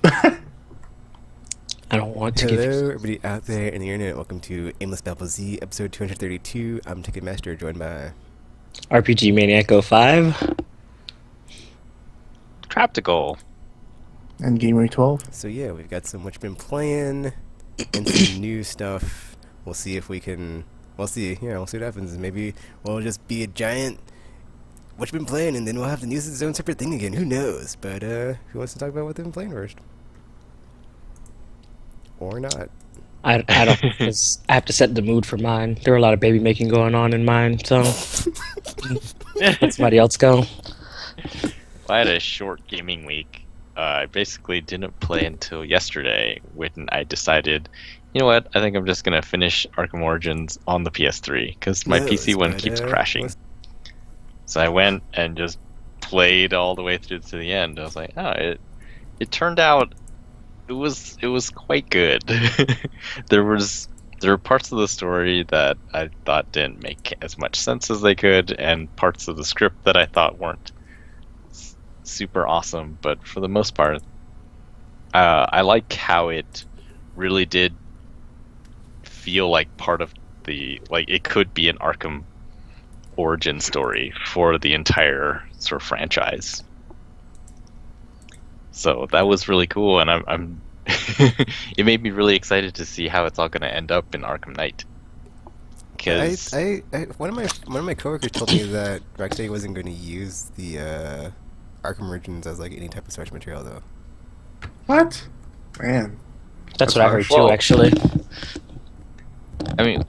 I don't want to give Hello, you... everybody out there in the internet. Welcome to Aimless Babble Z, episode 232. I'm Ticketmaster, joined by. RPG Maniac 05. Traptical. And Game Week 12. So yeah, we've got some Whatcha been playing and some new stuff. We'll see if we can. We'll see. We'll see what happens. Maybe we'll just be a giant Whatcha been playing, and then we'll have to use its own separate thing again. Who knows? But who wants to talk about what they've been playing first? Or not? I don't, because I have to set the mood for mine. There were a lot of baby making going on in mine, so let somebody else go. I had a short gaming week. I basically didn't play until yesterday when I decided, you know what, I think I'm just going to finish Arkham Origins on the PS3 because my PC one keeps crashing. So I went and just played all the way through to the end. I was like, oh, it turned out it was quite good. There were parts of the story that I thought didn't make as much sense as they could, and parts of the script that I thought weren't super awesome. But for the most part, I like how it really did feel like part of it could be an Arkham origin story for the entire sort of franchise. So that was really cool, and I'm it made me really excited to see how it's all going to end up in Arkham Knight. Because one of my coworkers told me that Rocksteady wasn't going to use the Arkham Origins as like any type of source material, though. What? Man. That's what I heard Well, too, actually. I mean,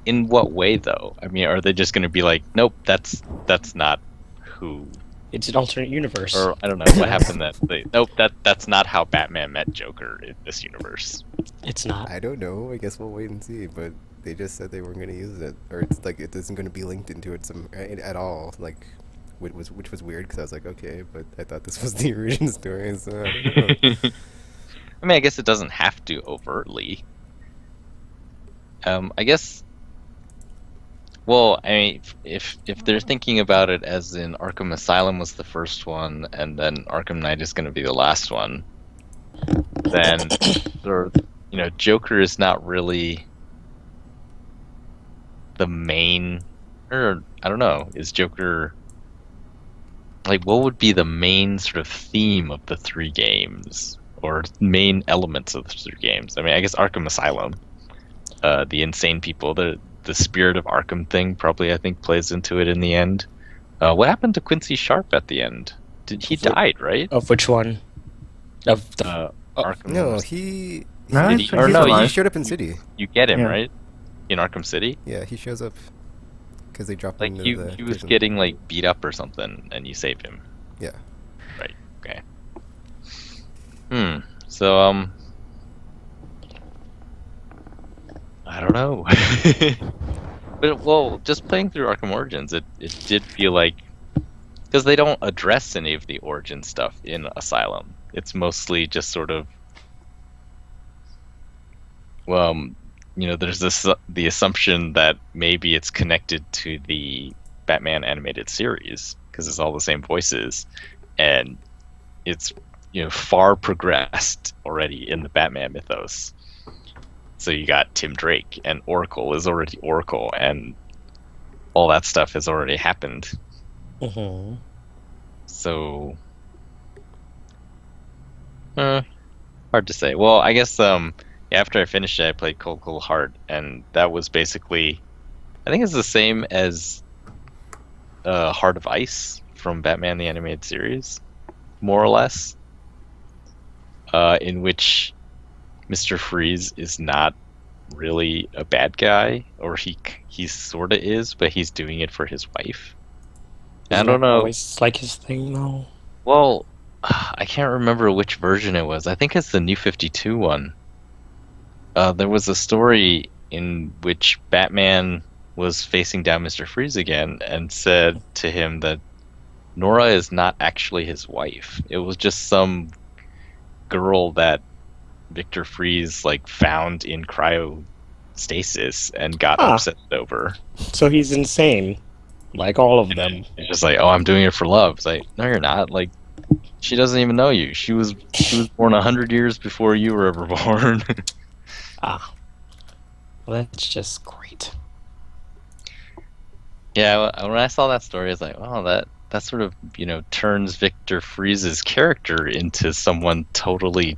in what way though? I mean, are they just going to be like, nope, that's not who? It's an alternate universe. Or I don't know what happened. Nope, that's not how Batman met Joker in this universe. It's not. I don't know. I guess we'll wait and see. But they just said they weren't going to use it, or it's like it isn't going to be linked into it at all. Like, which was weird because I was like, okay, but I thought this was the origin story. So I don't know. I mean, I guess it doesn't have to overtly. I guess. Well, I mean, if they're thinking about it as in Arkham Asylum was the first one, and then Arkham Knight is going to be the last one, then Joker is not really the main, or I don't know, is Joker like what would be the main sort of theme of the three games, or main elements of the three games? I mean, I guess Arkham Asylum, the insane people, the spirit of Arkham thing probably I think plays into it in the end. What happened to Quincy Sharp at the end? He died, right? Of which one? Of the... Arkham. No, he showed up in City. You get him, Yeah. right? In Arkham City? Yeah, he shows up because they dropped Like him he into the was prison. getting like beat up or something, and you save him. Yeah. Right. Okay. So I don't know. But well, just playing through Arkham Origins, it did feel like, because they don't address any of the origin stuff in Asylum. It's mostly just sort of, well, there's the assumption that maybe it's connected to the Batman animated series because it's all the same voices, and it's far progressed already in the Batman mythos. So you got Tim Drake, and Oracle is already Oracle, and all that stuff has already happened. Mhm. So, hard to say. Well, I guess after I finished it, I played Cold Cold Heart, and that was basically, I think it's the same as Heart of Ice from Batman the Animated Series, more or less, in which Mr. Freeze is not really a bad guy, or he sort of is, but he's doing it for his wife. I don't know. Always like his thing, though. Well, I can't remember which version it was. I think it's the New 52 one. There was a story in which Batman was facing down Mr. Freeze again and said to him that Nora is not actually his wife. It was just some girl that Victor Freeze found in cryostasis and got upset over. So he's insane, like all of them. It's just like, oh, I'm doing it for love. It's like, no, you're not. She doesn't even know you. She was born 100 years before you were ever born. Ah, well, that's just great. Yeah, when I saw that story, I was like, oh, that sort of turns Victor Freeze's character into someone totally.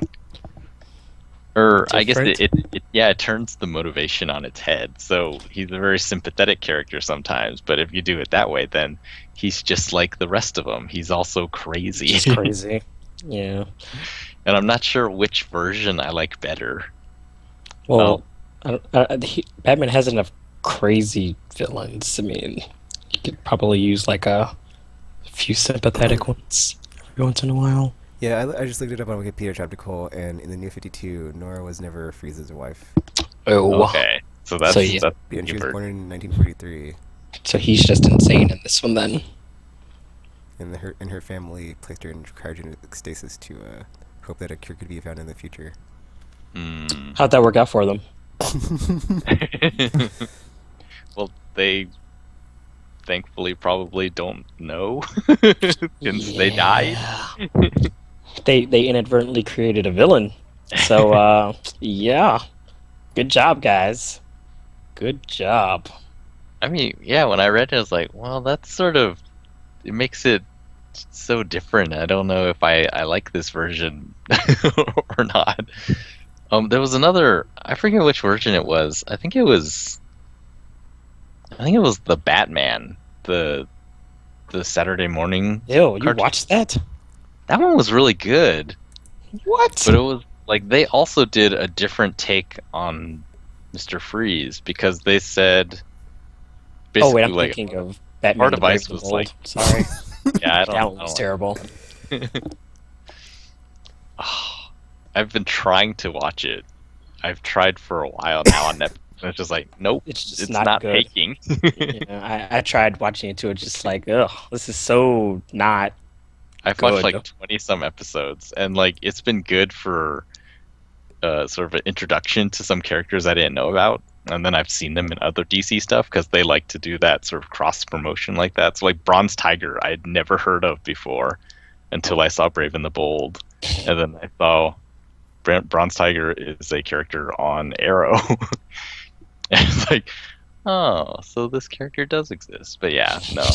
Or I guess it turns the motivation on its head. So he's a very sympathetic character sometimes, but if you do it that way, then he's just like the rest of them. He's also crazy. He's crazy. Yeah. And I'm not sure which version I like better. Well, Batman has enough crazy villains. I mean, you could probably use like a few sympathetic ones every once in a while. Yeah, I just looked it up on Wikipedia, Tropical, and in the New 52, Nora was never Freeze's wife. Oh, okay. So that's yeah. And she was born in 1943. So he's just insane in this one then. And her family placed her in cryogenic stasis to hope that a cure could be found in the future. How'd that work out for them? Well, they thankfully probably don't know since they died. They inadvertently created a villain. So yeah. Good job, guys. Good job. I mean, yeah, when I read it, I was like, well, that's sort of, it makes it so different. I don't know if I like this version or not. There was another, I forget which version it was. I think it was the Batman, the Saturday morning. Ew, you cartoon. watched that? That one was really good. What? But it was like they also did a different take on Mr. Freeze because they said basically Oh wait, I'm like thinking of Batman. Heart the of Ice Brave was and like Bold. Sorry, yeah, that one was terrible. I've been trying to watch it. I've tried for a while now on Netflix. And it's just like, nope, It's just it's not not good. taking. I tried watching it too. It's just like, ugh, this is so not. I've watched like 20 some episodes, and like it's been good for sort of an introduction to some characters I didn't know about, and then I've seen them in other DC stuff because they like to do that sort of cross promotion like that. So like Bronze Tiger, I had never heard of before until I saw Brave and the Bold, and then I saw Bronze Tiger is a character on Arrow. And it's like, oh, so this character does exist. But yeah, no.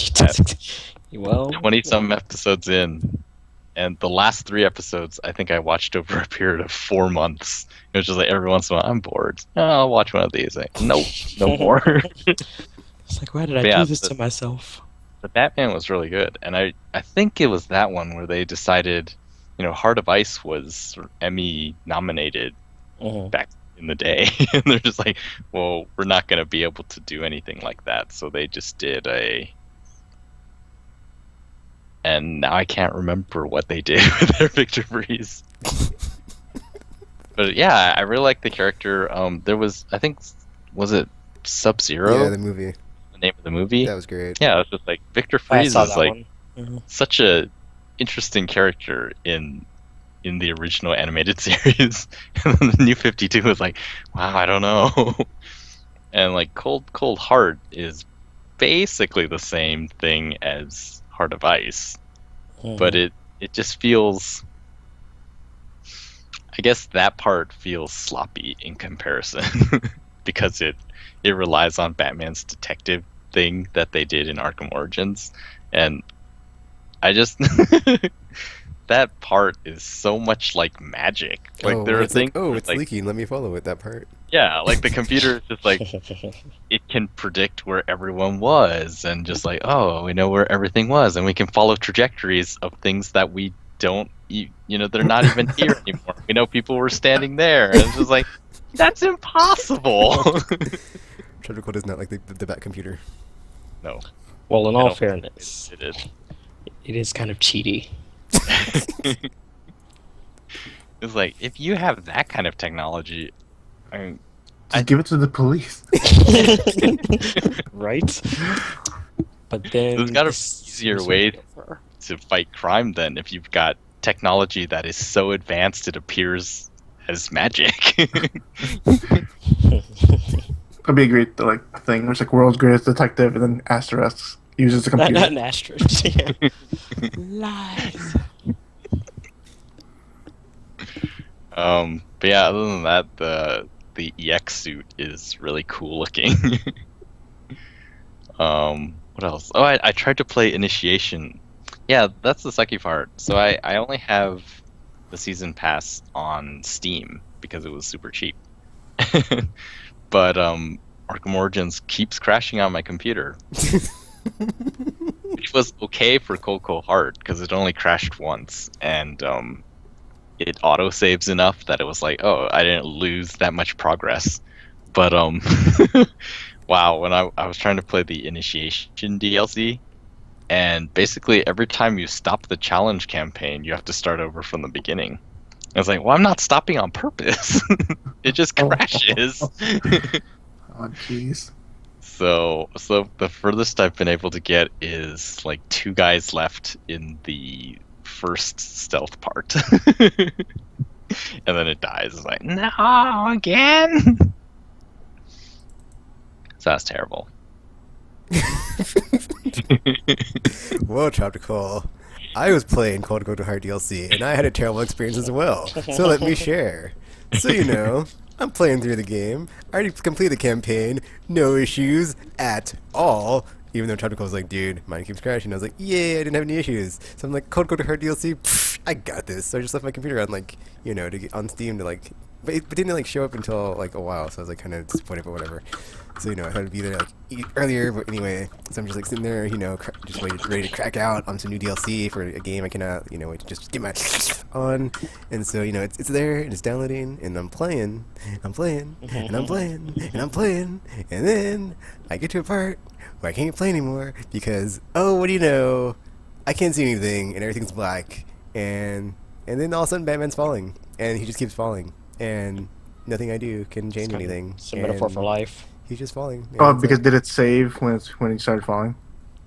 Well, 20 some episodes in, and the last 3 episodes I think I watched over a period of 4 months. It was just like every once in a while, I'm bored. Oh, I'll watch one of these. Like, nope, no more. It's like, why did I do this to myself? The Batman was really good, and I think it was that one where they decided, Heart of Ice was sort of Emmy nominated back in the day, and they're just like, well, we're not going to be able to do anything like that, so they just did and now I can't remember what they did with their Victor Freeze. But yeah, I really like the character. There was, I think, was it Sub-Zero? Yeah, the movie. The name of the movie? That was great. Yeah, it was just like Victor Freeze is like one. such a interesting character in the original animated series. And then the New 52 was like, wow, I don't know. And like Cold Heart is basically the same thing as Heart of Ice, but it just feels, I guess that part feels sloppy in comparison because it relies on Batman's detective thing that they did in Arkham Origins, and I just that part is so much like magic. Like there are things. Like, it's like, leaking. Let me follow it. That part. Yeah, like the computer is just like it can predict where everyone was, and just like, oh, we know where everything was, and we can follow trajectories of things that we don't, they're not even here anymore. We know people were standing there, and it's just like, that's impossible. Tropical does not like the Bat computer. No. Well, in all fairness, it is. It is kind of cheaty. It's like, if you have that kind of technology, I mean, Just give it to the police. Right? But then there's got to be easier way to fight crime then if you've got technology that is so advanced it appears as magic. That'd be a great thing. It's like world's greatest detective, and then Asterisk uses the computer. Not an asterisk. Yeah. Lies. But yeah, other than that, the EX suit is really cool looking. What else? Oh, I tried to play Initiation. Yeah, that's the sucky part. So I only have the season pass on Steam because it was super cheap. But Arkham Origins keeps crashing on my computer. Which was okay for Coco Heart because it only crashed once, and it auto saves enough that it was like, oh, I didn't lose that much progress. But wow, when I was trying to play the Initiation DLC, and basically every time you stop the challenge campaign, you have to start over from the beginning. I was like, well, I'm not stopping on purpose. It just crashes. Oh, jeez. So the furthest I've been able to get is like 2 guys left in the first stealth part. And then it dies. It's like, no, again. So that's terrible. Well, Tropical, I was playing Cold Go to Hard DLC, and I had a terrible experience as well. So let me share. So I'm playing through the game. I already completed the campaign. No issues at all. Even though Tropical was like, dude, mine keeps crashing. I was like, yay, I didn't have any issues. So I'm like, Cold Go to Hard DLC, pfft, I got this. So I just left my computer on, like, to get on Steam to, like, but it didn't, like, show up until, like, a while. So I was, like, kind of disappointed, but whatever. So, I had to be there, like, earlier, but anyway. So I'm just, like, sitting there, just ready to crack out on some new DLC for a game I cannot, wait to just get my on. And so, it's there, and it's downloading, and I'm playing, and I'm playing, and I'm playing, and I'm playing, and then I get to a part where I can't play anymore because, oh, what do you know? I can't see anything, and everything's black, and then all of a sudden Batman's falling, and he just keeps falling, and nothing I do can change anything. It's a metaphor for life. He's just falling. Oh, because did it save when he started falling?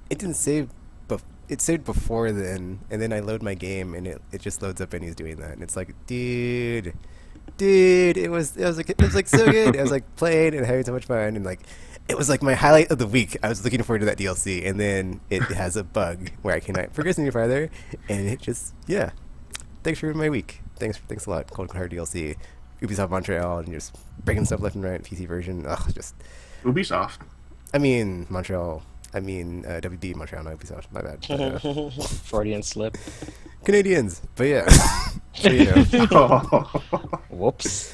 It didn't save, but it saved before then, and then I load my game, and it just loads up, and he's doing that, and it's like, dude, it was like so good. I was like playing and having so much fun, and like it was like my highlight of the week. I was looking forward to that DLC, and then it has a bug where I cannot progress any farther, and it just Thanks for my week. Thanks a lot, Cold Hard DLC. Ubisoft Montreal, and just breaking stuff left and right. PC version, just Ubisoft. I mean Montreal. I mean WB Montreal, not Ubisoft. My bad. But, Freudian slip. Canadians, but yeah. So, Whoops.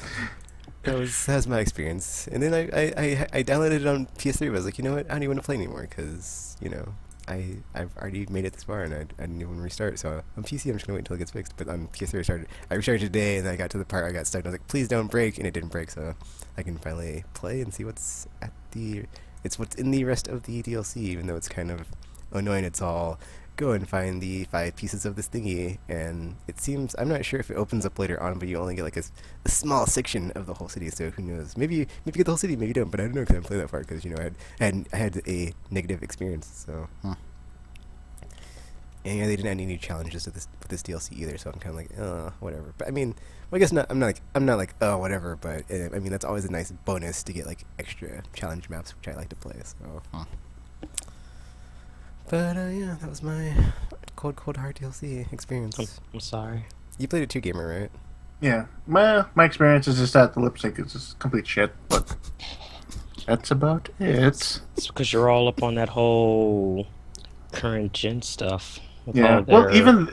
That's my experience. And then I downloaded it on PS3. But I was like, you know what? I don't even want to play anymore because I've already made it this far, and I didn't even restart. So on PC, I'm just gonna wait until it gets fixed. But on PS3, I restarted today, and I got to the part I got stuck. And I was like, please don't break, and it didn't break. So I can finally play and see what's in the rest of the DLC. Even though it's kind of annoying, it's all go and find the 5 pieces of this thingy, and it seems, I'm not sure if it opens up later on, but you only get like a small section of the whole city. So who knows? Maybe you get the whole city, maybe you don't. But I don't know because I didn't play that far because I had a negative experience. So. And they didn't add any challenges with this DLC either, so I'm kind of like, whatever. But I mean, well, I guess not. I'm not like, oh, whatever. But I mean, that's always a nice bonus to get like extra challenge maps, which I like to play. So. But yeah, that was my Cold Hard DLC experience. I'm sorry. You played it too, gamer, right? Yeah, my experience is just that the lip sync is just complete shit, but that's about it. It's because you're all up on that whole current gen stuff. Yeah, well, even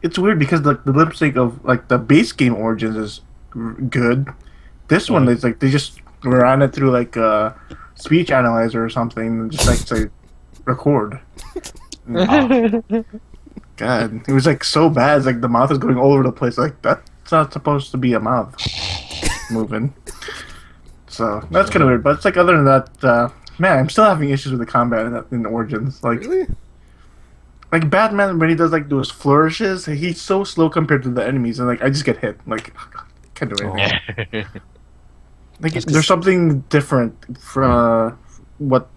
it's weird because the lip sync of like the base game Origins is good. This one is like they just ran it through like a speech analyzer or something, and just like say record. God, it was like so bad. It's like the mouth is going all over the place. Like that's not supposed to be a mouth moving. So that's kind of weird. But it's like other than that, man, I'm still having issues with the combat in Origins. Like, really? Like Batman when he does like those flourishes, he's so slow compared to the enemies, and like I just get hit. Like can't do anything. Like there's something different from what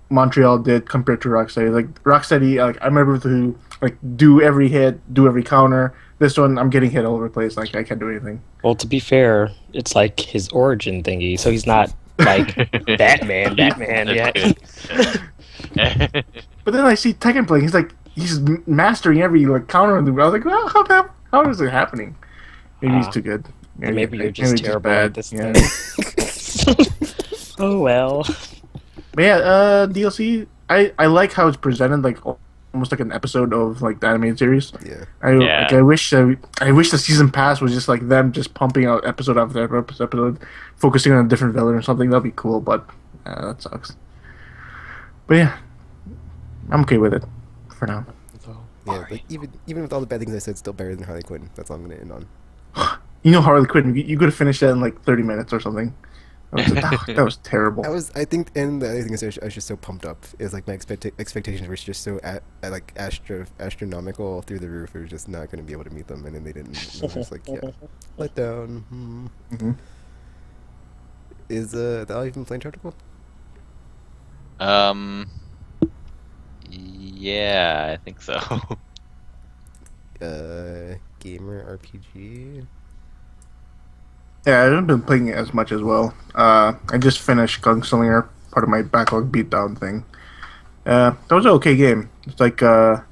Montreal did compared to Rocksteady. Like Rocksteady, like I'm able to like do every hit, do every counter. This one, I'm getting hit all over the place. Like I can't do anything. Well, to be fair, it's like his origin thingy, so he's not like Batman yet. But then I see Tekken playing. He's mastering every like counter. I was like, well, how is it happening? Maybe he's too good. Maybe you're just terrible at this yeah. thing. Oh well. But yeah, DLC. I like how it's presented, like almost like an episode of like the animated series. Yeah. I wish the season pass was just like them just pumping out episode after episode, focusing on a different villain or something. That'd be cool, but that sucks. But yeah, I'm okay with it for now. Yeah, like even with all the bad things I said, still better than Harley Quinn. That's all I'm gonna end on. You know, Harley Quinn, you could have finished that in like 30 minutes or something. That was terrible. I think, and the other thing is I was just so pumped up. Is like my expectations were just so like astronomical through the roof. I was just not gonna be able to meet them, and then they didn't. I was just like, yeah, let down. Mm-hmm. Is Val even playing Hypothetical? Yeah, I think so. Gamer RPG. Yeah, I haven't been playing it as much as well. I just finished Gunslinger, part of my backlog beatdown thing. That was an okay game. It's like how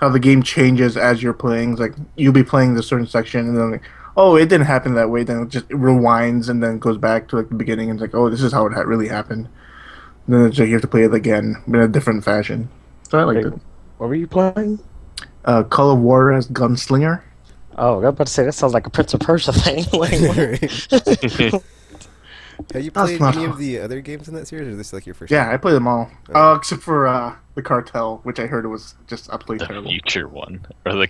the game changes as you're playing. It's like you'll be playing this certain section, and then like, oh, it didn't happen that way. Then it just rewinds and then goes back to like the beginning. And it's like, oh, this is how it really happened. And then it's like you have to play it again in a different fashion. So I liked it. What were you playing? Call of War as Gunslinger. Oh, I was about to say that sounds like a Prince of Persia thing. Have you played any of the other games in that series, or is this like your first? Yeah, time? I played them all, Okay. except for the Cartel, which I heard it was just absolutely The terrible. future one, or the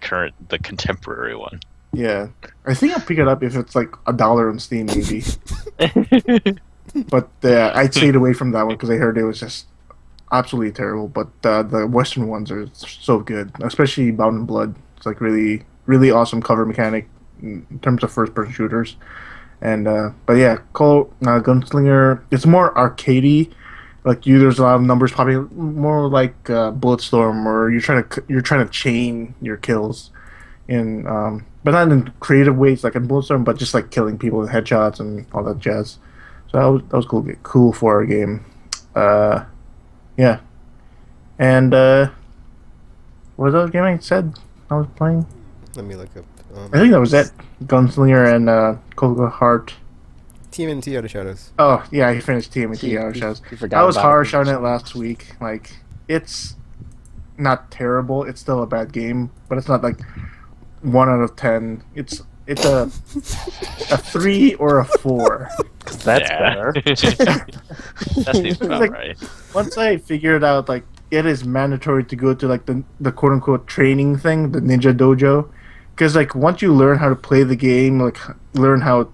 contemporary one. Yeah, I think I'll pick it up if it's like $1 on Steam, maybe. But I'd stayed away from that one because I heard it was just absolutely terrible. But the Western ones are so good, especially Bound in Blood. It's like really, really awesome cover mechanic in terms of first-person shooters. And but yeah, Gunslinger. It's more arcadey. Like there's a lot of numbers popping. More like Bulletstorm, or you're trying to chain your kills, in but not in creative ways like in Bulletstorm, but just like killing people with headshots and all that jazz. So that was cool for a game. Yeah. And what was the other game I said I was playing? Let me look up. I think that was it. Gunslinger and Cold Heart. TMNT Out of Shadows. Oh yeah, I finished TMNT Out of Shadows. I was harsh on it last week. Like it's not terrible. It's still a bad game, but it's not like 1 out of 10. It's a 3 or a 4. That's better. That seems about Like, right. Once I figured out like it is mandatory to go to like the quote unquote training thing, the Ninja Dojo, because like once you learn how to play the game, like learn how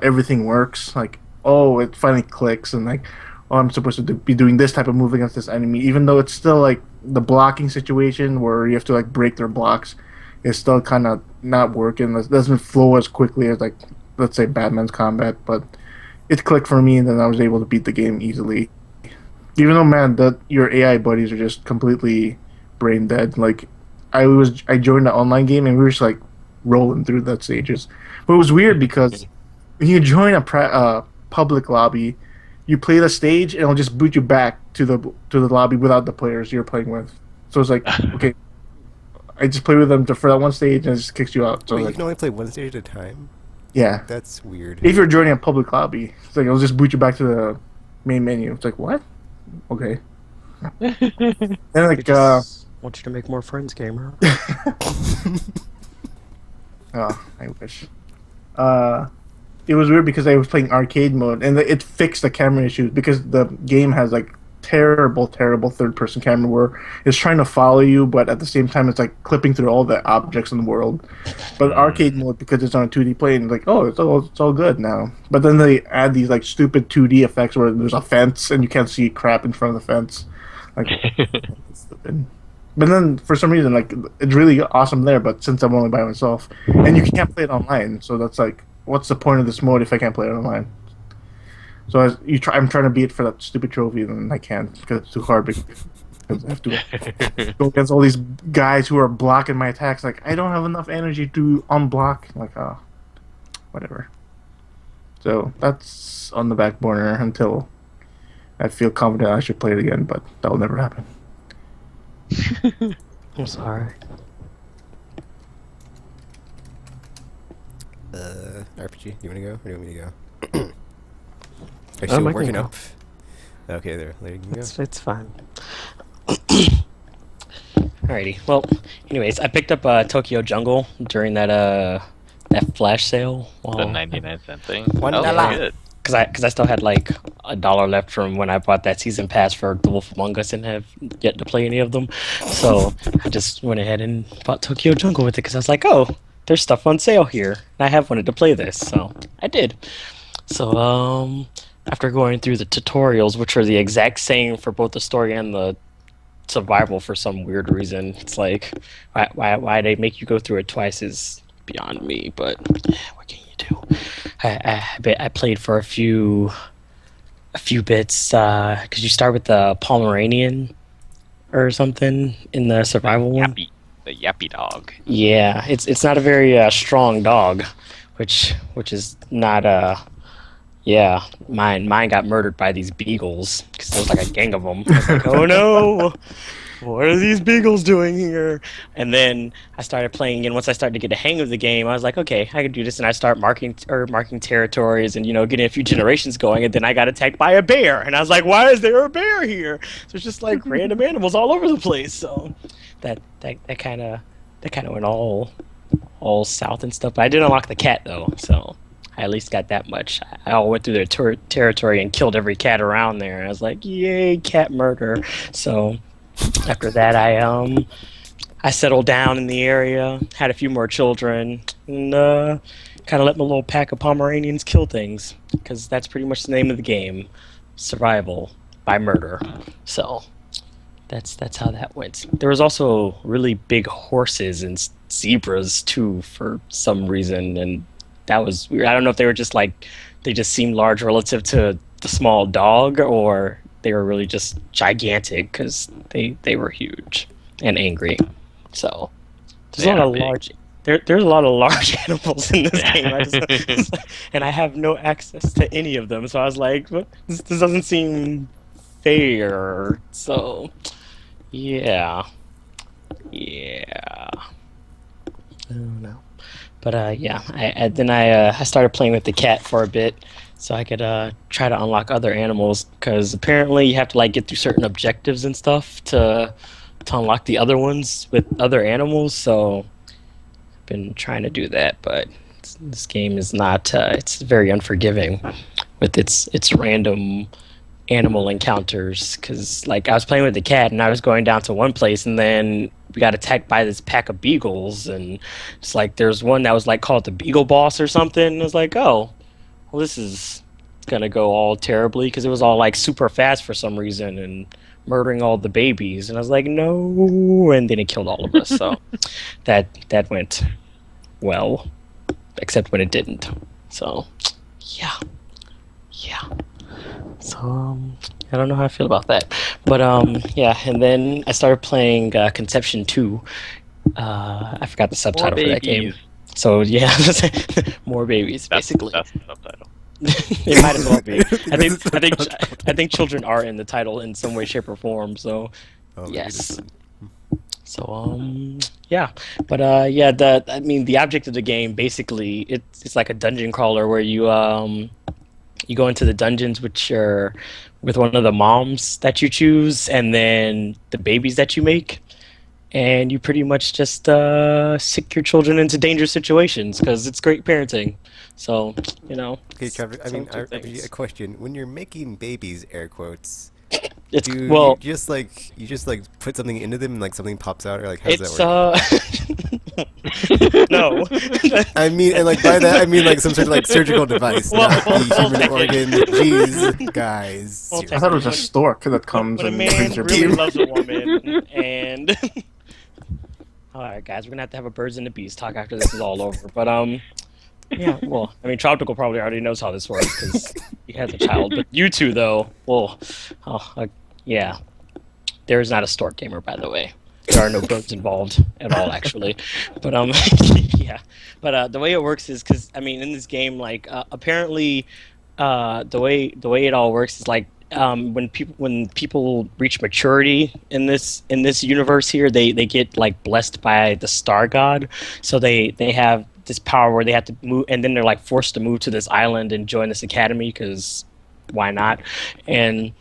everything works, like oh it finally clicks, and like oh I'm supposed to be doing this type of move against this enemy, even though it's still like the blocking situation where you have to like break their blocks. It's still kind of not working. It doesn't flow as quickly as like let's say Batman's combat, but it clicked for me, and then I was able to beat the game easily. Even though, man, your AI buddies are just completely brain dead. Like, I joined the online game, and we were just like rolling through that stages. But it was weird because when you join a public lobby, you play the stage, and it'll just boot you back to the lobby without the players you're playing with. So it's like, okay, I just play with them for that one stage, and it just kicks you out. So Wait, like, you can only play one stage at a time? yeah, That's weird. if you're joining a public lobby, it's like it'll just boot you back to the main menu. It's like what? Okay. And like want you to make more friends, gamer. oh, I wish. It was weird because I was playing arcade mode, and it fixed the camera issues because the game has like terrible third-person camera where it's trying to follow you, but at the same time it's like clipping through all the objects in the world. But arcade mode, because it's on a 2D plane, it's like oh it's all good now. But then they add these like stupid 2D effects where there's a fence and you can't see crap in front of the fence. Like it's stupid. But then for some reason like it's really awesome there. But since I'm only by myself and you can't play it online, so that's like what's the point of this mode if I can't play it online? So I'm trying to beat for that stupid trophy, and I can't because it's too hard. Because I have to go against all these guys who are blocking my attacks. Like I don't have enough energy to unblock. Like whatever. So that's on the back burner until I feel confident I should play it again. But that will never happen. I'm sorry. RPG. You want to go, or do you want me to go? Are you I still can working go. up? Okay, there you can go. It's fine. Alrighty. Well, anyways, I picked up Tokyo Jungle during that flash sale. The 99-cent thing. $1. Oh, that's good. Because I still had like $1 left from when I bought that season pass for The Wolf Among Us and have yet to play any of them. So I just went ahead and bought Tokyo Jungle with it because I was like, oh, there's stuff on sale here, and I have wanted to play this, so I did. So after going through the tutorials, which are the exact same for both the story and the survival for some weird reason, it's like why they make you go through it twice is beyond me. But what can you do? I played for a few bits because you start with the Pomeranian or something in the survival one. The yappy dog. Yeah, it's not a very strong dog, which is not yeah. Mine got murdered by these beagles because there was like a gang of them. I was like, oh no. What are these beagles doing here? And then I started playing, and once I started to get the hang of the game, I was like, okay, I can do this. And I start marking territories and, getting a few generations going. And then I got attacked by a bear. And I was like, why is there a bear here? So it's just like random animals all over the place. So that kind of went all south and stuff. But I did unlock the cat, though. So I at least got that much. I all went through their territory and killed every cat around there. And I was like, yay, cat murder. So after that, I settled down in the area, had a few more children, and kind of let my little pack of Pomeranians kill things, because that's pretty much the name of the game, survival by murder. So that's how that went. There was also really big horses and zebras too for some reason, and that was weird. I don't know if they were just like they just seemed large relative to the small dog, or they were really just gigantic because they were huge and angry. So there's a lot of large. There's a lot of large animals in this game. And I have no access to any of them. So I was like, what? This doesn't seem fair. So yeah. I don't know. But yeah, I started playing with the cat for a bit, so I could try to unlock other animals, because apparently you have to like get through certain objectives and stuff to unlock the other ones with other animals. So I've been trying to do that, but this game is not. It's very unforgiving with its random animal encounters, because like I was playing with the cat and I was going down to one place, and then we got attacked by this pack of beagles, and it's like there's one that was like called the Beagle Boss or something, and it's like, oh well, this is gonna go all terribly, because it was all like super fast for some reason and murdering all the babies, and I was like, no, and then it killed all of us. So that went well, except when it didn't. So yeah. So I don't know how I feel about that, but yeah. And then I started playing Conception 2. I forgot the subtitle for that game. So yeah, more babies, basically. That's the subtitle. It might as well be. I think children are in the title in some way, shape, or form. So yes. So yeah, but yeah, the object of the game basically it's like a dungeon crawler where you go into the dungeons, which are with one of the moms that you choose, and then the babies that you make, and you pretty much just sick your children into dangerous situations, because it's great parenting. So Okay, Trevor. I mean, a question: when you're making babies, air quotes, you just put something into them and like something pops out, or like how does that work? No. I mean, and like by that I mean like some sort of like surgical device, not the human organ. Jeez, guys. I thought it was a stork that comes When a and man brings your really baby. loves a woman, and all right, guys, we're gonna have to have a birds and the bees talk after this is all over. But yeah, well, I mean, Tropical probably already knows how this works because he has a child. But you two, though, well, yeah, there is not a stork gamer, by the way. There are no birds involved at all, actually. But yeah. But the way it works is because I mean, in this game, like apparently, the way it all works is like when people reach maturity in this universe here, they get like blessed by the star god. So they have this power where they have to move, and then they're like forced to move to this island and join this academy because why not? And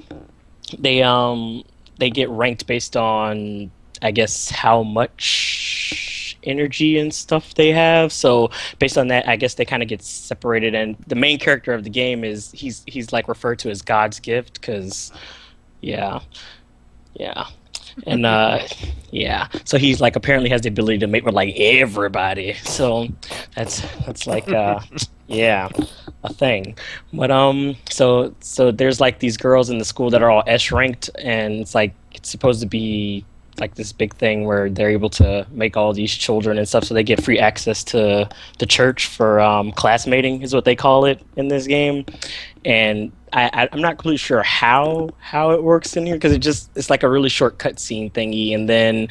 they get ranked based on, I guess, how much energy and stuff they have. So based on that, I guess they kind of get separated. And the main character of the game is he's like referred to as God's gift because, yeah, yeah. And yeah, so he's like apparently has the ability to mate with like everybody. So that's like yeah, a thing. But so there's like these girls in the school that are all S ranked, and it's supposed to be like this big thing where they're able to make all these children and stuff, so they get free access to the church for classmating is what they call it in this game. And I'm not completely sure how it works in here because it's like a really short cutscene thingy, and then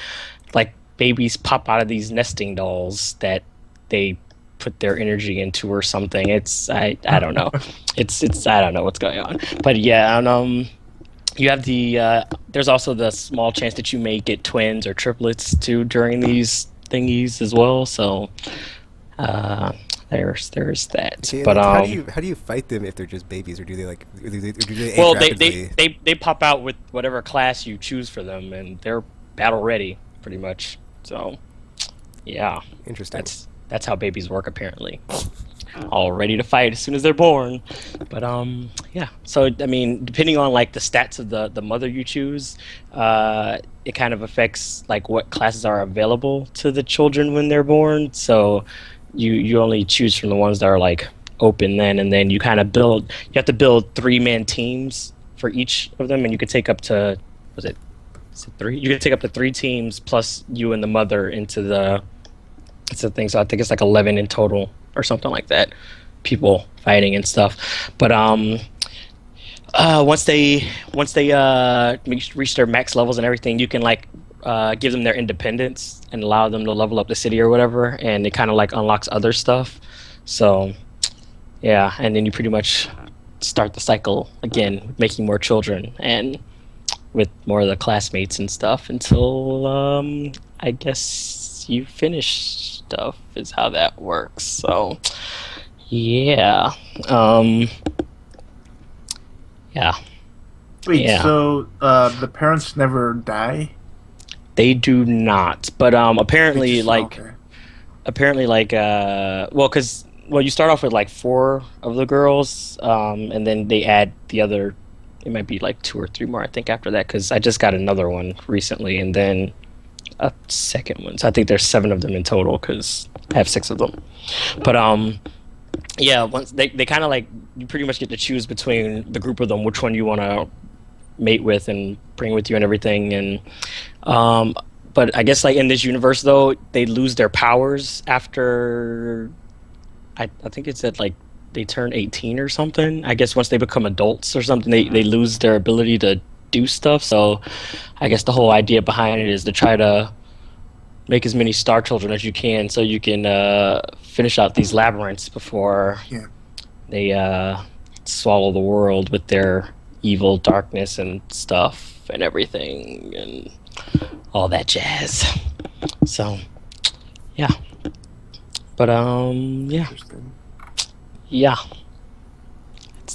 like babies pop out of these nesting dolls that they put their energy into or something. I don't know. It's I don't know what's going on, but yeah, and you have there's also the small chance that you may get twins or triplets too during these thingies as well. So there's that. Okay, but like, how do you fight them if they're just babies, or do they like do they age well, rapidly? they pop out with whatever class you choose for them, and they're battle ready pretty much. So yeah, Interesting. That's how babies work apparently. All ready to fight as soon as they're born. But yeah, so I mean, depending on like the stats of the mother you choose, it kind of affects like what classes are available to the children when they're born. So you only choose from the ones that are like open then, and then you kind of you have to build 3-man teams for each of them, and you could take up to is it 3? You could take up to 3 teams plus you and the mother into the thing. So I think it's like 11 in total or something like that, people fighting and stuff. But once they reach their max levels and everything, you can like give them their independence and allow them to level up the city or whatever, and it kind of like unlocks other stuff. So yeah, and then you pretty much start the cycle again, making more children and with more of the classmates and stuff until I guess you finish stuff is how that works. So yeah, yeah. Wait, Yeah. so the parents never die? They do not, but apparently They just- like okay. well, you start off with like 4 of the girls, and then they add the other. It might be like 2 or 3 more, I think, after that, because I just got another one recently, and then a second one. So I think there's 7 of them in total, because I have 6 of them. But yeah, once they kind of like you pretty much get to choose between the group of them which one you want to mate with and bring with you and everything, and but I guess like in this universe though, they lose their powers after I think it said like they turn 18 or something. I guess once they become adults or something, they lose their ability to do stuff. So I guess the whole idea behind it is to try to make as many star children as you can so you can finish out these labyrinths before Yeah. they swallow the world with their evil darkness and stuff and everything and all that jazz. So yeah, but yeah, Interesting. yeah,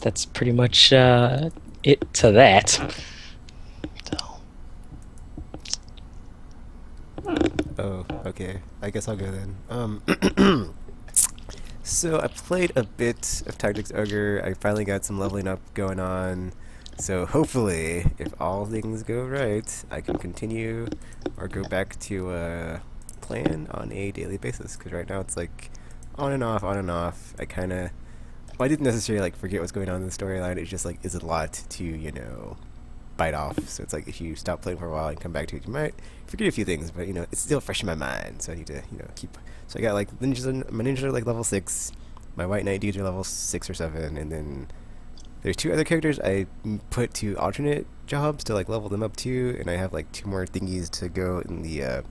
that's pretty much it to that. So Oh, okay. I guess I'll go then. So I played a bit of Tactics Ogre. I finally got some leveling up going on. So hopefully, if all things go right, I can continue or go back to playing on a daily basis. Because right now it's like on and off, on and off. I kind of... Well, I didn't necessarily like forget what's going on in the storyline. It's just like, it's a lot to, you know, bite off. So it's like if you stop playing for a while and come back to it, you might forget a few things, but you know, it's still fresh in my mind. So I need to, you know, keep... So I got like ninjas, my ninjas are like level 6, my white knight dudes are level 6 or 7, and then there's 2 other characters I put to alternate jobs to like level them up too, and I have like 2 more thingies to go in the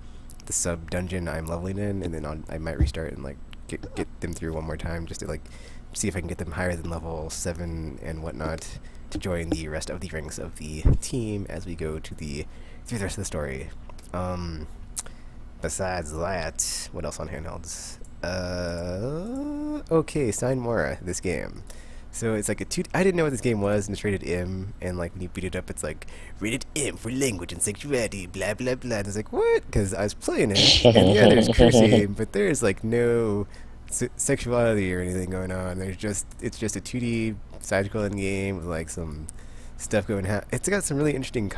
sub dungeon I'm leveling in, and then I might restart and like get them through one more time just to like see if I can get them higher than level 7 and whatnot to join the rest of the ranks of the team as we go to through the rest of the story. Besides that, what else on handhelds? Okay, Sign Mora, this game. So it's like a two. I didn't know what this game was, and it's rated M. And like when you beat it up, it's like rated M for language and sexuality, blah blah blah. And it's like what? Because I was playing it, and yeah, there's cursing, but there's like no sexuality or anything going on. It's just a 2D side-scrolling game with like some stuff going on. It's got some really interesting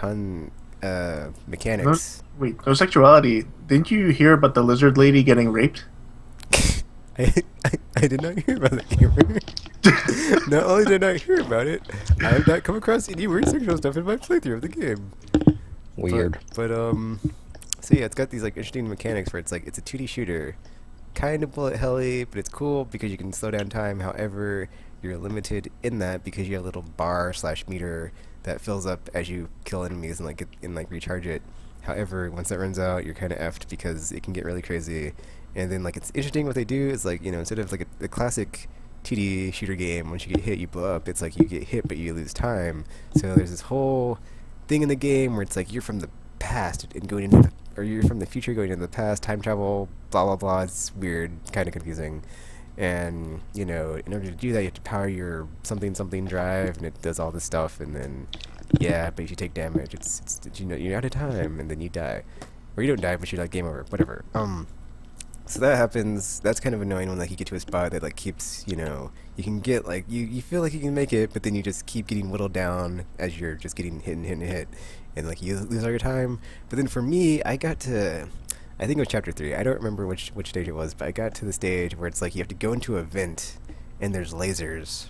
No, mechanics. wait, no sexuality. Didn't you hear about the lizard lady getting raped? I did not hear about that game. Not only did I not hear about it, I have not come across any weird sexual stuff in my playthrough of the game. Weird. But so yeah, it's got these like interesting mechanics where it's like it's a 2D shooter, kind of bullet helly, but it's cool because you can slow down time. However, you're limited in that because you have a little bar slash meter that fills up as you kill enemies and like recharge it. However, once that runs out, you're kind of effed because it can get really crazy. And then like it's interesting what they do is like, you know, instead of like a classic 2D shooter game, once you get hit you blow up. It's like you get hit but you lose time. So there's this whole thing in the game where it's like you're from the past and going into the, or you're from the future going into the past, time travel, blah blah blah. It's weird, kind of confusing. And you know, in order to do that, you have to power your something something drive, and it does all this stuff. And then yeah, but if you take damage, it's you know, you're out of time, and then you die, or you don't die, but you're like game over, whatever. So that happens. That's kind of annoying when like you get to a spot that like keeps, you know, you can get like you feel like you can make it, but then you just keep getting whittled down as you're just getting hit and hit and hit, and like you lose all your time. But then for me, I got to, I think it was chapter 3. I don't remember which stage it was, but I got to the stage where it's like you have to go into a vent, and there's lasers,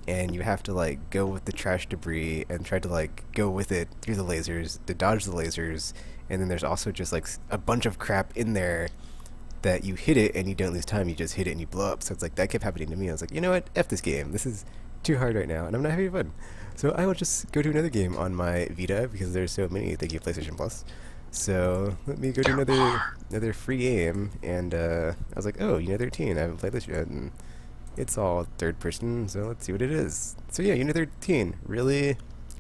and you have to like go with the trash debris and try to like go with it through the lasers to dodge the lasers, and then there's also just like a bunch of crap in there that you hit it and you don't lose time, you just hit it and you blow up. So it's like that kept happening to me. I was like, you know what, F this game. This is too hard right now and I'm not having fun. So I will just go to another game on my Vita because there's so many. Thank you, PlayStation Plus. So let me go to another free game, and I was like, oh, Unit 13, I haven't played this yet, and it's all third person, so let's see what it is. So yeah, Unit 13, really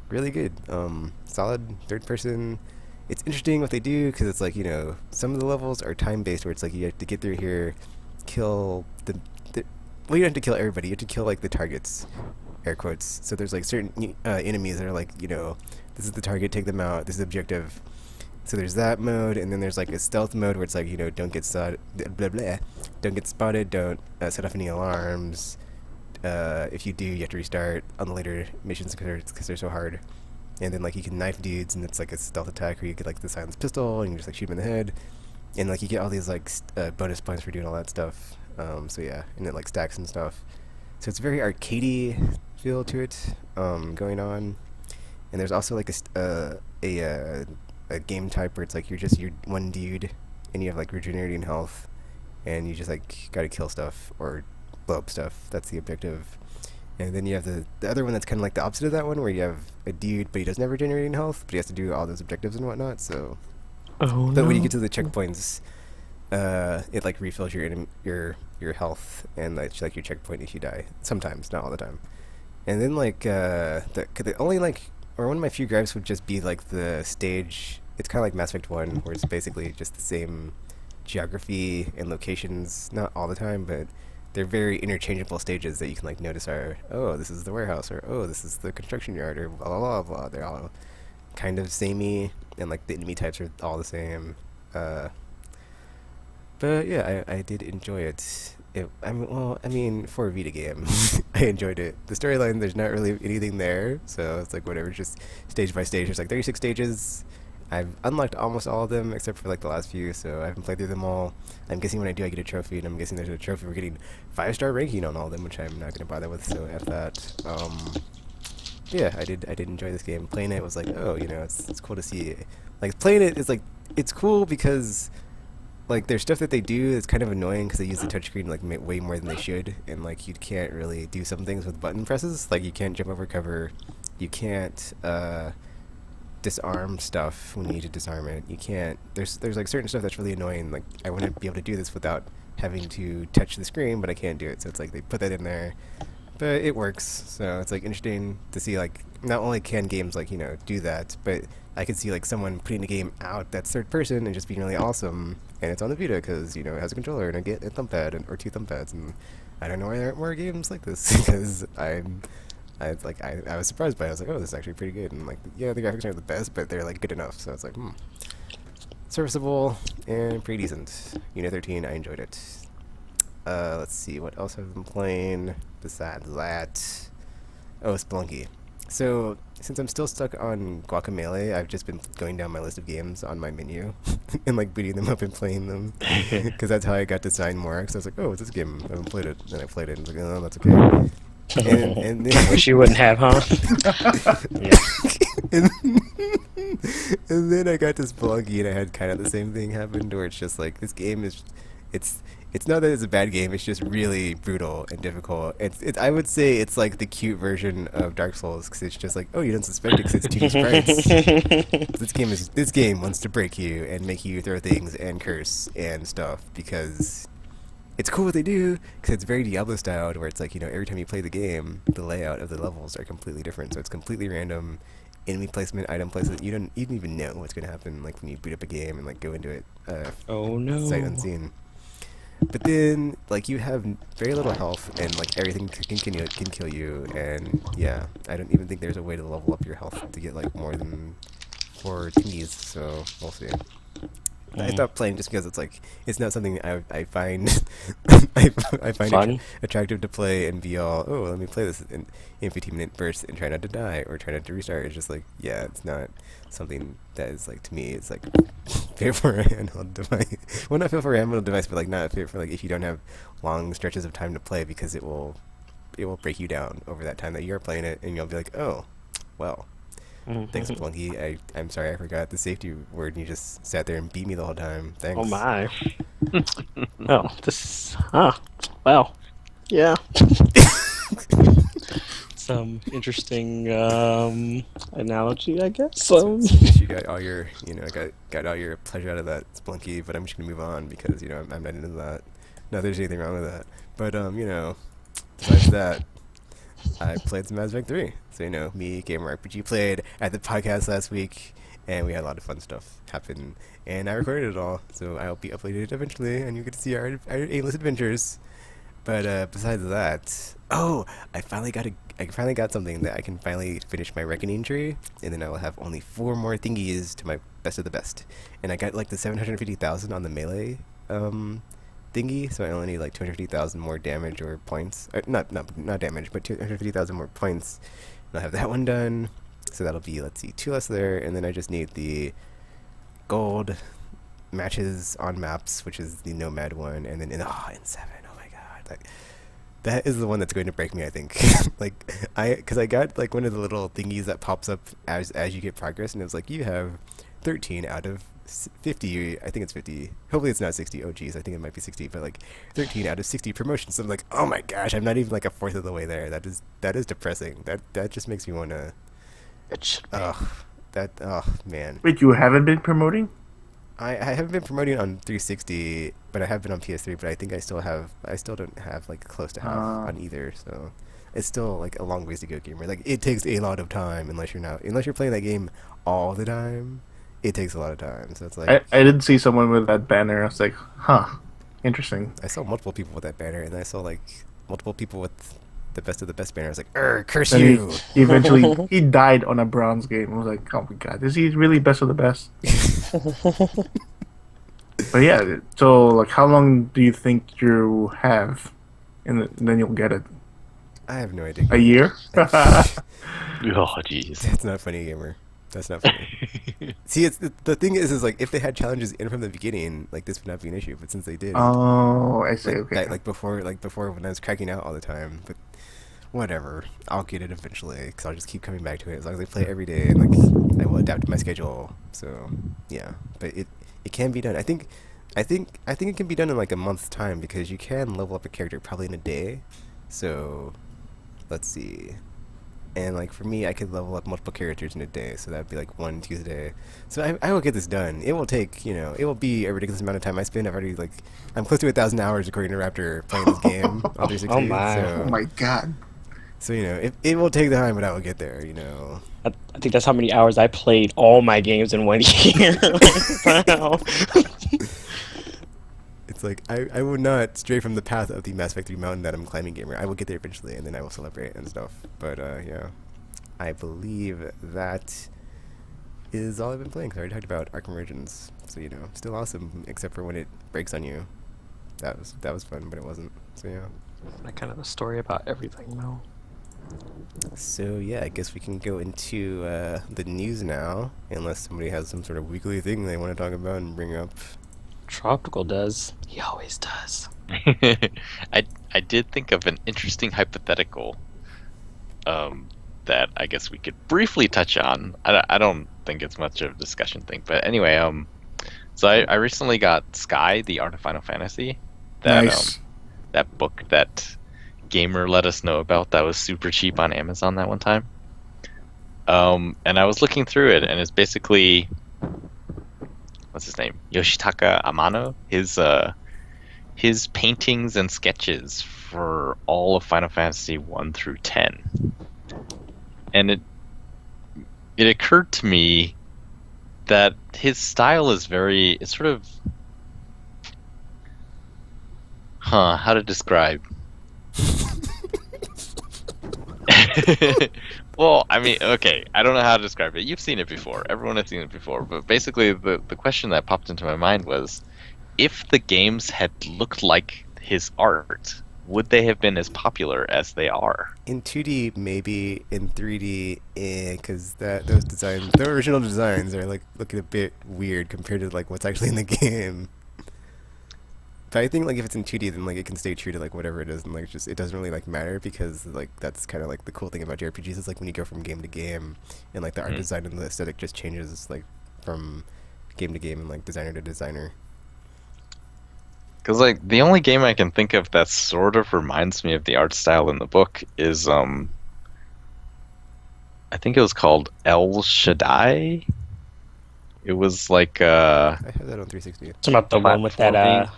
good. Solid third person. It's interesting what they do because it's like, you know, some of the levels are time based where it's like you have to get through here, kill the well, you don't have to kill everybody, you have to kill like the targets, air quotes. So there's like certain enemies that are like, you know, this is the target, take them out, this is the objective. So there's that mode, and then there's like a stealth mode where it's like, you know, don't get spotted, don't set off any alarms. If you do, you have to restart on the later missions because they're so hard. And then like you can knife dudes, and it's like a stealth attack where you get like the silenced pistol and you just like shoot them in the head, and like you get all these like bonus points for doing all that stuff. So yeah, and it like stacks and stuff. So it's very arcadey feel to it going on. And there's also like a game type where it's like you're one dude and you have like regenerating health, and you just like gotta kill stuff or blow up stuff. That's the objective. And then you have the other one that's kind of like the opposite of that one, where you have a dude, but he doesn't have regenerating health, but he has to do all those objectives and whatnot. So, but when you get to the checkpoints, it like refills your health and like your checkpoint if you die. Sometimes, not all the time. And then like the only like, or one of my few gripes would just be like the stage. It's kind of like Mass Effect 1, where it's basically just the same geography and locations, not all the time, but they're very interchangeable stages that you can like notice are, oh, this is the warehouse, or oh, this is the construction yard, or blah blah blah blah. They're all kind of samey, and like the enemy types are all the same. But yeah, I did enjoy it. I mean, for a Vita game, I enjoyed it. The storyline, there's not really anything there, so it's like whatever, just stage by stage. There's like 36 stages. I've unlocked almost all of them except for like the last few, so I haven't played through them all. I'm guessing when I do, I get a trophy, and I'm guessing there's a trophy for getting 5-star ranking on all of them, which I'm not gonna bother with. So F that. Yeah, I did enjoy this game. Playing it was like, oh, you know, it's cool to see. Like playing it is like, it's cool because like there's stuff that they do that's kind of annoying because they use the touchscreen like way more than they should, and like you can't really do some things with button presses. Like you can't jump over cover, you can't disarm stuff when you need to disarm it. You can't. There's like certain stuff that's really annoying. Like I want to be able to do this without having to touch the screen, but I can't do it. So it's like they put that in there, but it works. So it's like interesting to see like not only can games like, you know, do that, but I could see like someone putting a game out that's third person and just being really awesome, and it's on the Vita because it has a controller and a thumb pad or two thumb pads, and I don't know why there aren't more games like this because I was surprised by it. I was like, oh, this is actually pretty good, and like, yeah, the graphics aren't the best, but they're like good enough. So it's like, serviceable and pretty decent. Unit 13, I enjoyed it. Let's see, what else have I been playing besides that? Oh, Spelunky. So, since I'm still stuck on Guacamelee, I've just been going down my list of games on my menu and like booting them up and playing them. Because that's how I got to sign more. Because I was like, oh, what's this game? I haven't played it. Then I played it and I was like, oh, that's okay. And then Wish you wouldn't have, huh? Yeah. and then I got to Spelunky and I had kind of the same thing happen where it's just like, this game is, it's not that it's a bad game, it's just really brutal and difficult. I would say it's like the cute version of Dark Souls, because it's just like, oh, you don't suspect it because it's 2D sprites. This game wants to break you and make you throw things and curse and stuff, because it's cool what they do, because it's very Diablo styled, where it's like, every time you play the game, the layout of the levels are completely different, so it's completely random. Enemy placement, item placement, you don't even know what's going to happen, like when you boot up a game and like go into it Oh no. sight unseen. But then, like, you have very little health, and like everything can kill you, and yeah, I don't even think there's a way to level up your health to get like more than 4 tingies, so we'll see. I stopped playing just because it's not something I find I find Fun? attractive to play and be all, oh, let me play this in 15-minute bursts and try not to die or try not to restart. It's just like, yeah, it's not something that is like, to me, it's like fit for a handheld device. Well, not fit for a handheld device, but like not fit for like if you don't have long stretches of time to play, because it will break you down over that time that you're playing it, and you'll be like, oh, well. Thanks, Plunky. I'm sorry I forgot the safety word, and you just sat there and beat me the whole time. Thanks. Oh my. Oh, this. Wow. Yeah. Some interesting analogy, I guess. You got all your, got all your pleasure out of that, Splunky, but I'm just gonna move on because I'm not into that. Not that there's anything wrong with that, but besides that, I played some Mass Effect 3. So me, Gamer RPG, played at the podcast last week, and we had a lot of fun stuff happen, and I recorded it all, so I'll be uploading it eventually, and you get to see our aimless adventures. But besides that, I finally got something that I can finally finish my Reckoning tree, and then I will have only 4 more thingies to my best of the best. And I got like the 750,000 on the melee thingy, so I only need like 250,000 more damage or points. Not damage, but 250,000 more points. And I'll have that one done. So that'll be, let's see, 2 less there, and then I just need the gold matches on maps, which is the Nomad one, and then in 7. Oh my god, that is the one that's going to break me, I think. Because I got like one of the little thingies that pops up as you get progress, and it was like, you have 13 out of 50, I think it's 50, hopefully it's not 60, oh geez, I think it might be 60, but like 13 out of 60 promotions, so I'm like, oh my gosh, I'm not even like a fourth of the way there. That is depressing. That just makes me want to, man. Wait, you haven't been promoting? I haven't been promoting on 360, but I have been on PS3, but I think I still don't have like close to half on either, so it's still like a long ways to go, gamer. Like, it takes a lot of time unless you're playing that game all the time. It takes a lot of time, so it's like... I did see someone with that banner. I was like, huh, interesting. I saw multiple people with that banner, and I saw like multiple people with the best of the best banner. I was like, curse And you! he eventually he died on a bronze game. I was like, oh my god, is he really best of the best? But yeah, so like, how long do you think you have, and then you'll get it? I have no idea. A year? Oh, jeez. That's not funny, gamer. That's not funny. See, the thing is like, if they had challenges in from the beginning, like, this would not be an issue. But since they did, Oh, I see. Okay. like before when I was cracking out all the time. But whatever, I'll get it eventually, because I'll just keep coming back to it as long as I play every day, and like I will adapt to my schedule. So yeah, but it can be done. I think it can be done in like a month's time, because you can level up a character probably in a day. So let's see. And like, for me, I could level up multiple characters in a day, so that'd be like 1 Tuesday. So I will get this done. It will take, it will be a ridiculous amount of time I spend. I'm close to 1,000 hours according to Raptor playing this game on 360. Oh my. So, Oh my god. So it will take time, but I will get there. I think that's how many hours I played all my games in 1 year. Wow. It's like I will not stray from the path of the Mass Effect 3 mountain that I'm climbing gamer. I will get there eventually, and then I will celebrate and stuff. But yeah, I believe that is all I've been playing. 'Cause I already talked about Arkham Origins, so still awesome, except for when it breaks on you. That was fun, but it wasn't. So yeah. That kind of the story about everything, though. So yeah, I guess we can go into the news now, unless somebody has some sort of weekly thing they want to talk about and bring up. Tropical does. He always does. I did think of an interesting hypothetical that I guess we could briefly touch on. I don't think it's much of a discussion thing, but anyway, so I recently got Sky, the Art of Final Fantasy. Nice. That book that Gamer let us know about that was super cheap on Amazon that one time. And I was looking through it, and it's basically, what's his name? Yoshitaka Amano. His paintings and sketches for all of Final Fantasy 1 through 10. And it occurred to me that his style is it's sort of, how to describe? Well, I mean, okay, I don't know how to describe it. You've seen it before. Everyone has seen it before. But basically, the question that popped into my mind was, if the games had looked like his art, would they have been as popular as they are? In 2D, maybe. In 3D, because those designs, the original designs, are like looking a bit weird compared to like what's actually in the game. But I think like if it's in 2D, then like it can stay true to like whatever it is, and like just it doesn't really like matter, because like that's kind of like the cool thing about JRPGs is like when you go from game to game, and like the art design and the aesthetic just changes like from game to game and like designer to designer. Because like the only game I can think of that sort of reminds me of the art style in the book is I think it was called El Shaddai. It was like I have that on 360. It's about the one with that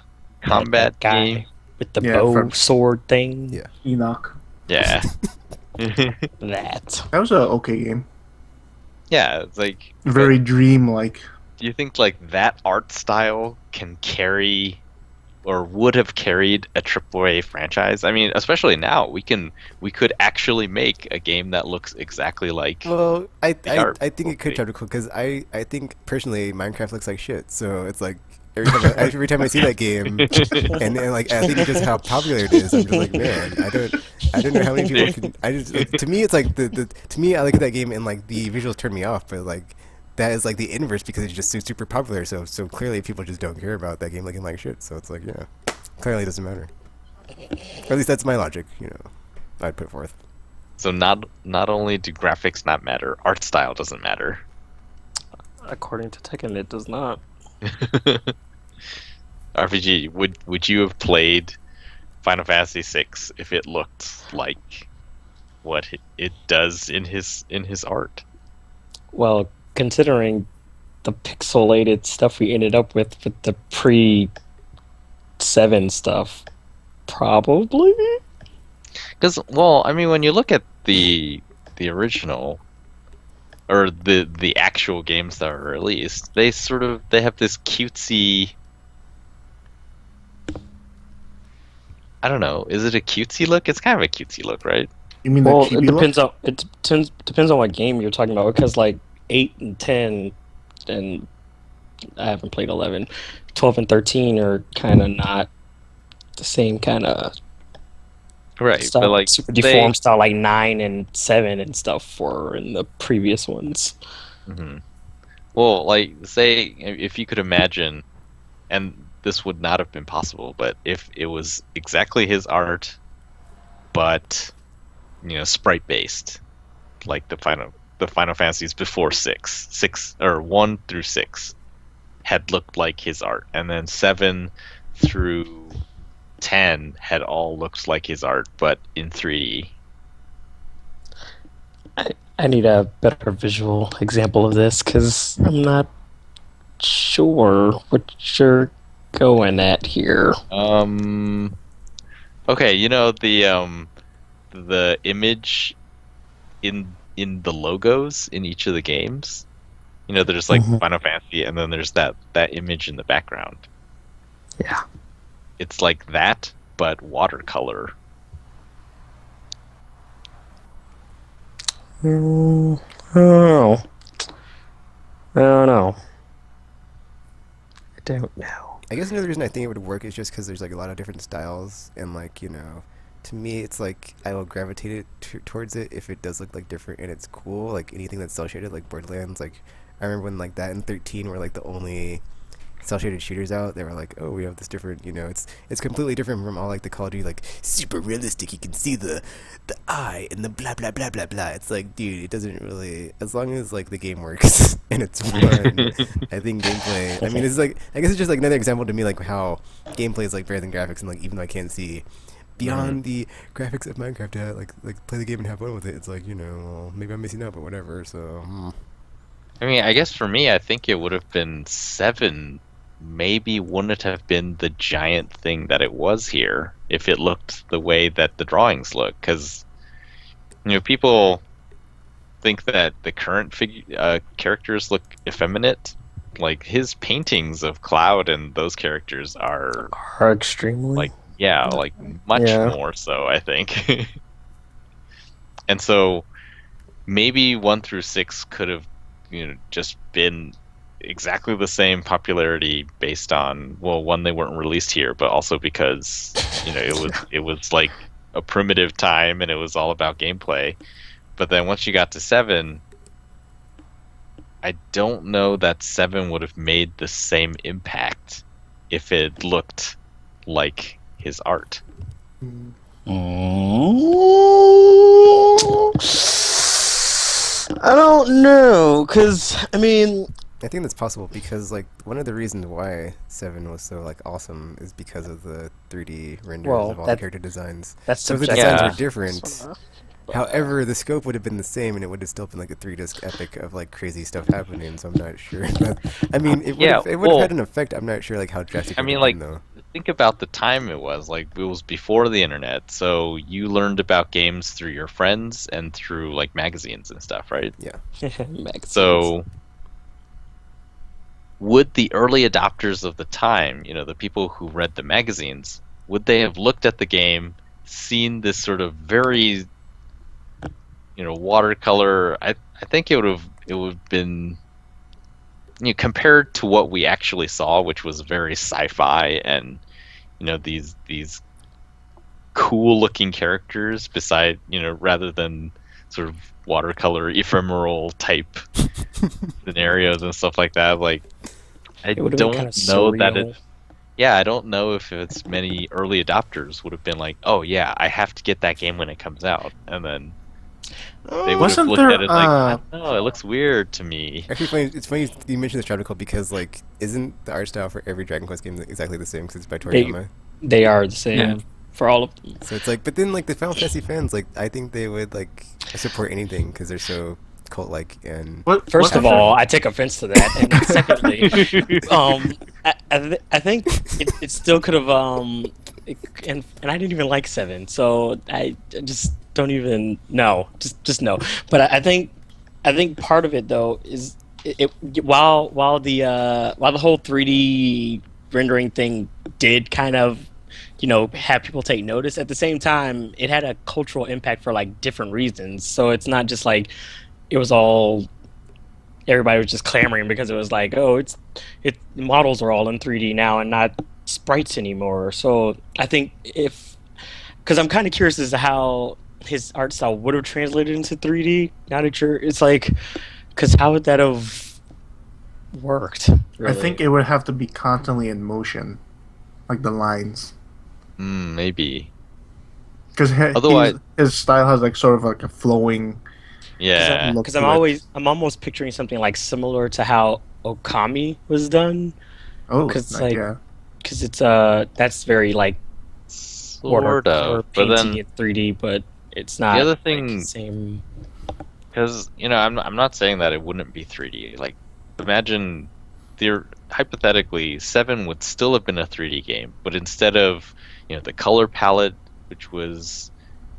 combat that guy game with the Yeah, bow from- sword thing. Yeah. Enoch. Yeah. That. That was a okay game. Yeah, it's like Very dream-like. do you think like that art style can carry or would have carried a AAA franchise? I mean, especially now, we could actually make a game that looks exactly like. Well, I art think it could movie. try to cool, because I think personally Minecraft looks like shit. So it's like every time I see that game, and like I think just how popular it is, I'm just like, man, I don't know how many people can. To me it's like to me I like that game and like the visuals turn me off, but like that is like the inverse, because it's just super popular. So clearly people just don't care about that game looking like shit. So it's like, yeah, clearly it doesn't matter. Or at least that's my logic, I'd put forth. So not only do graphics not matter, art style doesn't matter. According to Tekken, it does not. RPG, would you have played Final Fantasy VI if it looked like what it does in his art? Well, considering the pixelated stuff we ended up with the pre-7 stuff, probably. Because, well, I mean, when you look at the original or the actual games that were released, they have this cutesy. I don't know. Is it a cutesy look? It's kind of a cutesy look, right? You mean Well, the it chibi depends on what game you're talking about, because like 8 and 10, and I haven't played 11, 12 and 13 are kind of not the same kind of Right, style, but like super deformed style like 9 and 7 and stuff were in the previous ones. Mhm. Well, like, say if you could imagine, and this would not have been possible, but if it was exactly his art, but sprite based, like the Final Fantasies before 6 or 1 through 6 had looked like his art, and then 7 through 10 had all looked like his art, but in 3D. I need a better visual example of this, because I'm not sure what you're going at here. Okay, the image in the logos in each of the games. There's like Final Fantasy, and then there's that image in the background. Yeah. it's like that, but watercolor. I don't know. I don't know. I don't know. I guess another reason I think it would work is just because there's like a lot of different styles, and like, you know, to me it's like I will gravitate it towards it if it does look like different and it's cool. Like anything that's cel shaded, like Borderlands. Like I remember when like that and 13 were like the only cel shaded shooters out. They were like, oh, we have this different, you know, it's completely different from all like the Call of Duty, like super realistic. You can see the eye and the blah blah blah blah blah. It's like, dude, it doesn't really, as long as like the game works and it's fun. I think gameplay. I mean, it's like, I guess it's just like another example to me, like how gameplay is like better than graphics, and like even though I can't see beyond the graphics of Minecraft to like play the game and have fun with it, it's like, you know, well, maybe I'm missing out, but whatever. So. I mean, I guess for me, I think it would have been 7. Maybe wouldn't have been the giant thing that it was here if it looked the way that the drawings look. Because, you know, people think that the current characters look effeminate. Like, his paintings of Cloud and those characters are extremely like, yeah, like much more so, I think. And so maybe 1 through 6 could have, you know, just been exactly the same popularity based on, well, one, they weren't released here, but also because, you know, it was like a primitive time and it was all about gameplay. But then once you got to 7, I don't know that 7 would have made the same impact if it looked like his art. I don't know, because, I mean, I think that's possible because like one of the reasons why 7 was so like awesome is because of the 3D renders of all the character designs. That's so the subjective. designs were different. However, the scope would have been the same, and it would have still been like a 3-disc epic of like crazy stuff happening. So I'm not sure. I mean, it would have had an effect. I'm not sure like how drastic. I mean, like, think about the time it was. Like, it was before the internet, so you learned about games through your friends and through like magazines and stuff, right? Yeah. So would the early adopters of the time, you know, the people who read the magazines, would they have looked at the game, seen this sort of very, you know, watercolor? I think it would have been, you know, compared to what we actually saw, which was very sci-fi and, you know, these cool looking characters beside, you know, rather than sort of watercolor ephemeral type scenarios and stuff like that. Like, I don't know that it. Yeah, I don't know if it's many early adopters would have been like, oh yeah, I have to get that game when it comes out, and then they would have looked at it like, no, it looks weird to me. Actually, it's funny you mentioned this, Tropical, because like, isn't the art style for every Dragon Quest game exactly the same because it's by Toriyama? They are the same for all of them. So it's like, but then like the Final Fantasy fans, like I think they would like support anything because they're so cult-like. And first of all, I take offense to that, and secondly, I think it still could have and I didn't even like 7, so I just don't even know, just no. But I think part of it though is while the whole 3D rendering thing did kind of, you know, have people take notice, at the same time it had a cultural impact for like different reasons. So it's not just like it was all, everybody was just clamoring because it was like, oh, models are all in 3D now and not sprites anymore. So I think because I'm kind of curious as to how his art style would have translated into 3D. Now that it's like, because how would that have worked? Really? I think it would have to be constantly in motion, like the lines. Maybe. Because otherwise, his style has like sort of like a flowing. Yeah. Because I'm almost picturing something like similar to how Okami was done. Oh, because because it's that's very like sort of, but then in 3D, but it's not. The other thing, like, same. Because, you know, I'm not saying that it wouldn't be 3D. Like, imagine, hypothetically, 7 would still have been a 3D game, but instead of, you know, the color palette, which was,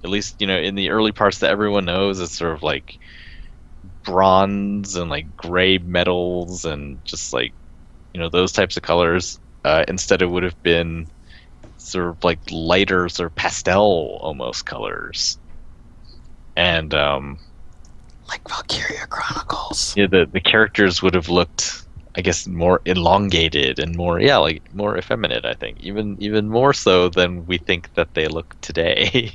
at least, you know, in the early parts that everyone knows, it's sort of like bronze and like gray metals and just like, you know, those types of colors. Instead, it would have been sort of like lighter, sort of pastel almost colors, and Like Valkyria Chronicles. yeah, the characters would have looked, I guess, more elongated and more, yeah, like more effeminate. I think even more so than we think that they look today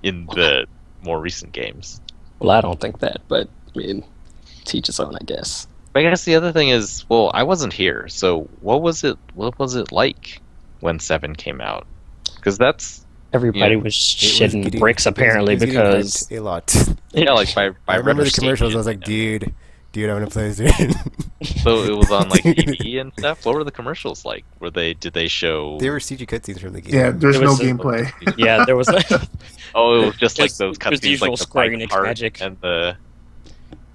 in the more recent games. Well, I don't think that, but I mean, teach his own, I guess. But I guess the other thing is, well, I wasn't here, so what was it? What was it like when 7 came out? Because that's Everybody Yeah. was It was shitting getting- bricks apparently it was getting because hyped a lot. yeah, like by I remember the Rubber commercials. I was Station, like, dude, I want to play this. So it was on like TV and stuff. What were the commercials like? Did they show? They were CG cutscenes from the game. Yeah, there's It no was a- gameplay. yeah, there was Oh, it was just like It those was the cutscenes, usual like the Square bike Enix part magic. and the.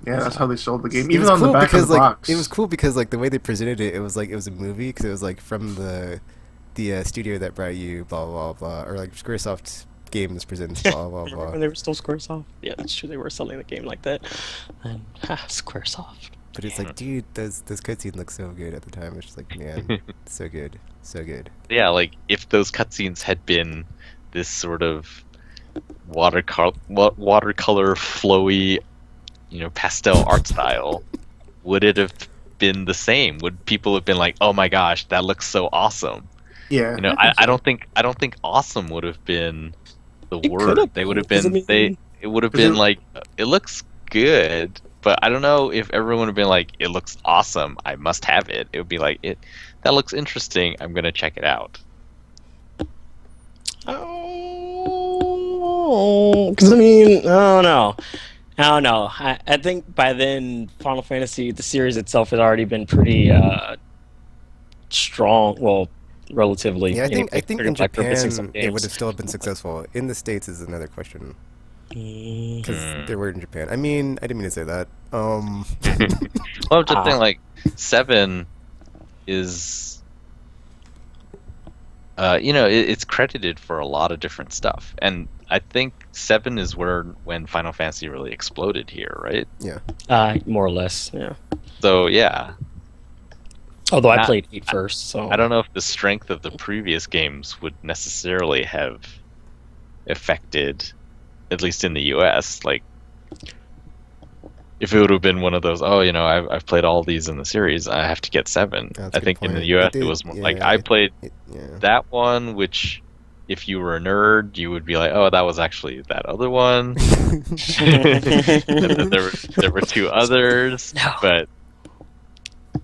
Yeah, that's how they sold the game. It Even was on the cool back because of the like box. it was cool because like the way they presented it, it was like it was a movie because it was like from the studio that brought you blah blah blah, or like SquareSoft Games presents blah blah Remember when blah. they were still SquareSoft? Yeah, that's true. They were selling the game like that. And SquareSoft. But it's like, dude, those cutscenes look so good at the time. It's just like, man, so good, so good. Yeah, like if those cutscenes had been this sort of watercolor flowy, pastel art style, would it have been the same? Would people have been like, "Oh my gosh, that looks so awesome"? Yeah. I don't think awesome would have been the It word. could've They would have been, 'cause, been I mean- it would have Is been it- like, it looks good, but I don't know if everyone would have been like, it looks awesome, I must have it. It would be like, that looks interesting, I'm gonna check it out. Oh, because I mean, I don't know. I think by then, Final Fantasy, the series itself, had already been pretty strong. Well, relatively. Yeah, I think pretty in much like missing some Japan it would games. have still been successful. In the States is another question Mm, because they were in Japan. I mean, I didn't mean to say that. Well, I'm just saying, like, 7 is, it's credited for a lot of different stuff, and I think 7 is when Final Fantasy really exploded here, right? more or less, yeah. So yeah, Although I Not- played 8 first, so I don't know if the strength of the previous games would necessarily have affected, at least in the US, like, if it would have been one of those, I've played all these in the series, I have to get 7. That's a I good think in point. the US It it did- was more yeah, like, I played yeah. that one, which if you were a nerd, you would be like, oh, that was actually that other one. And then there were 2 others, No. but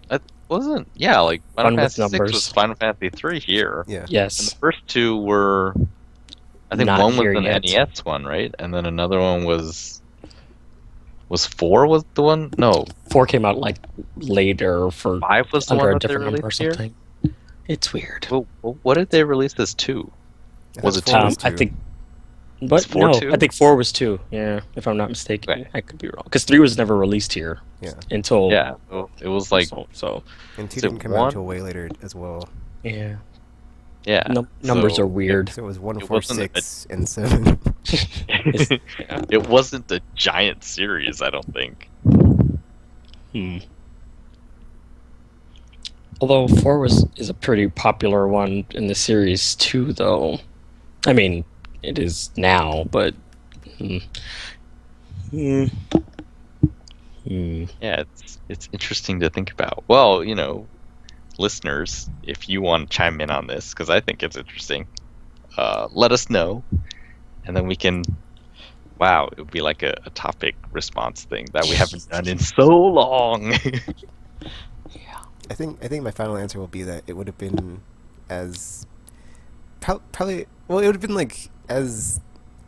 that wasn't. Yeah, like Final Fun with Fantasy 6 was numbers. Final Fantasy 3 here, Yeah. and yes. the first 2 were. I think Not one was here an yet. NES one, right? And then another one was 4 was the one? No, 4 came out like later for 5 was the under one a that they different number or released here. something. It's weird. Well, what did they release as 2? Was it 2? I think. But 4 no, 2? I think 4 was 2. Yeah, if I'm not mistaken, Okay. I could be wrong. Because 3 was never released here. Yeah. Until Yeah, so it was like, so And 2 So didn't come one- out until way later as well. yeah. yeah. Numbers so- are weird. So it was 1, It 4, wasn't a- 6, and 7. Yeah. It wasn't a giant series, I don't think. Hmm. Although 4 is a pretty popular one in the series too, though. I mean, it is now, but. Hmm. Hmm. Hmm. Yeah, it's interesting to think about. Well, listeners, if you want to chime in on this, because I think it's interesting, let us know, and then we can. Wow, it would be like a topic response thing that we haven't done in so long. I think my final answer will be that it would have been as probably well, it would have been like as,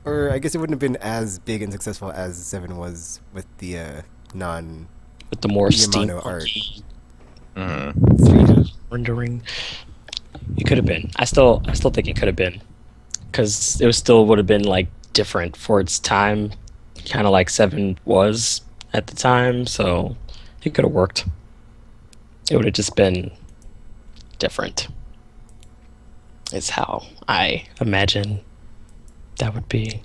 or I guess it wouldn't have been as big and successful as 7 was with the non With the more Yamato art. steampunky Mhm. 3D rendering, it could have been. I still think it could have been, because it still would have been like different for its time, kind of like 7 was at the time. So it could have worked. It would have just been different. Is how I imagine that would be.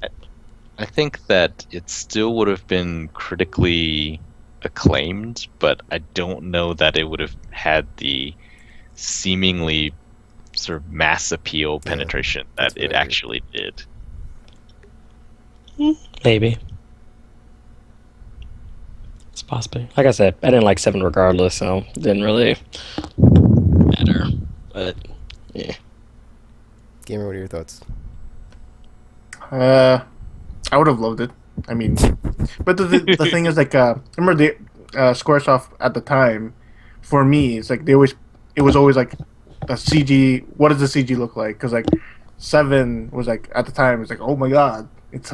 I think that it still would have been critically acclaimed, but I don't know that it would have had the seemingly sort of mass appeal penetration that it actually did. Maybe. It's possible. Like I said, I didn't like 7 regardless, so it didn't really matter. But yeah. Gamer, what are your thoughts? I would have loved it. I mean, but the thing is, like, I remember the Squaresoft at the time. For me, it's like it was always like a CG. What does the CG look like? Because like 7 was like at the time, it's like, oh my god, it's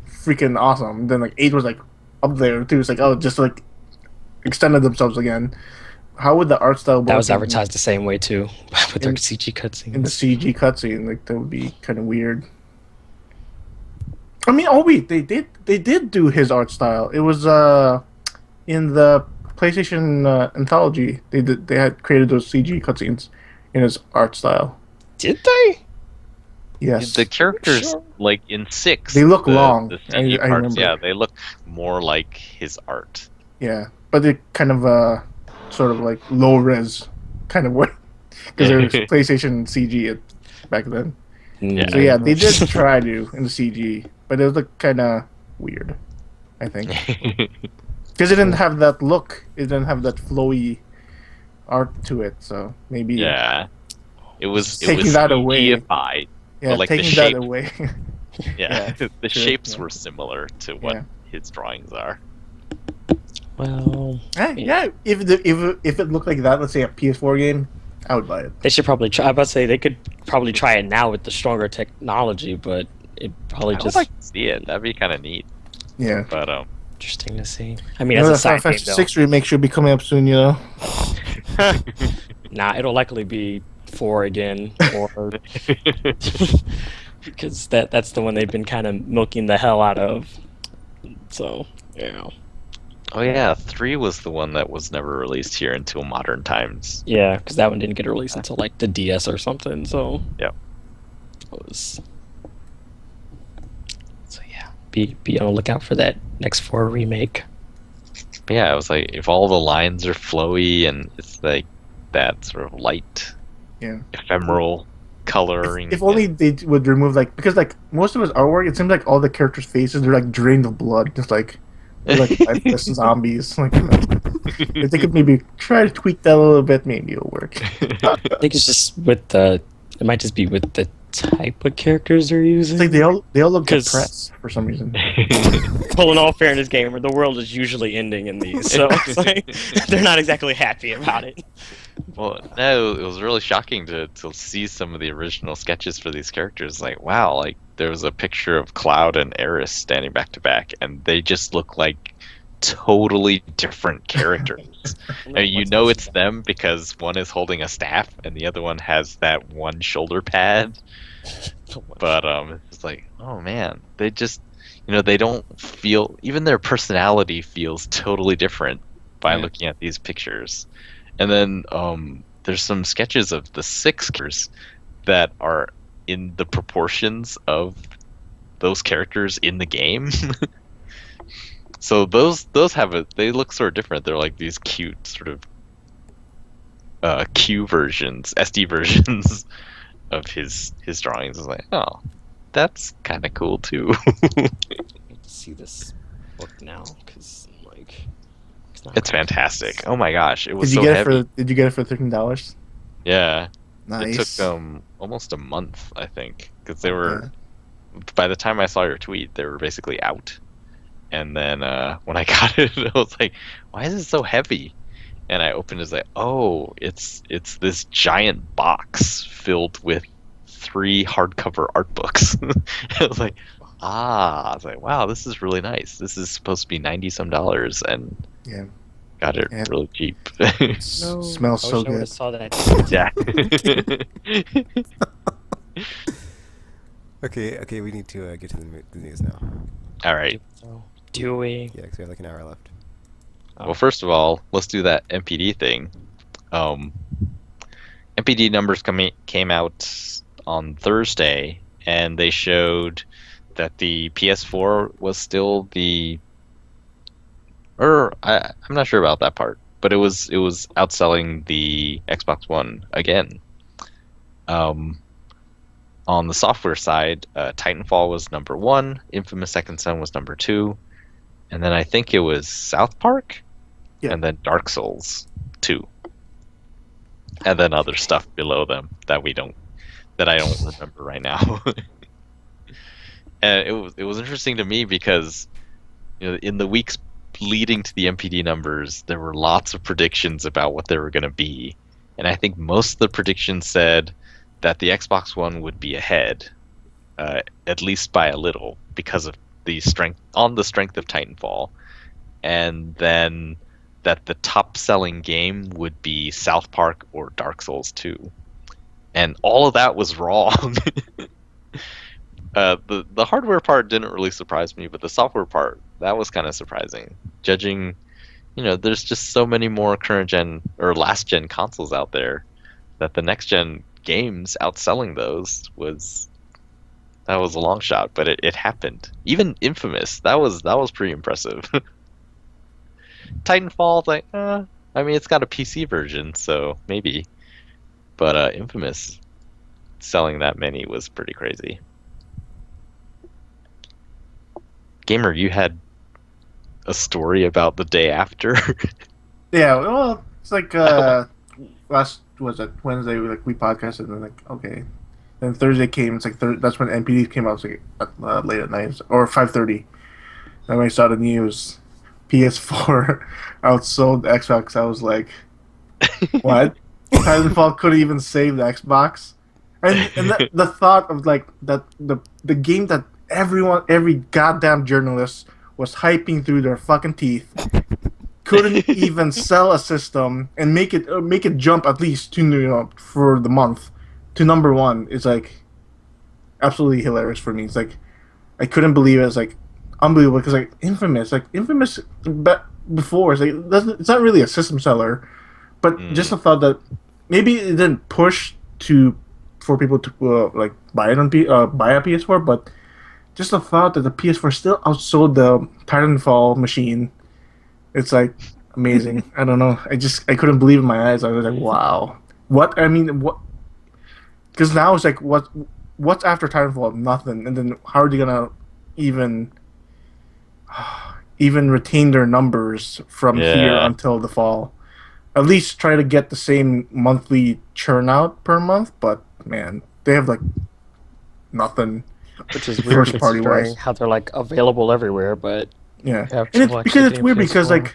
freaking awesome. Then like 8 was like up there too. It's like, oh, just like extended themselves again. How would the art style work? That was advertised the same way too, with their CG cutscenes. In the CG cutscene, like that would be kind of weird. I mean, oh wait, they did do his art style. It was in the PlayStation anthology. They had created those CG cutscenes in his art style. Did they? Yes. The characters, like in 6, they look long. The CG I parts, remember. yeah, they look more like his art. Yeah, but they kind of sort of like low res kind of way because there was PlayStation CG back then. Yeah. So yeah, they did try to in the CG, but it looked kind of weird, I think, because it didn't have that look. It didn't have that flowy art to it. So maybe it was taking that away. deified. Yeah, like taking the that shape. away. Yeah, the true, shapes yeah. were similar to what his drawings are. Well, yeah. If it looked like that, let's say a PS4 game, I would buy it. they should probably try. I was about to say they could probably try it now with the stronger technology, but it probably I just would like to see it. That'd be kind of neat. Yeah. But interesting to see. I mean, You as know, a the Final side game, Fantasy though. 6 remake should be coming up soon. You know. Nah, it'll likely be 4 again, or because that's the one they've been kind of milking the hell out of. So yeah, Oh yeah, 3 was the one that was never released here until modern times. yeah, because that one didn't get released until like the DS or something. So Yep. it was. So yeah, be on the lookout for that next 4 remake. But yeah, it was like if all the lines are flowy and it's like that sort of light, ephemeral coloring. If only they would remove because like most of his artwork, it seems like all the characters' faces they're like drained of blood, just like they're like lifeless zombies. Like if they could maybe try to tweak that a little bit, maybe it'll work. I think it's just with it might just be with the type of characters they're using. It's like they all look 'Cause- depressed for some reason. Well, in all fairness, gamer, the world is usually ending in these, so it's like, they're not exactly happy about it. Well, no, it was really shocking to see some of the original sketches for these characters. Like, wow, like there was a picture of Cloud and Eris standing back to back, and they just look like totally different characters. I mean, you know it's them because one is holding a staff and the other one has that one shoulder pad. But it's like, oh man, they just, they don't feel, even their personality feels totally different by looking at these pictures. And then there's some sketches of the 6 characters that are in the proportions of those characters in the game. So those they look sort of different. They're like these cute sort of Q versions, SD versions of his drawings. It's like, oh, that's kind of cool too. I need to see this book now because like it's fantastic. Oh my gosh, it was Did you so get heavy. Did you get it for $13? Yeah, Nice. it took almost a month, I think, because they were. By the time I saw your tweet, they were basically out. And then when I got it, I was like, "Why is it so heavy?" And I opened it, it's like, "Oh, it's this giant box filled with 3 hardcover art books." I was like, I was like, "Wow, this is really nice. This is supposed to be $90-some, and got it really cheap." Smells so good. Saw that. Yeah. Okay, we need to get to the news now. All right. So, do we? Yeah, because we have like an hour left. Well, first of all, let's do that MPD thing. MPD numbers came out on Thursday, and they showed that the PS4 was still I'm not sure about that part, but it was outselling the Xbox One again. On the software side, Titanfall was number 1, Infamous Second Son was number 2, and then I think it was South Park, Yeah. and then Dark Souls 2, and then other stuff below them that I don't remember right now. And it was interesting to me because in the weeks leading to the MPD numbers, there were lots of predictions about what they were going to be, and I think most of the predictions said that the Xbox One would be ahead, at least by a little, because of the strength of Titanfall, and then that the top-selling game would be South Park or Dark Souls 2, and all of that was wrong. The hardware part didn't really surprise me, but the software part, that was kind of surprising. Judging, there's just so many more current gen or last gen consoles out there that the next gen games outselling those was a long shot, but it happened. Even Infamous, that was pretty impressive. Titanfall, like, I mean, it's got a PC version, so maybe, but Infamous selling that many was pretty crazy. Gamer, you had a story about the day after? Yeah, well, it's like last was it Wednesday? Like we podcasted, and like okay, then Thursday came. It's like that's when NPD came out. It's like late at night or 5:30. And when I saw the news, PS4 outsold Xbox. I was like, what? Titanfall couldn't even save the Xbox, and the thought of like that the game that every goddamn journalist was hyping through their fucking teeth couldn't even sell a system and make it jump at least to for the month to number 1 is like absolutely hilarious for me. It's like I couldn't believe it. It's like unbelievable because like Infamous before it's not really a system seller, but just the thought that maybe it didn't push for people to like buy it on buy a PS4, but just the thought that the PS4 still outsold the Titanfall machine, it's like amazing. I don't know. I couldn't believe in my eyes. I was like, wow. What? I mean, what? Because now it's like, what's after Titanfall? Nothing. And then how are they gonna even retain their numbers from here until the fall? At least try to get the same monthly churn out per month. But man, they have like nothing. Which is weird First party wise, how they're like available everywhere, but yeah, and it's weird because like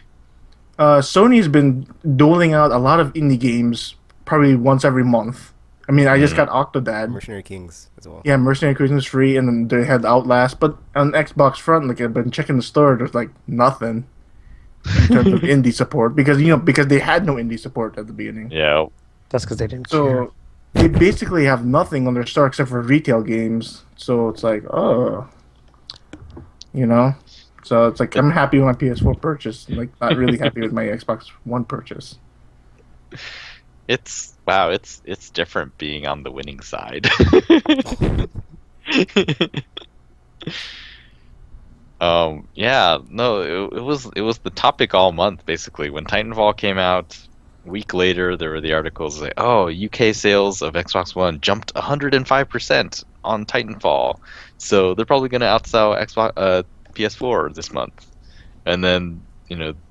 Sony's been doling out a lot of indie games probably once every month. I mean, I just got Octodad, Mercenary Kings as well. Yeah, Mercenary Kings is free, and then they had Outlast. But on Xbox front, like I've been checking the store, there's like nothing in terms of indie support because they had no indie support at the beginning. Yeah, that's because they didn't. So they basically have nothing on their store except for retail games. So it's like, So it's like I'm happy with my PS4 purchase. I'm like not really happy with my Xbox One purchase. It's different being on the winning side. It was the topic all month basically. When Titanfall came out, a week later there were the articles like, oh, UK sales of Xbox One jumped 105% on Titanfall, so they're probably going to outsell Xbox PS4 this month. And then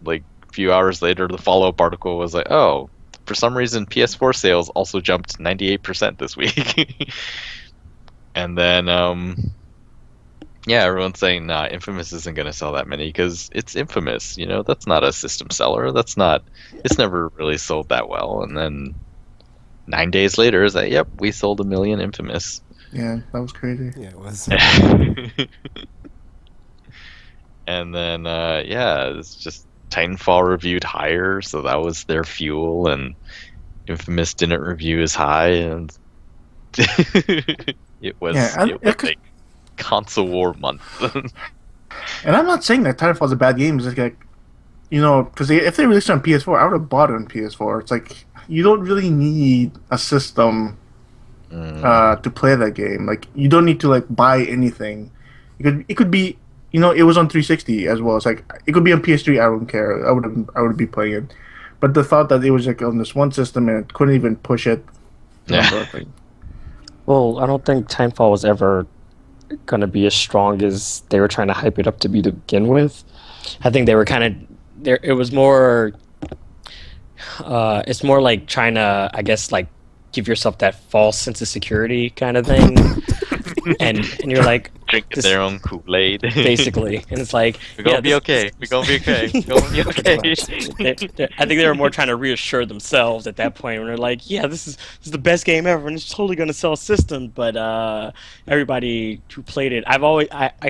like a few hours later the follow-up article was like, oh, for some reason PS4 sales also jumped 98% this week. And then everyone's saying, nah, Infamous isn't going to sell that many because it's Infamous. That's not a system seller. It's never really sold that well. And then 9 days later, it's like, yep, we sold 1 million Infamous. Yeah, that was crazy. Yeah, it was. And then, it's just Titanfall reviewed higher, so that was their fuel, and Infamous didn't review as high, and it was like console war month. And I'm not saying that Titanfall is a bad game. It's like, because if they released it on PS4, I would have bought it on PS4. It's like you don't really need a system to play that game. Like you don't need to like buy anything. It could be, it was on 360 as well. It's like it could be on PS3. I don't care. I would be playing it. But the thought that it was like on this one system and it couldn't even push it. Yeah. Well, I don't think Timefall was ever gonna be as strong as they were trying to hype it up to be to begin with. I think they were kind of there. It was more. It's more like trying to, I guess, like give yourself that false sense of security kind of thing, and you're like Drinking this their own Kool-Aid. basically, and it's like We're gonna yeah, be okay. We're gonna be okay. We're gonna be okay. I think they were more trying to reassure themselves at that point when they're like, yeah, this is the best game ever, and it's totally gonna sell systems. But everybody who played it, I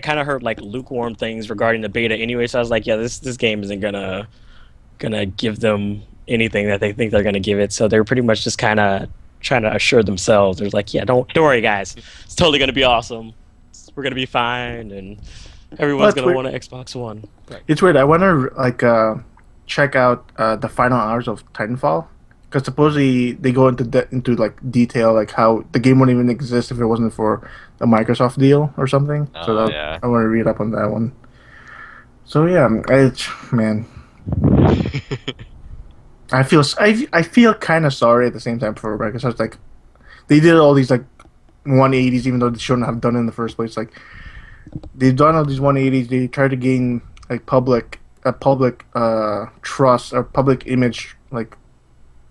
kind of heard like lukewarm things regarding the beta anyway. So I was like, yeah, this game isn't gonna give them anything that they think they're gonna give it. So they're pretty much just kind of trying to assure themselves. They're like, yeah, don't worry, guys, it's totally gonna be awesome. We're gonna be fine, and everyone's gonna want an Xbox One. Right. It's weird. I want to like check out the final hours of Titanfall because supposedly they go into like detail like how the game wouldn't even exist if it wasn't for the Microsoft deal or something. Oh, yeah. I want to read up on that one. So yeah, man, I feel kind of sorry at the same time for Microsoft. Like they did all these like 180s even though they shouldn't have done it in the first place. Like they've done all these 180s. They try to gain like public trust or public image, like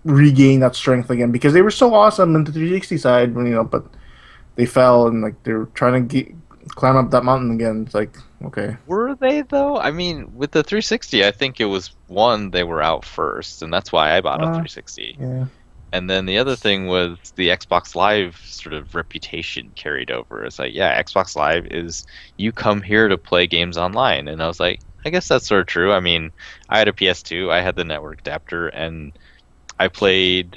regain that strength again because they were so awesome in the 360 side, but they fell and like they're trying to climb up that mountain again. It's like okay, Were they though? I mean, with the 360, I think it was one they were out first, and that's why I bought a 360. yeah. And then the other thing was the Xbox Live sort of reputation carried over. It's like, yeah, Xbox Live is you come here to play games online. And I was like, I guess that's sort of true. I mean, I had a PS2, I had the network adapter, and I played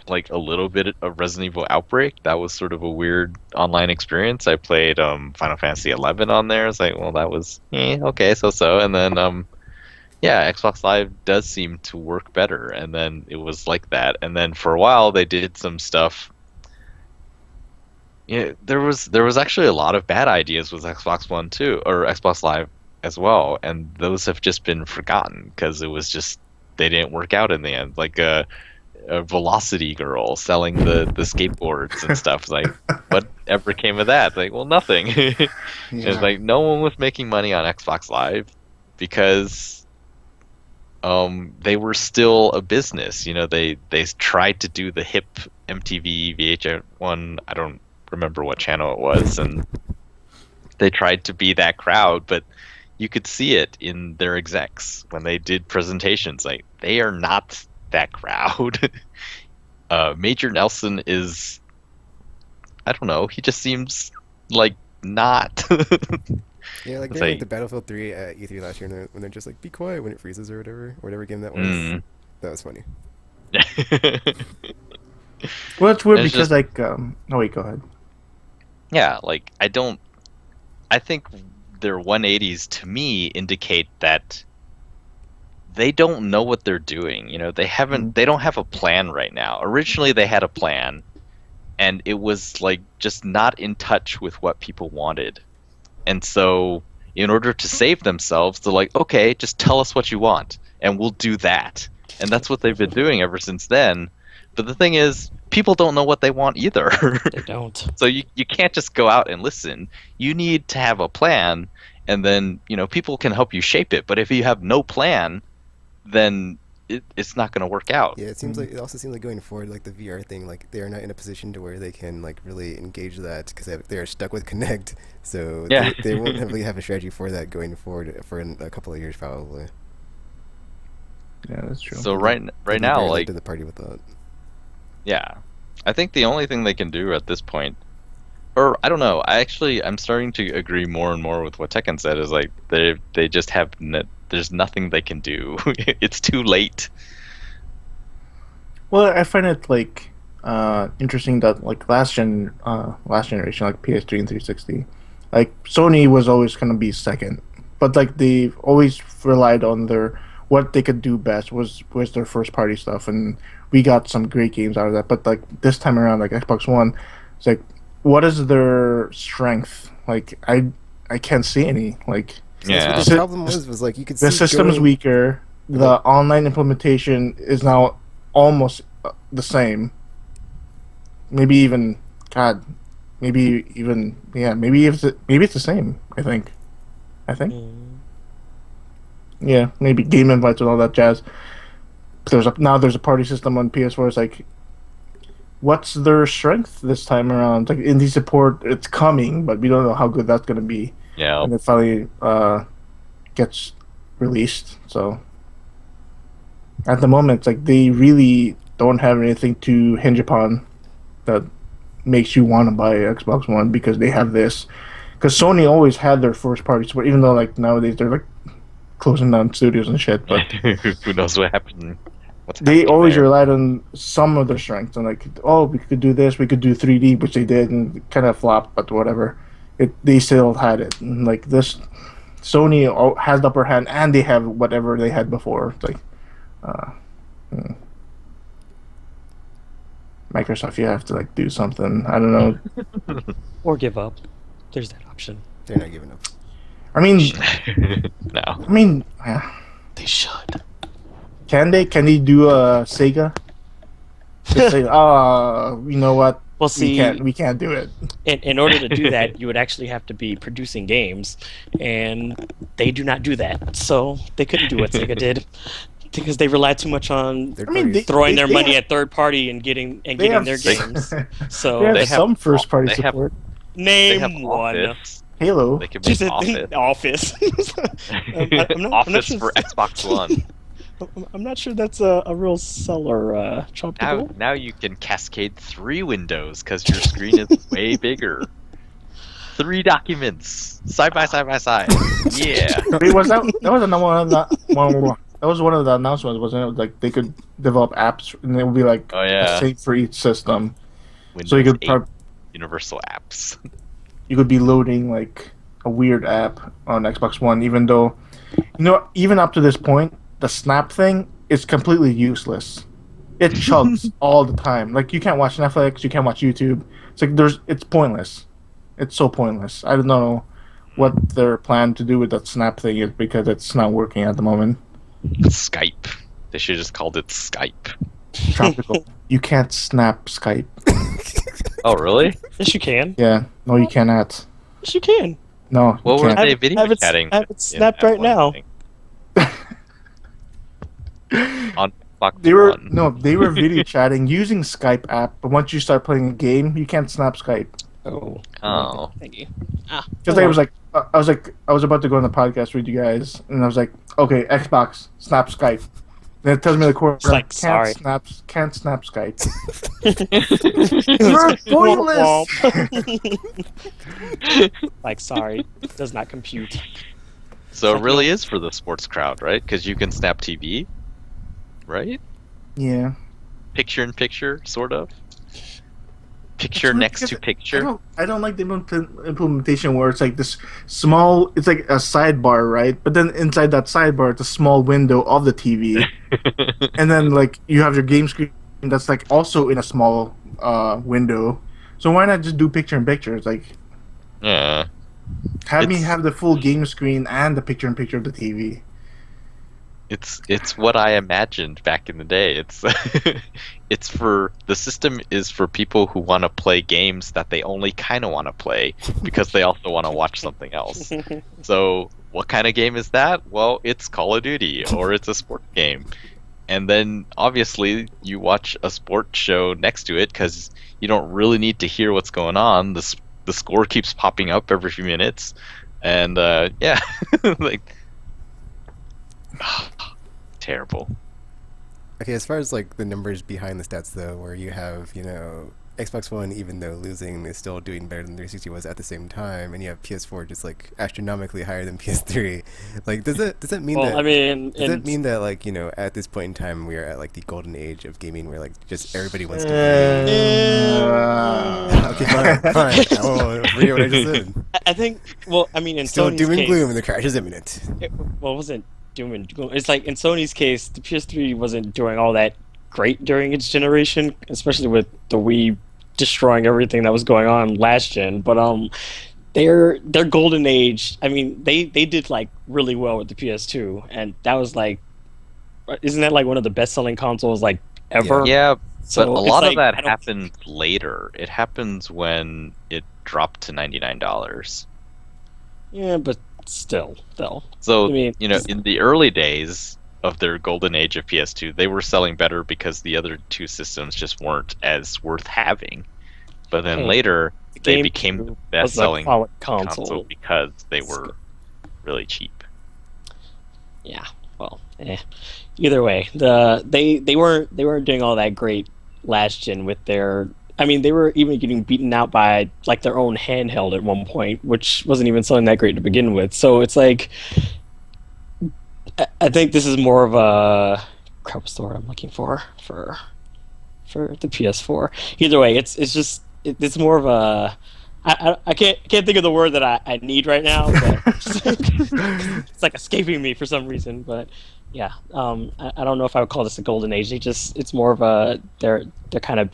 like a little bit of Resident Evil Outbreak. That was sort of a weird online experience. I played Final Fantasy 11 on there. It's like, well, that was okay, so. And then yeah, Xbox Live does seem to work better, and then it was like that. And then for a while, they did some stuff. Yeah, there was actually a lot of bad ideas with Xbox One too, or Xbox Live as well, and those have just been forgotten because it was just they didn't work out in the end. Like a Velocity girl selling the skateboards and stuff. Like, whatever came of that? Like, well, nothing. It's like no one was making money on Xbox Live because they were still a business. They tried to do the hip MTV VH1. I don't remember what channel it was, and they tried to be that crowd, but you could see it in their execs when they did presentations. Like, they are not that crowd. Major Nelson is, I don't know, he just seems like not. Yeah, like they like the Battlefield 3 at E3 last year, when they're just like, be quiet when it freezes or whatever game that was. That was funny. Well, it's weird because like, oh wait, go ahead. Yeah, like I think their 180s to me indicate that they don't know what they're doing. They don't have a plan right now. Originally they had a plan, and it was like just not in touch with what people wanted. And so in order to save themselves, they're like, okay, just tell us what you want and we'll do that. And that's what they've been doing ever since then. But the thing is, people don't know what they want either. They don't. So you can't just go out and listen. You need to have a plan, and then people can help you shape it. But if you have no plan, then it's not going to work out. Yeah, it also seems like going forward, like the VR thing, like they are not in a position to where they can like really engage that because they are stuck with Kinect. So yeah. they won't really have a strategy for that going forward for a couple of years probably. Yeah, that's true. So right now, like to the party with that. Yeah, I think the only thing they can do at this point, or I don't know, I'm starting to agree more and more with what Tekken said, is like they just have there's nothing they can do. It's too late. Well, I find it like interesting that like last generation, like PS3 and 360, like Sony was always gonna be second, but like they always relied on what they could do best was their first party stuff, and we got some great games out of that. But like this time around, like Xbox One, it's like, what is their strength? Like I can't see any. Like yeah, the problem was like you could see the system's weaker. The online implementation is now almost the same, maybe even God, maybe even maybe it's the same. I think. Yeah, maybe game invites and all that jazz. There's a party system on PS4. It's like, what's their strength this time around? Like indie support, it's coming, but we don't know how good that's gonna be. Yeah. And it finally gets released. So at the moment, it's like they really don't have anything to hinge upon that makes you want to buy Xbox One because they have this. Because Sony always had their first party support, even though like nowadays they're like closing down studios and shit. But who knows what happened? They always relied on some of their strengths and like, oh, we could do this, we could do 3D, which they did, and it kind of flopped, but whatever. They still had it. And like this, Sony has the upper hand, and they have whatever they had before. It's like, Microsoft, you have to like do something. I don't know. Or give up. There's that option. They're not giving up. I mean, No. They should. Can they do a Sega? Just say, you know what? Well, see, we can't do it. in order to do that, you would actually have to be producing games, and they do not do that. So they couldn't do what Sega did because they rely too much on throwing their money at third party and getting their games. So they have some first party support. Name one. Office. Halo. They could make Office. Office for Xbox One. I'm not sure that's a real seller, Tropical. Now you can cascade 3 windows because your screen is way bigger. 3 documents side by side by side. Yeah. Wait, that was another one of the that was one of the announcements, wasn't it? Like they could develop apps and it would be like the same for each system. Windows so you could 8 universal apps. You could be loading like a weird app on Xbox One, even though even up to this point, the snap thing is completely useless. It chugs all the time. Like you can't watch Netflix, you can't watch YouTube. It's like it's pointless. It's so pointless. I don't know what their plan to do with that snap thing is because it's not working at the moment. Skype. They should have just called it Skype. Tropical. You can't snap Skype. Oh, really? Yes, you can. Yeah. No, you cannot. Yes, you can. No. What were can't. they video chatting? I have it snapped right now. On Xbox They were One. they were video chatting using Skype app, but once you start playing a game, you can't snap Skype. Oh. Thank you. Because I was about to go on the podcast with you guys, and I was like, okay, Xbox, snap Skype. And it tells me in the corner, like, sorry. can't snap Skype. You're pointless. Like, sorry, does not compute. So it really is for the sports crowd, right? Because you can snap TV, right? Yeah. Picture in picture, sort of. Picture next to picture. I don't like the implementation where it's like this small. It's like a sidebar, right? But then inside that sidebar, it's a small window of the TV, and then like you have your game screen that's like also in a small window. So why not just do picture in picture? It's like, have me have the full game screen and the picture in picture of the TV. It's what I imagined back in the day. It's for the system is for people who want to play games that they only kind of want to play because they also want to watch something else. So what kind of game is that? Well, it's Call of Duty or it's a sports game. And then obviously you watch a sports show next to it because you don't really need to hear what's going on. The score keeps popping up every few minutes, and like. Terrible. Okay, as far as like the numbers behind the stats though, where you have, Xbox One, even though losing, is still doing better than 360 was at the same time, and you have PS4 just like astronomically higher than PS3. Like, does that mean that? I mean, does that mean that like at this point in time we are at like the golden age of gaming, where like just everybody wants to play? Okay, fine. I won't read what I just said. I think. Well, I mean, in still Sony's doom and case, gloom, and the crash is imminent. It wasn't doom and gloom. It's like in Sony's case, the PS3 wasn't doing all that great during its generation, especially with the Wii destroying everything that was going on last gen. But their golden age, I mean, they did like really well with the PS2, and that was like, isn't that like one of the best selling consoles like ever? Yeah, But a it's lot of like, that I don't. happens later. It happens when it dropped to $99. Yeah, but still, though. I So, mean, in the early days of their golden age of PS2, they were selling better because the other two systems just weren't as worth having. But then hey, later, the they became the GameCube was a best-selling quality console console. because they were really cheap. Yeah. Well, either way, they weren't doing all that great last gen with their. I mean, they were even getting beaten out by like their own handheld at one point, which wasn't even selling that great to begin with. So it's like I think this is more of a crap. What's the word I'm looking for the PS4. Either way, it's more of a. I can't think of the word that I need right now, but it's like escaping me for some reason. But yeah, I don't know if I would call this a golden age. It's more of a they're kind of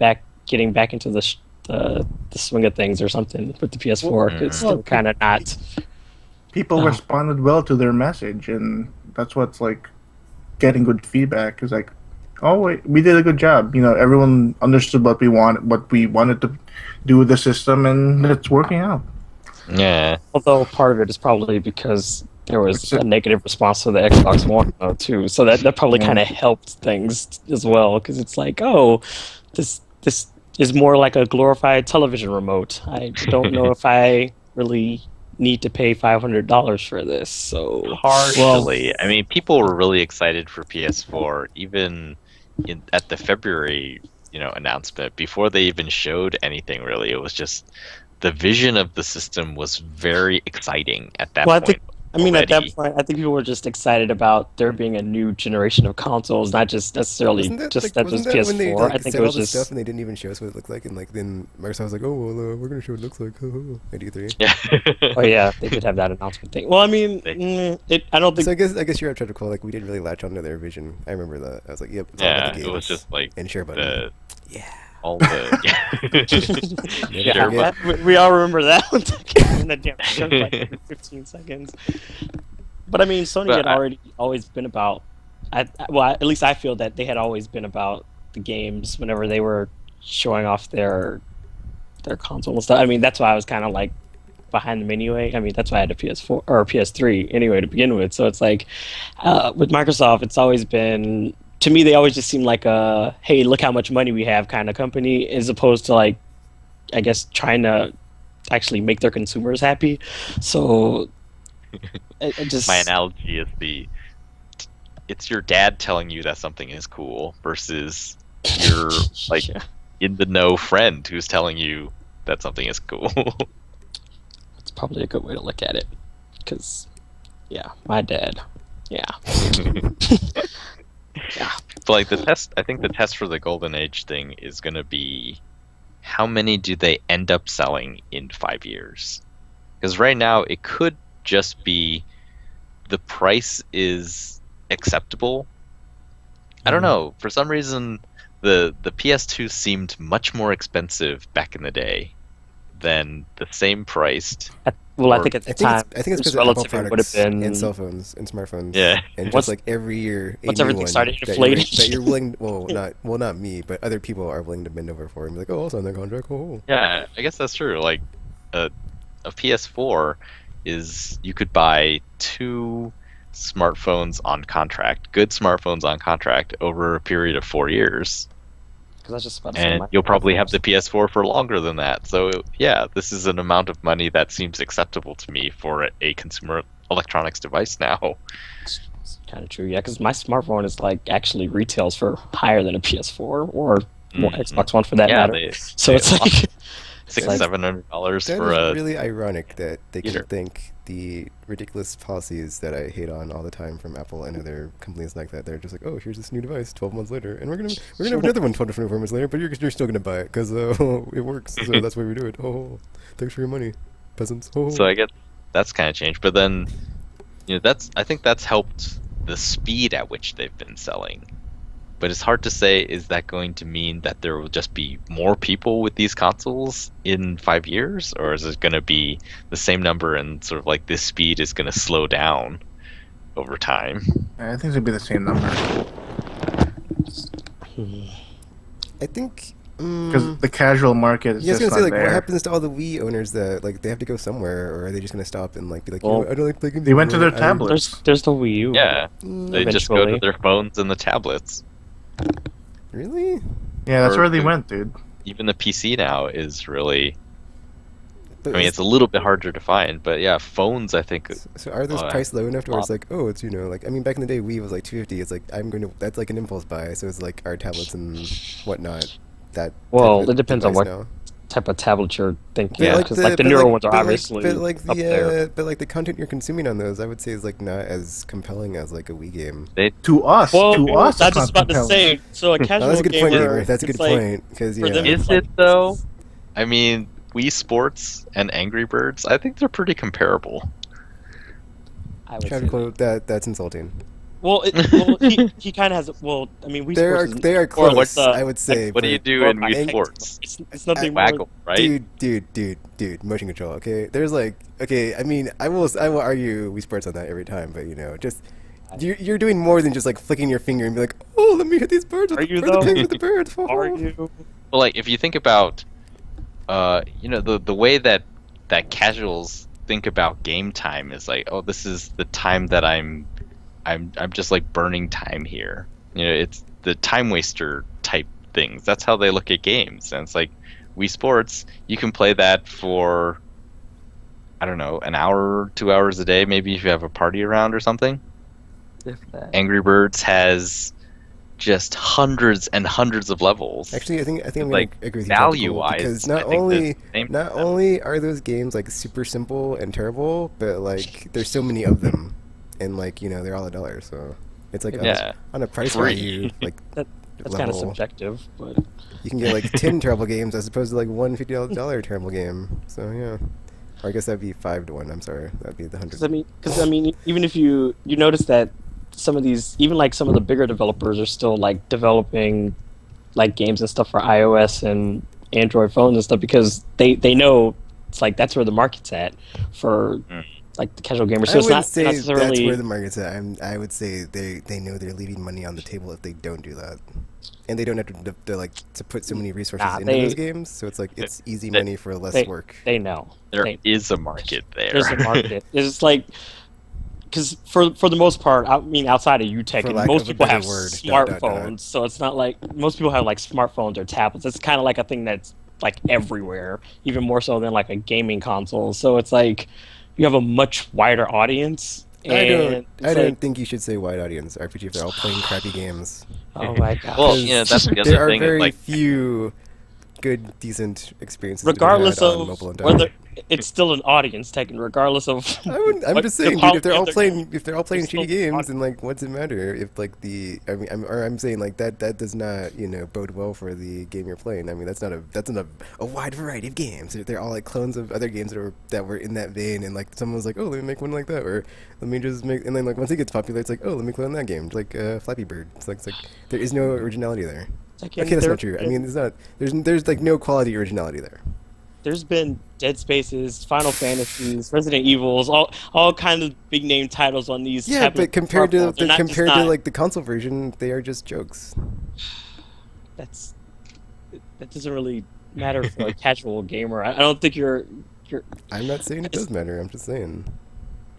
getting back into the swing of things or something with the PS4. It's Well, still kind of not. People responded well to their message, and that's what's like getting good feedback. Is like, oh, wait, we did a good job. Everyone understood what we wanted to do with the system, and it's working out. Yeah. Although part of it is probably because there was It's a negative response to the Xbox One though, too, so that probably kind of helped things as well. Because it's like, oh, this is more like a glorified television remote. I don't know if I really need to pay $500 for this. So Partially. I mean, people were really excited for PS4, even at the February, announcement. Before they even showed anything, really, it was just the vision of the system was very exciting at that point. At that point, I think people were just excited about there being a new generation of consoles, not just necessarily Wasn't just that, that was wasn't that when they PS4. I think said it all was this just stuff and they didn't even show us what it looked like, and then Microsoft was like, "Oh well, we're gonna show what it looks like." At E3. Yeah. oh yeah, they did have that announcement thing. Well, I mean, I don't think. So I guess you're hypothetical. Like we didn't really latch onto their vision. I remember that. I was like, "Yep." It's all about the games it was just like and share button. yeah. All the Yeah, we all remember that one in the damn show like 15 seconds. But I mean, Sony had always been about. At least I feel that they had always been about the games whenever they were showing off their console and stuff. I mean, that's why I was kind of like behind them anyway. I mean, that's why I had a PS4 or a PS3 anyway to begin with. So it's like with Microsoft, it's always been. To me, they always just seem like a hey, look how much money we have kind of company, as opposed to like, I guess, trying to actually make their consumers happy. So, my analogy is it's your dad telling you that something is cool versus your like in the know friend who's telling you that something is cool. That's probably a good way to look at it, because my dad, yeah. Yeah. But like I think the test for the golden age thing is going to be how many do they end up selling in 5 years? Because right now it could just be the price is acceptable. I don't know. For some reason, the PS2 seemed much more expensive back in the day than the same priced. Well, I think at the time, I think it's because Apple products and cell phones and smartphones. Yeah. And just like every year, once everything started inflating, that you're willing. Not me, but other people are willing to bend over for and be like, oh, I'll sign that contract. Oh. Yeah, I guess that's true. Like a PS4 is you could buy 2 smartphones on contract, good smartphones on contract over a period of 4 years. That's just about and you'll probably have the PS4 for longer than that. So yeah, this is an amount of money that seems acceptable to me for a consumer electronics device now. It's kind of true, yeah, because my smartphone is like actually retails for higher than a PS4 or Xbox One for that matter. It's like $600-700 for a. It's really ironic that they can think the ridiculous policies that I hate on all the time from Apple and other companies like that. They're just like, oh, here's this new device 12 months later, and we're gonna have another one 24 months later, but you're still gonna buy it because it works. So that's why we do it. Oh, thanks for your money, peasants. Oh. So I guess that's kind of changed, but then I think that's helped the speed at which they've been selling. But it's hard to say, is that going to mean that there will just be more people with these consoles in 5 years? Or is it going to be the same number and sort of like this speed is going to slow down over time? I think it's going to be the same number. I think because the casual market is yeah, I was just gonna say not like, what there. happens to all the Wii owners that like they have to go somewhere, or are they just gonna stop and like be like, you know Well, what, I don't like playing games They went to anymore, their tablets. There's the Wii U. Yeah, they just go to Eventually. their phones and the tablets. Really? Yeah, that's Or where they the- went, dude. Even the PC now is really. But I mean, it's a little bit harder to find, but yeah, phones. I think. so are those Oh, priced low enough to where it's lot. like, oh, it's, you know, like, I mean, back in the day, Wii was like 250. It's like, that's like an impulse buy. So it's like our tablets and whatnot. That Well, type of it depends on device what now. type of tablet you're thinking. But Yeah. Because like the newer ones are but obviously but like up there. but like the content you're consuming on those, I would say is like not as compelling as like a Wii game. To us, Well, to us, I it's was just not about to compelling. say. So a No, casual that's a good point, gamer, gamer. That's a it's good like, point because for them, yeah, Is like, it though? I mean, Wii Sports and Angry Birds. I think they're pretty comparable. I would say trying to quote that's insulting. well, he kind of has. Well, I mean, Wii They Sports are is they are more like close, the- I would say. What do you but- do in Well, Wii I- Sports? It's nothing more. Waggle, right? Dude, motion control. Okay, there's like, okay, I mean, I will argue Wii Sports on that every time, but you know, just you're doing more than just like flicking your finger and be like, oh, let me hit these birds with Are the, you for the though? pings with the birds. Are you? Well, like if you think about, you know, the way that casuals think about game time is like, oh, this is the time that I'm just like burning time here. You know, it's the time waster type things. That's how they look at games, and it's like Wii Sports. You can play that for, I don't know, an hour, 2 hours a day, maybe if you have a party around or something. If that. Angry Birds has just hundreds and hundreds of levels. Actually, I think I'm Like, gonna agree with you value-wise, because I not think only the same not to them. only are those games like super simple and terrible, but like there's so many of them, and like, you know, they're all $1, so it's like Yeah. on a price Free. value like That's kind of level. subjective, but You can get like 10 terrible games as opposed to like one $50 terrible game. So yeah, or I guess that'd be 5 to 1. I'm sorry, that'd be the 100. because I mean, even if you notice that some of these, even like some of the bigger developers are still like developing like games and stuff for iOS and Android phones and stuff because they know it's like that's where the market's at for like the casual gamer. So I it's wouldn't not say necessarily that's where the market's at. I would say they know they're leaving money on the table if they don't do that, and they don't have to like to put so many resources Nah, into those games. So it's like it's easy money for less work. they know. There They- is a market there. There's a market. It's like because for the most part, I mean, outside of UTech, For and lack most of a people better have word, smartphones, so it's not like most people have like smartphones or tablets. It's kind of like a thing that's like everywhere, even more so than like a gaming console. So it's like you have a much wider audience. And I it's don't like, think you should say wide audience RPG if they're all playing crappy games. oh my god. Well, you know, that's the other There are thing. Is very like, few good, decent experiences to be regardless had on of mobile and whether tablet. it's still an audience taken, regardless of. I'm what just the saying, dude. quality If they're all of their playing, game. if they're all playing It's still shitty games, hard. then like, what's it matter if like I'm saying like that does not, you know, bode well for the game you're playing. I mean, that's not a wide variety of games. They're all like clones of other games that were in that vein, and like someone was like, oh, let me make one like that, or let me just make, and then like once it gets popular, it's like, oh, let me clone that game, like Flappy Bird. It's like there is no originality there. Like, Okay, that's there- not true. I mean, it's not. There's like no quality originality there. there's been Dead Spaces, Final Fantasies, Resident Evils, all kinds of big name titles on these. Yeah, tablet but compared to smartphones. They're not just compared to not- like the console version, they are just jokes. that doesn't really matter for a casual gamer. I don't think you're. I'm not saying it does matter. I'm just saying.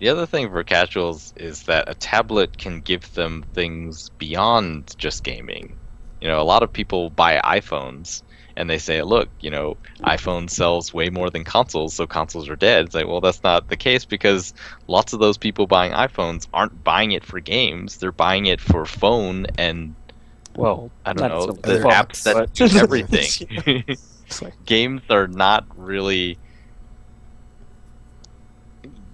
the other thing for casuals is that a tablet can give them things beyond just gaming. You know, a lot of people buy iPhones and they say, look, you know, iPhone sells way more than consoles, so consoles are dead. It's like, well, that's not the case because lots of those people buying iPhones aren't buying it for games. They're buying it for phone and, Well, I don't not know, so the much apps that but- do everything. It's like- Games are not really...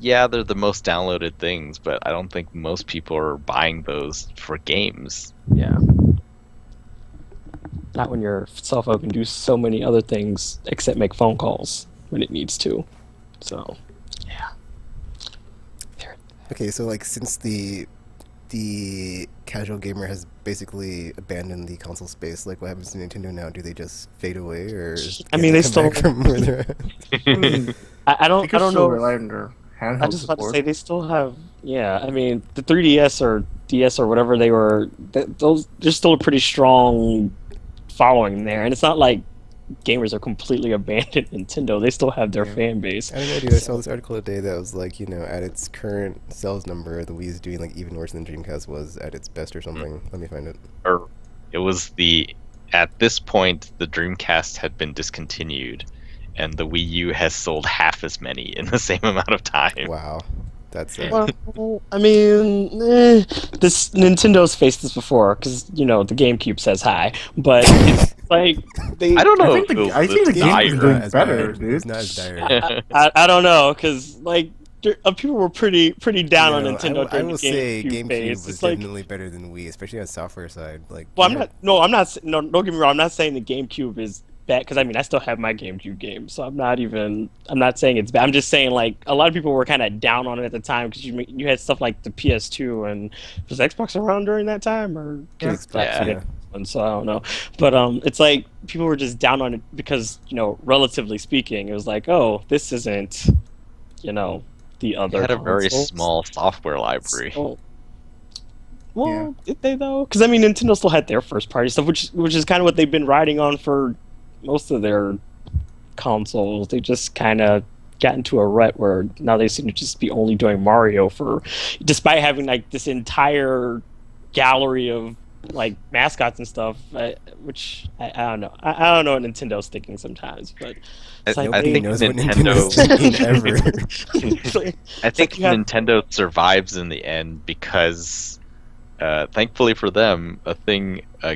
Yeah, they're the most downloaded things, but I don't think most people are buying those for games. yeah. Not when your cell phone can do so many other things except make phone calls when it needs to. So, yeah. Okay, so like since the casual gamer has basically abandoned the console space, like what happens to Nintendo now? Do they just fade away, or I can mean, they come still- back from where they're at? I don't know. Rely on their handheld I just about to support. say they still have. Yeah, I mean the 3DS or DS or whatever they were. Those they're still a pretty strong following there, and it's not like gamers are completely abandoned Nintendo. They still have their Yeah. fan base. I don't know, dude. I saw this article today that was like, at its current sales number, the Wii is doing like even worse than Dreamcast was at its best or something. Let me find it. Or it was at this point the Dreamcast had been discontinued, and the Wii U has sold half as many in the same amount of time. Wow, that's Well, I mean, this Nintendo's faced this before because the GameCube says hi, but it's like I don't know. I think the GameCube is doing better, dude. It's not as dire. I don't know because people were pretty down on Nintendo I during will the say GameCube GameCube phase. was It's like, definitely better than Wii, especially on the software side. Like, well, I'm not. No, don't get me wrong. I'm not saying the GameCube is bad because I still have my GameCube game, so I'm not saying it's bad. I'm just saying like a lot of people were kind of down on it at the time because you had stuff like the PS2 and was Xbox around during that time or yeah. And so I don't know, but it's like people were just down on it because relatively speaking, it was like, oh, this isn't the other. It had a very consoles. small software library. So, well, did they though? Because Nintendo still had their first party stuff, which is kind of what they've been riding on for most of their consoles. They just kind of got into a rut where now they seem to just be only doing Mario despite having like this entire gallery of like mascots and stuff, which I don't know. I don't know what Nintendo's thinking sometimes, but it's like I think knows what Nintendo. Nintendo's thinking ever. I think Nintendo survives in the end because, thankfully for them,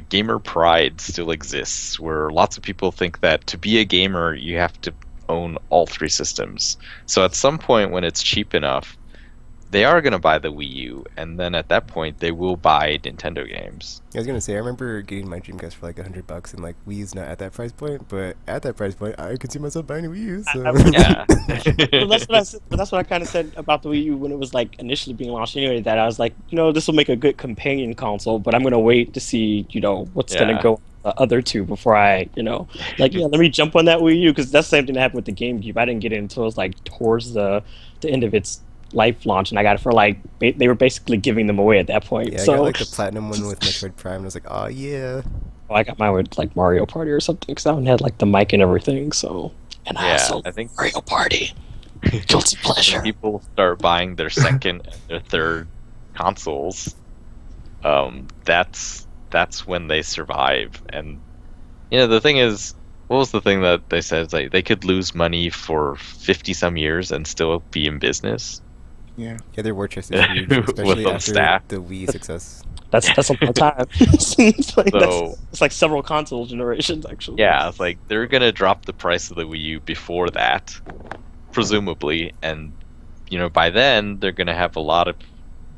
gamer pride still exists, where lots of people think that to be a gamer you have to own all three systems. So at some point when it's cheap enough, they are going to buy the Wii U, and then at that point they will buy Nintendo games. I was gonna say, I remember getting my Dreamcast for like $100, and like Wii U's not at that price point, but at that price point, I could see myself buying a Wii U. So. Yeah. Well, that's what I said. But that's what I kind of said about the Wii U when it was like initially being launched. Anyway, that I was like, this will make a good companion console, but I'm gonna wait to see, what's gonna go the other two before I, let me jump on that Wii U because that's the same thing that happened with the GameCube. I didn't get it until it was like towards the end of its life launch, and I got it for like they were basically giving them away at that point. Yeah, so I got like the platinum one with Metroid Prime, and I was like, oh yeah. Well, I got mine with like Mario Party or something because that one had like the mic and everything. So, and I think Mario Party, guilty pleasure. When people start buying their second and their third consoles, that's when they survive. And the thing is, what was the thing that they said? It's like they could lose money for 50 some years and still be in business. Yeah, their war chest is huge, especially after the Wii success. That's a long time. It's like several console generations, actually. Yeah, it's like they're gonna drop the price of the Wii U before that, presumably, and by then they're gonna have a lot of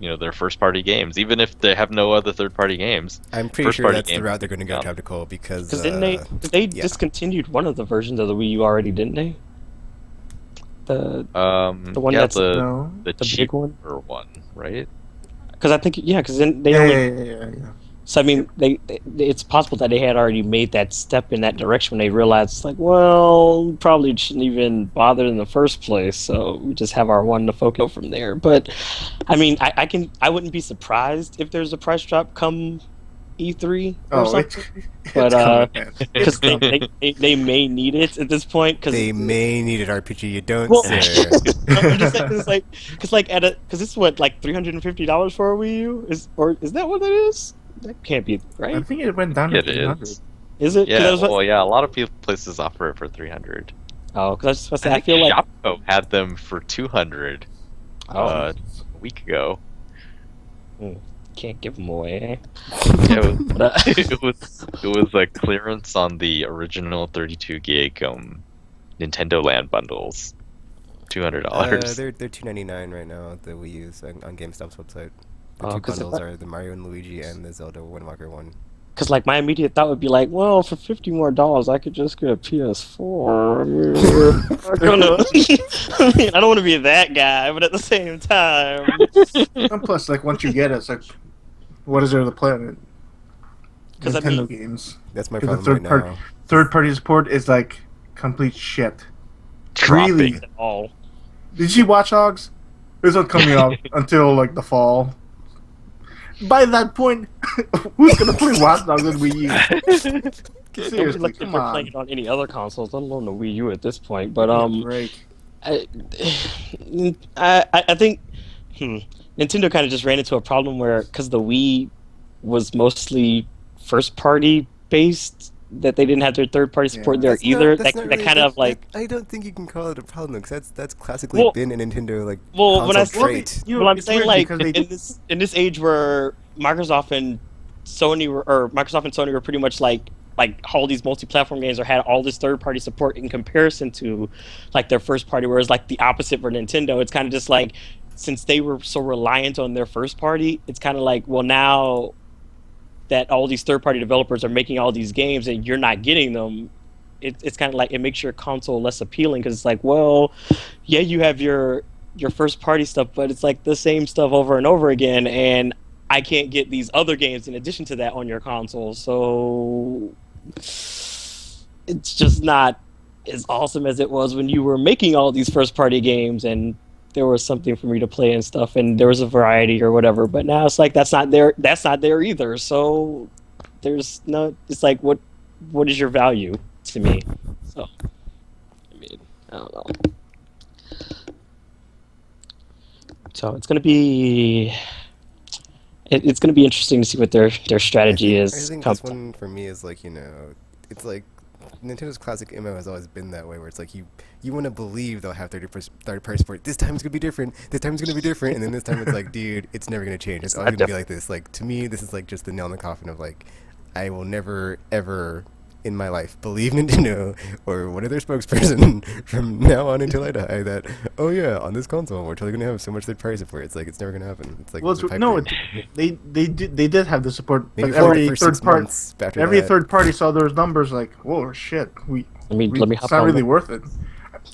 their first party games, even if they have no other third party games. I'm pretty sure that's the route they're gonna go, Tactical, because they discontinued one of the versions of the Wii U already, didn't they? The one that's the big one, right? Because I think because then they yeah. So it's possible that they had already made that step in that direction when they realized it's like, well, we probably shouldn't even bother in the first place. So we just have our one to focus from there. But I wouldn't be surprised if there's a price drop come E3 or something. But because they may need it at this point. Cause they may need it, RPG. You don't say. I'm just saying, because it's what, like $350 for a Wii U? Is that what it is? That can't be right. I think it went down to 300. Is it? Yeah. A lot of places offer it for 300. Oh, because I was supposed to. I feel like Shopko had them for 200 a week ago. Can't give them away. It was a clearance on the original 32 gig Nintendo Land bundles. $200. They're $299 right now. The Wii U's on GameStop's website. The two bundles are the Mario and Luigi and the Zelda Wind Waker one. Because like my immediate thought would be like, well, for $50 more, I could just get a PS4. I don't want to be that guy, but at the same time. And plus, like once you get it, it's like, what is there to play on it? Because Nintendo games. That's my problem right now. Third-party support is like complete shit. Dropping. Really? At all. Did you see Watch Dogs? It's not coming out until like the fall. By that point, Who's gonna play Watch Dogs on Wii U? Nobody's Seriously, looking come for on. playing it on any other consoles, let alone the Wii U at this point. But Break. I, I think Nintendo kind of just ran into a problem where because the Wii was mostly first party based, that they didn't have their third party support there either. That kind of like I don't think you can call it a problem because that's classically been a Nintendo like when I console trait. I'm it's saying weird like because in this age where Microsoft and Sony were pretty much like all these multi-platform games or had all this third-party support in comparison to like their first party, whereas like the opposite for Nintendo, it's kind of just like since they were so reliant on their first party, it's kind of like, well, now that all these third-party developers are making all these games and you're not getting them, it's kind of like it makes your console less appealing because it's like, well, yeah, you have your first-party stuff, but it's like the same stuff over and over again, and I can't get these other games in addition to that on your console, so it's just not as awesome as it was when you were making all these first-party games and there was something for me to play and stuff, and there was a variety or whatever. But now it's like that's not there either. So there's no. It's like what is your value to me? So I mean, I don't know. So it's gonna be. It's going to be interesting to see what their strategy is. I think this one for me is like, it's like Nintendo's classic MO has always been that way, where it's like you want to believe they'll have third party support. This time it's gonna be different. This time it's gonna be different, and then this time it's like, dude, it's never gonna change. It's always gonna be like this. Like to me, this is like just the nail in the coffin of like, I will never ever in my life believe Nintendo or one of their spokesperson from now on until I die that, oh yeah, on this console we're totally gonna have so much third party support. It's like it's never gonna happen. It's like they did have the support, maybe but every third party saw those numbers like, whoa, shit, let me it's not really worth it.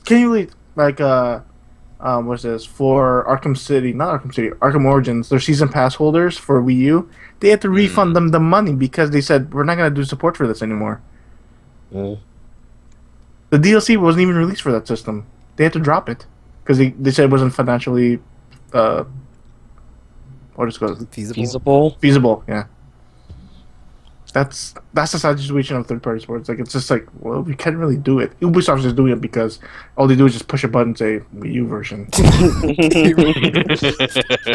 Can you like what's this for Arkham Origins, their season pass holders for Wii U, they had to refund them the money because they said we're not gonna do support for this anymore. The DLC wasn't even released for that system. They had to drop it because they said it wasn't financially what is it called? Feasible, yeah. That's the sad situation of third party sports. Like it's just like, well, we can't really do it. Ubisoft's just doing it because all they do is just push a button and say Wii U version.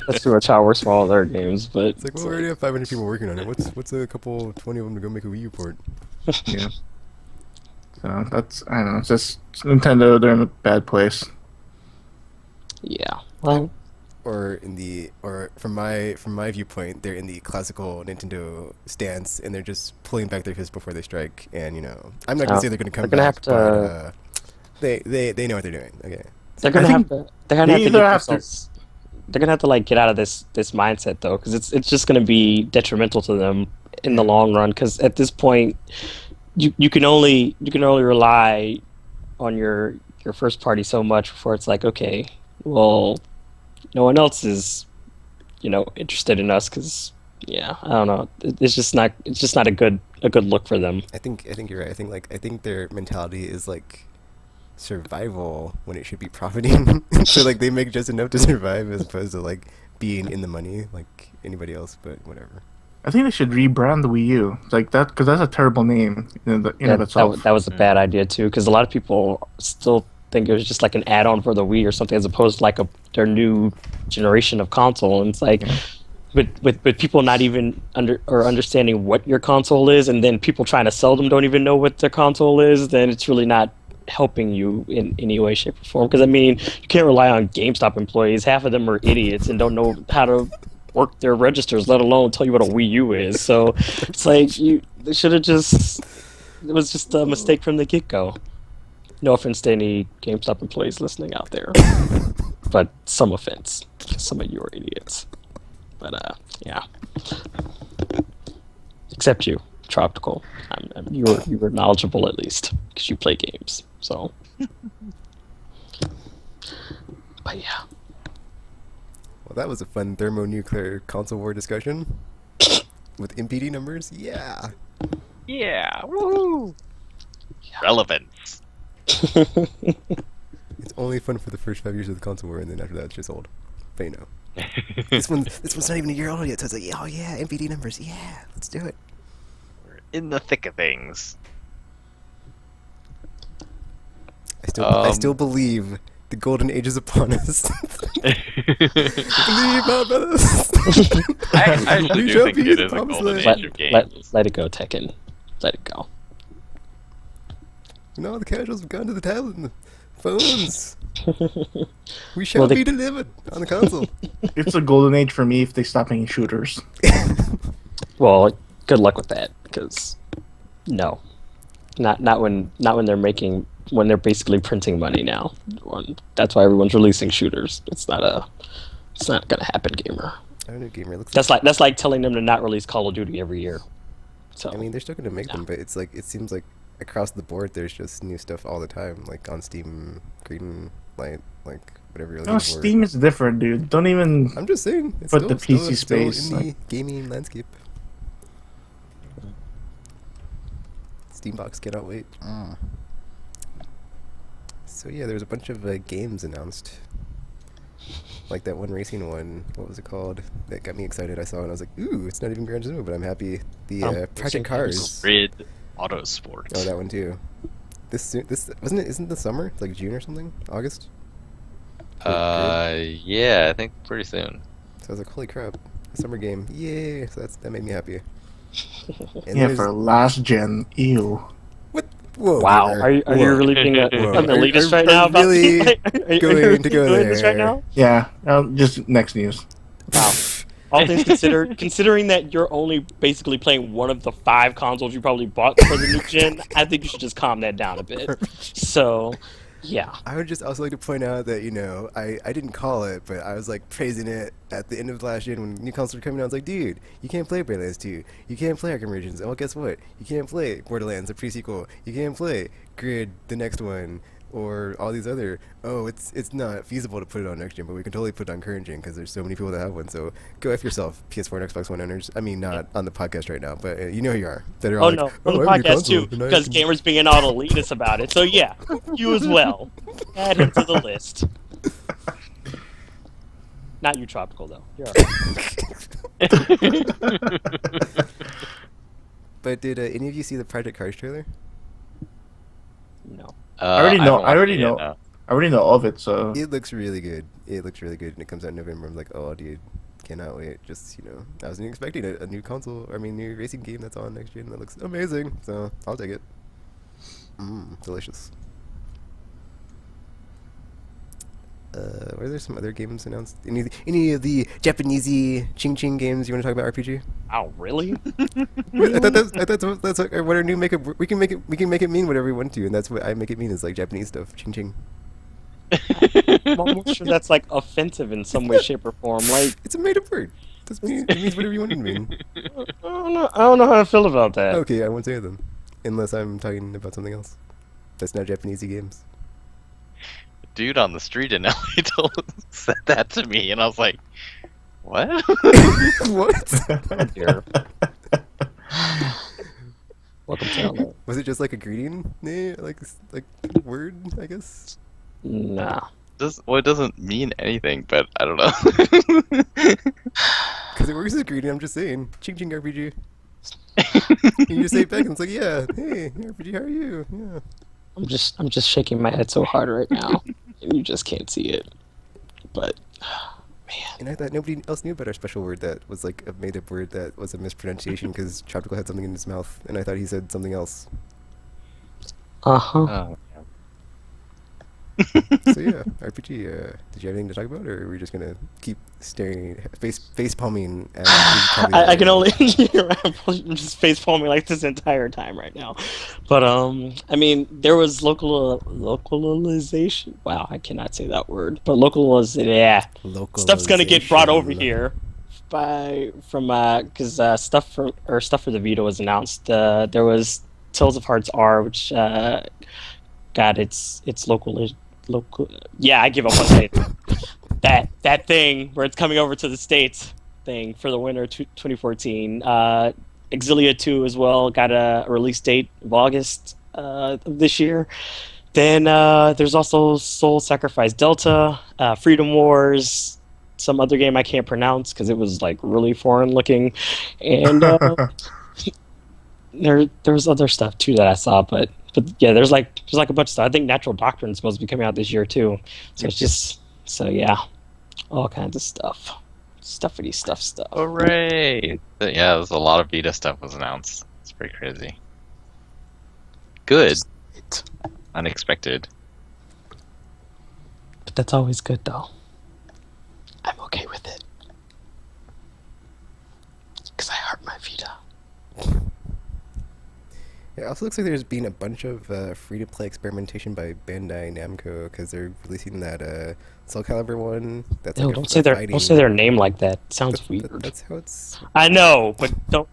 That's pretty much how we're for all their games, but it's like, well, we already have 500 people working on it. What's a couple 20 of them to go make a Wii U port? Yeah. So I don't know. It's just Nintendo. They're in a bad place. Yeah. Well, or from my viewpoint, they're in the classical Nintendo stance, and they're just pulling back their fists before they strike. And I'm not gonna say they're gonna come back, but they know what they're doing. Okay. They're gonna have to. They're gonna have to like get out of this mindset though, because it's just gonna be detrimental to them in the long run. Because at this point, you can only rely on your first party so much before it's like, okay, well, no one else is interested in us because I don't know, it's just not a good look for them. I think you're right. I think their mentality is like survival when it should be profiting. So like they make just enough to survive as opposed to like being in the money like anybody else. But whatever. I think they should rebrand the Wii U like that because that's a terrible name in of itself. That was a bad idea too, because a lot of people still think it was just like an add-on for the Wii or something, as opposed to like their new generation of console. And it's like, with people not even understanding what your console is, and then people trying to sell them don't even know what their console is, then it's really not helping you in any way, shape, or form. Because I mean, you can't rely on GameStop employees. Half of them are idiots and don't know how to work their registers, let alone tell you what a Wii U is. So it's like they should have just. It was just a mistake from the get-go. No offense to any GameStop employees listening out there, but some offense. Some of you are idiots. But yeah. Except you, Tropical. You were knowledgeable at least because you play games. So, but yeah. Well, that was a fun thermonuclear console war discussion with MPD numbers. Yeah. Yeah. Woo. Yeah. Relevance. It's only fun for the first 5 years of the console war, and then after that, it's just old. But This one's not even a year old yet, so it's like, oh yeah, MVD numbers, yeah, let's do it. We're in the thick of things. I still believe the golden age is upon us. Believe my brothers. I actually We do shall think be it the is a promised golden land. age of Let games. it go, Tekken. Let it go. You know, the casuals have gone to the tablet and the phones. We shall Well, be delivered on the console. It's a golden age for me if they stop making shooters. Well, good luck with that, because no, not when they're basically printing money now. That's why everyone's releasing shooters. It's not gonna happen, gamer. I don't know, gamer. Looks That's like telling them to not release Call of Duty every year. So I mean, they're still gonna make them, but it's like it seems like across the board, there's just new stuff all the time, like on Steam, Green Light, like whatever you're looking No, for. Steam is different, dude. Don't even. I'm just saying, it's But still, the still, PC still space, in the like- gaming landscape. Steambox cannot wait. So yeah, there's a bunch of games announced. Like that one racing one, what was it called? That got me excited. I saw it and I was like, ooh, it's not even Gran Turismo, but I'm happy. The Project Racing Cars. Grid Autosport. Oh, that one too. This wasn't it? Isn't the summer? It's like June or something? August? Yeah, I think pretty soon. So I was like, holy crap, a summer game, yay! So that made me happy. And Yeah, there's- for last gen. Ew. what? Whoa! wow, gamer. are you Whoa. really being an Whoa. elitist Are- right are now? About really are you going to go doing this right there? now? Yeah, just next news. Wow. All things considered, considering that you're only basically playing one of the 5 consoles you probably bought for the new gen, I think you should just calm that down a bit. So, yeah. I would just also like to point out that, you know, I didn't call it, but I was like praising it at the end of last year when new consoles were coming out. I was like, dude, you can't play Borderlands 2. You can't play Arkham Origins. Oh, guess what? You can't play Borderlands, the pre-sequel. You can't play Grid, the next one, or all these other. Oh, it's not feasible to put it on next gen, but we can totally put it on current gen because there's so many people that have one. So go F yourself, PS4 and Xbox One owners. I mean, not on the podcast right now, but you know who you are. That are all Oh like, no, on the I have a new podcast console, too, and I because can-" gamers being all elitist about it. So yeah, you as well. Add him to the list. Not you, Tropical, though. You're alright. But did any of you see the Project Cars trailer? No. I already know. haven't I already watched it yet, know. no. I already know of it. So It looks really good. It looks really good, and it comes out in November. I'm like, oh, dude, cannot wait. Just, you know, I wasn't expecting a new console, new racing game that's on next gen. That looks amazing, so I'll take it. Delicious. Were there some other games announced? Any of the Japanesey ching games you want to talk about RPG? Oh, really? I thought that's what our new make it. We can make it mean whatever we want to, and that's what I make it mean is like Japanese stuff. Ching. I'm almost sure that's like offensive in some way, shape, or form. Like, It's a made-up word. It means whatever you want it to mean. I don't know how I feel about that. Okay, I won't say them, unless I'm talking about something else. That's not Japanesey games. Dude on the street in LA said that to me, and I was like, what? What? Here. Welcome to LA. Was it just like a greeting? Like word, I guess. Nah. It doesn't mean anything, but I don't know. Because it works as a greeting. I'm just saying, ching RPG. You just say it back, and it's like, yeah, hey, RPG, how are you? Yeah. I'm just shaking my head so hard right now, and you just can't see it. But And I thought nobody else knew about our special word that was like a made-up word that was a mispronunciation because Tropical had something in his mouth, and I thought he said something else. uh-huh. So yeah, RPG. Did you have anything to talk about, or are we just gonna keep staring, face palming? I can only I'm just face palming like this entire time right now. But I mean, there was localization. Wow, I cannot say that word. But yeah, stuff's gonna get brought over here because stuff for the Vita was announced. There was Tales of Hearts R, which got its local. Yeah, I give up on saying that thing where it's coming over to the States thing for the winter 2014. Exilia 2 as well got a release date of August of this year. Then there's also Soul Sacrifice Delta, Freedom Wars, some other game I can't pronounce because it was like really foreign looking, and there's other stuff too that I saw, but yeah, there's like a bunch of stuff. I think Natural Doctrine is supposed to be coming out this year too, so it's just so yeah, all kinds of stuff, stuffity stuff. Hooray! Yeah, there's a lot of beta stuff was announced. It's pretty crazy. Good. Unexpected. But that's always good though. I'm okay with it because I heart my Vita. Yeah, it also looks like there's been a bunch of free-to-play experimentation by Bandai Namco because they're releasing that Soul Calibur one. That's No, like don't say their name like that. It sounds weird. That's how it's. I know, but don't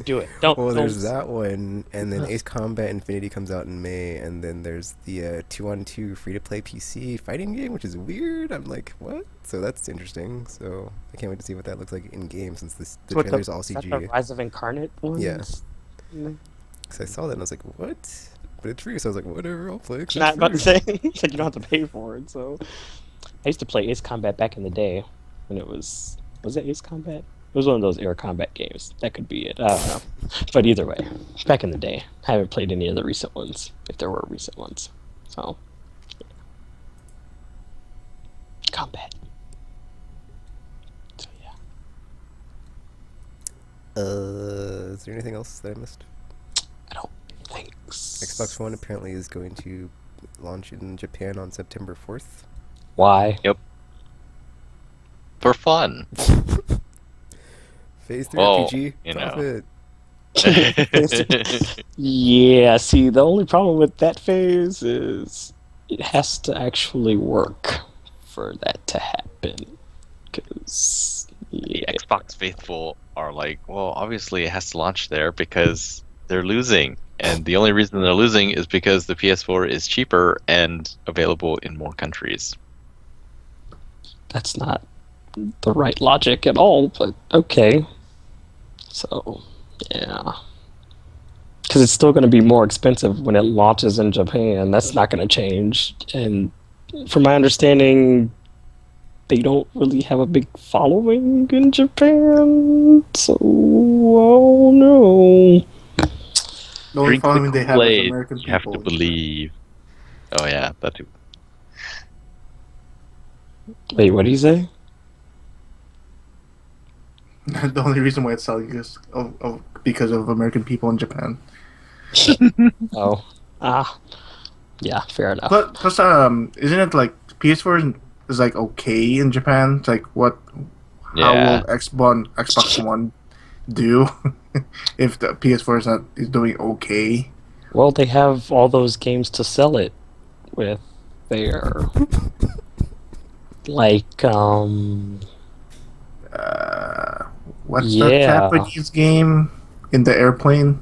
do it. Don't. Well, don't. there's that one, and then Ace Combat Infinity comes out in May, and then there's the 2-on-2 free-to-play PC fighting game, which is weird. I'm like, what? So that's interesting. So I can't wait to see what that looks like in game since the trailer's all Is that CG. the Rise of Incarnate one? Yeah. Because I saw that and I was like, what? But it's free, so I was like, whatever, I'll play. Not about to say, it's like you don't have to pay for it. So I used to play Ace Combat back in the day when it was it Ace Combat? It was one of those air combat games. That could be it. I don't know. But either way, back in the day, I haven't played any of the recent ones, if there were recent ones. So, yeah. Combat. So yeah. Is there anything else that I missed? I don't think Xbox One apparently is going to launch in Japan on September 4th. Why? Yep. For fun. Phase 3 Well, RPG. you know. Profit. Yeah, see, the only problem with that phase is it has to actually work for that to happen. Because The Xbox faithful are like, well, obviously it has to launch there because they're losing. And the only reason they're losing is because the PS4 is cheaper and available in more countries. that's not the right logic at all, but okay. So, yeah. Because it's still going to be more expensive when it launches in Japan. That's not going to change. And from my understanding, they don't really have a big following in Japan. So, oh no. The only Drink the following they have is Kool-Aid, American you have people. to believe. Oh yeah, that too. Wait, what did you say? The only reason why it's selling is because of American people in Japan. Oh. Yeah, fair enough. But plus, isn't it like PS4 is like okay in Japan? It's like how Yeah. will Xbox One do if the PS4 is doing okay? Well, they have all those games to sell it with. Their like What's the Yeah. Japanese game in the airplane?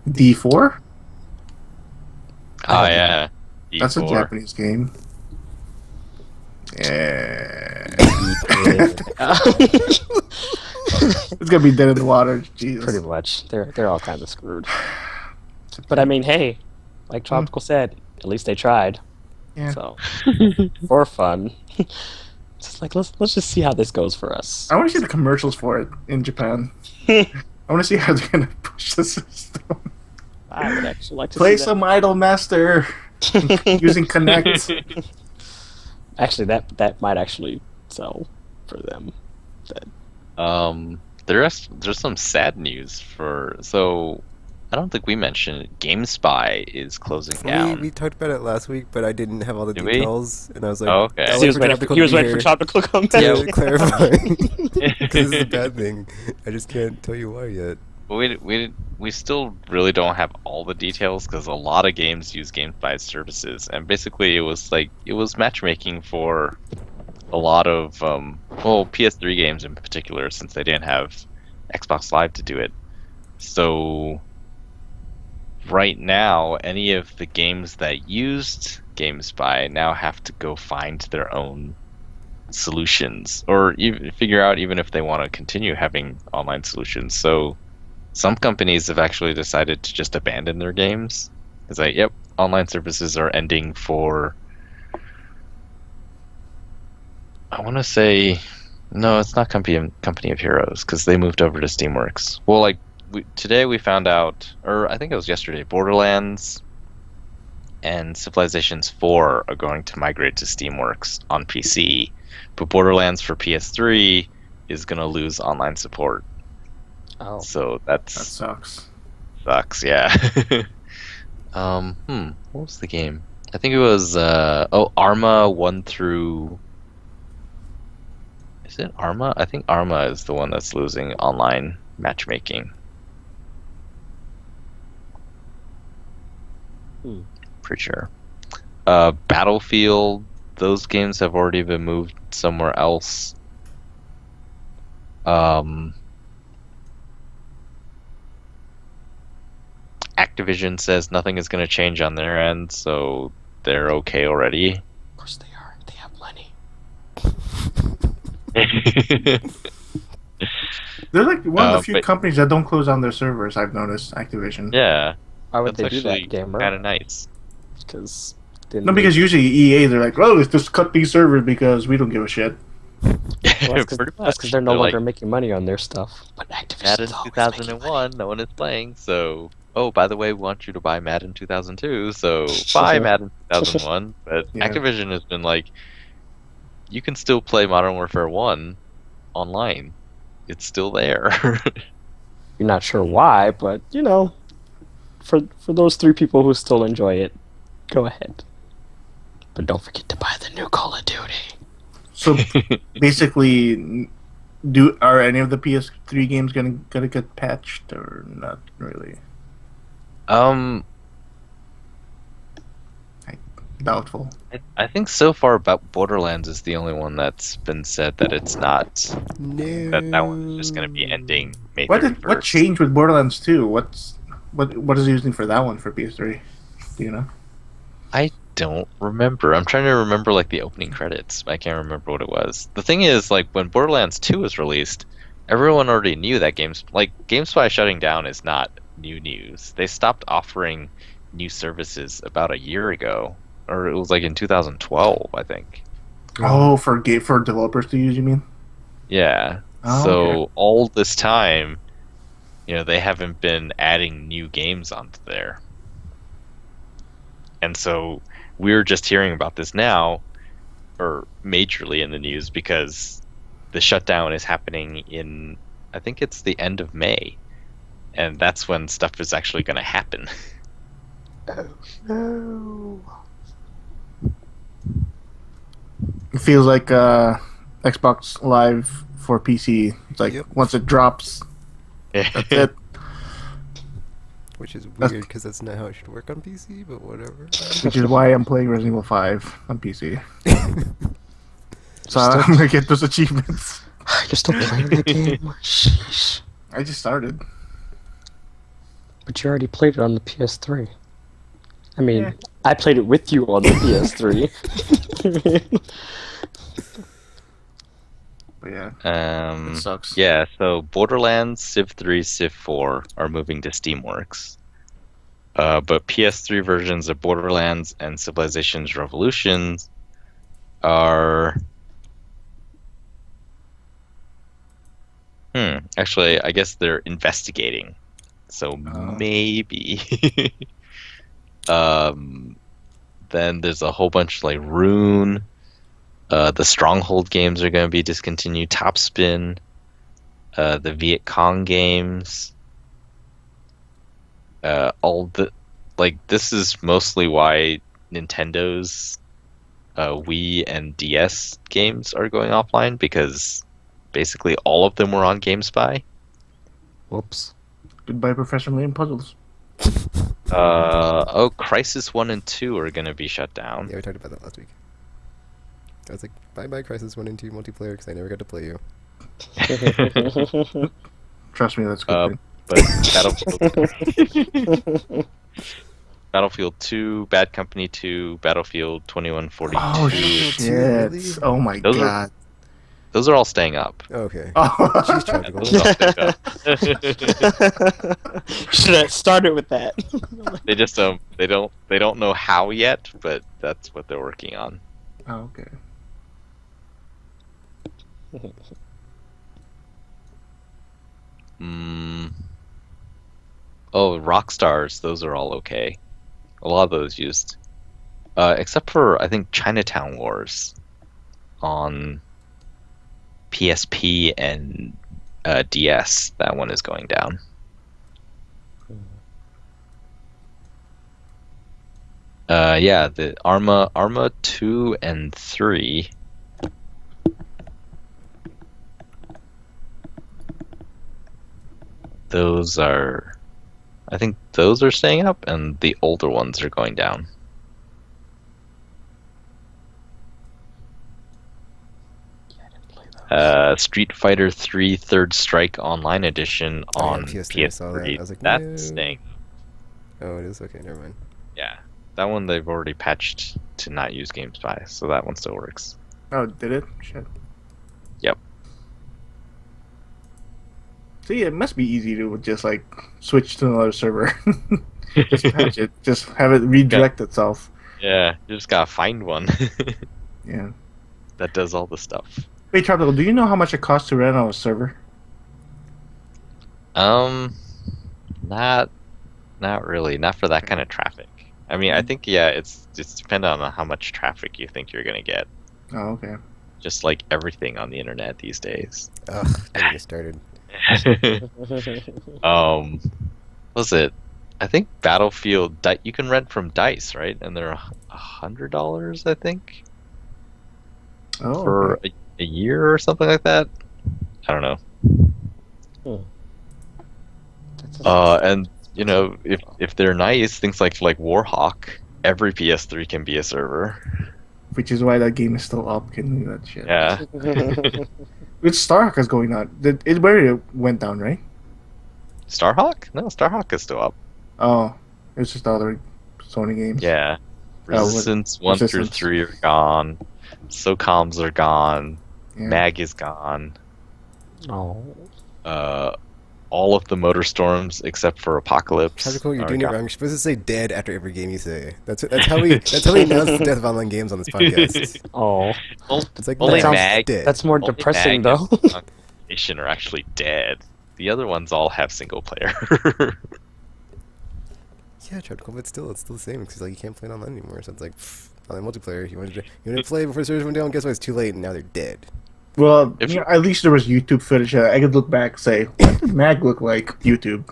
D4? Oh yeah. That's a D4. Japanese game. Yeah. It's gonna be dead in the water. Jesus. Pretty much. They're all kinds of screwed. But I mean, hey, like Tropical said, at least they tried. Yeah. So for fun. Just like let's just see how this goes for us. I want to see the commercials for it in Japan. I want to see how they're gonna push the system. I would actually like to Play see some Idol Master using Connect. Actually, that might actually sell for them. There's some sad news so I don't think we mentioned GameSpy is closing down. We talked about it last week, but I didn't have all the Did we? details, and I was like, Oh, okay. I'll He wait was for waiting Tropical he was to be waiting for here Tropical to come to back. clarify. Because this is a bad thing. I just can't tell you why yet. But we still really don't have all the details because a lot of games use GameSpy services, and basically it was matchmaking for a lot of PS3 games in particular, since they didn't have Xbox Live to do it. So right now, any of the games that used GameSpy now have to go find their own solutions, or even figure out even if they want to continue having online solutions. So some companies have actually decided to just abandon their games. It's like, yep, online services are ending for I want to say, no, it's not Company of Heroes because they moved over to Steamworks. Well, like today we found out, or I think it was yesterday, Borderlands and Civilizations 4 are going to migrate to Steamworks on PC, but Borderlands for PS3 is going to lose online support. Oh, So That sucks. sucks, yeah. What was the game? I think it was Arma 1 through. Is it Arma? I think Arma is the one that's losing online matchmaking. Pretty sure. Battlefield, those games have already been moved somewhere else. Activision says nothing is going to change on their end, so they're okay already. of course they are. They have money. They're like one of the few but- companies that don't close down their servers. I've noticed. Activision. Yeah, Why would that's they do actually that, gamer? kind of nice. Because No, because usually EA, they're like, "Oh, let's just cut these servers because we don't give a shit." Pretty that's much. because they're no longer like, making money on their stuff. But Activision's Madden always making 2001, no one is playing, so... Oh, by the way, we want you to buy Madden 2002, so buy Madden 2001. But Yeah. Activision has been like, you can still play Modern Warfare 1 online. It's still there. You're not sure why, but you know, for those 3 people who still enjoy it, go ahead. But don't forget to buy the new Call of Duty. So basically, are any of the PS3 games gonna get patched or not really? Doubtful. I think so far about Borderlands is the only one that's been said that it's not. No. That one's just going to be ending May What 31st. changed with Borderlands 2? What is it using for that one for PS3? Do you know? I don't remember. I'm trying to remember like the opening credits. I can't remember what it was. The thing is, like when Borderlands 2 was released, everyone already knew that GameSpy shutting down is not new news. They stopped offering new services about a year ago, or it was like in 2012, I think. Oh, for developers to use, you mean? Yeah. Oh, So okay. all this time, they haven't been adding new games onto there. And so we're just hearing about this now, or majorly in the news, because the shutdown is happening in, I think it's the end of May. And that's when stuff is actually going to happen. Oh no! It feels like Xbox Live for PC. It's like Yep. once it drops, that's it. Which is weird because that's not how it should work on PC, but whatever. Which is why I'm playing Resident Evil 5 on PC. So I'm gonna get those achievements. You're still playing the game? Sheesh. I just started. But you already played it on the PS3. I mean, Yeah. I played it with you on the PS3. But yeah, it It sucks. Yeah, so Borderlands, Civ 3, Civ 4 are moving to Steamworks. But PS3 versions of Borderlands and Civilizations Revolutions are... Actually, I guess they're investigating. So maybe. Then there's a whole bunch like Rune. The Stronghold games are going to be discontinued. Topspin. The Viet Cong games. This is mostly why Nintendo's Wii and DS games are going offline, because basically all of them were on GameSpy. Whoops. Goodbye, Professor Layton Puzzles. Crisis 1 and 2 are going to be shut down. Yeah, we talked about that last week. I was like, bye-bye Crisis 1 and 2 multiplayer because I never got to play you. Trust me, that's good. But Battlefield 2, Bad Company 2, Battlefield 2142. Oh shit. shit! Really? Oh my Those are- god! Those are all staying up. Okay. Oh. Jeez, tropical. Those are all staying up. Should have started with that. They just they don't know how yet, but that's what they're working on. Oh, okay. Oh, Rockstars, those are all okay. A lot of those used. Except for, I think, Chinatown Wars on PSP and DS. That one is going down. Yeah, the Arma 2 and 3. Those are, I think those are staying up, and the older ones are going down. Street Fighter 3 Third Strike Online Edition on PS3. I saw that. I was like, that's no. staying. Oh, it is? Okay, never mind. Yeah, that one they've already patched to not use GameSpy, so that one still works. Oh, did it? Shit. Yep. See, it must be easy to just like switch to another server. Just patch it. Just have it redirect itself. Yeah, you just gotta find one Yeah. that does all the stuff. Wait, Tropical, do you know how much it costs to rent on a server? Not really. Not for that kind of traffic. I mean, I think it's dependent on how much traffic you think you're gonna get. Oh, okay. Just like everything on the internet these days. Ugh, don't get started. Was it? I think Battlefield you can rent from Dice, right? And they're $100, I think, Oh, for okay. a year or something like that. I don't know. And you know, if they're nice, things like Warhawk, every PS3 can be a server. Which is why that game is still up. Can do that shit. Yeah. Which Starhawk is going on? It where it went down, right? Starhawk? No, Starhawk is still up. Oh, it's just the other Sony games. Yeah. Resistance 1 through Resistance. 3 are gone. SOCOMs are gone. Yeah. MAG is gone. Oh. All of the Motor Storms except for Apocalypse. Tropical, you're are doing it gone. wrong. You're supposed to say dead after every game you say. That's how we announce the death of online games on this podcast. Oh. It's like Only that. MAG. Dead. That's more Only depressing, MAG though. and Nation are actually dead. The other ones all have single player. Yeah, Tropical, but still, it's still the same because like you can't play it online anymore. So it's like online multiplayer. You wanted to play before servers went down. Guess what? It's too late, and now they're dead. Well, If- you know, at least there was YouTube footage that I could look back and say, what did Mag look like? YouTube.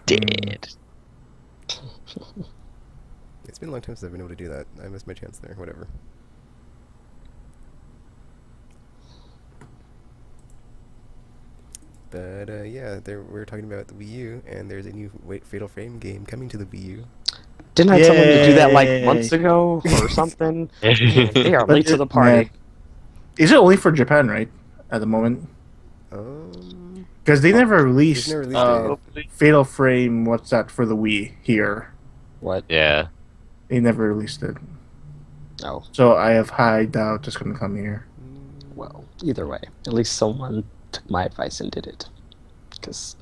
Dead. It's been a long time since I've been able to do that. I missed my chance there. Whatever. But yeah, we're talking about the Wii U, and there's a new Fatal Frame game coming to the Wii U. Didn't I tell them to do that like Yay. months ago or something? Man, they are But late to the party. man, is it only for Japan, right? At the moment? Because they never released never released it. Fatal Frame, what's that, for the Wii here. What? Yeah. They never released it. Oh, So I have high doubt it's going to come here. well, either way, at least someone took my advice and did it. Because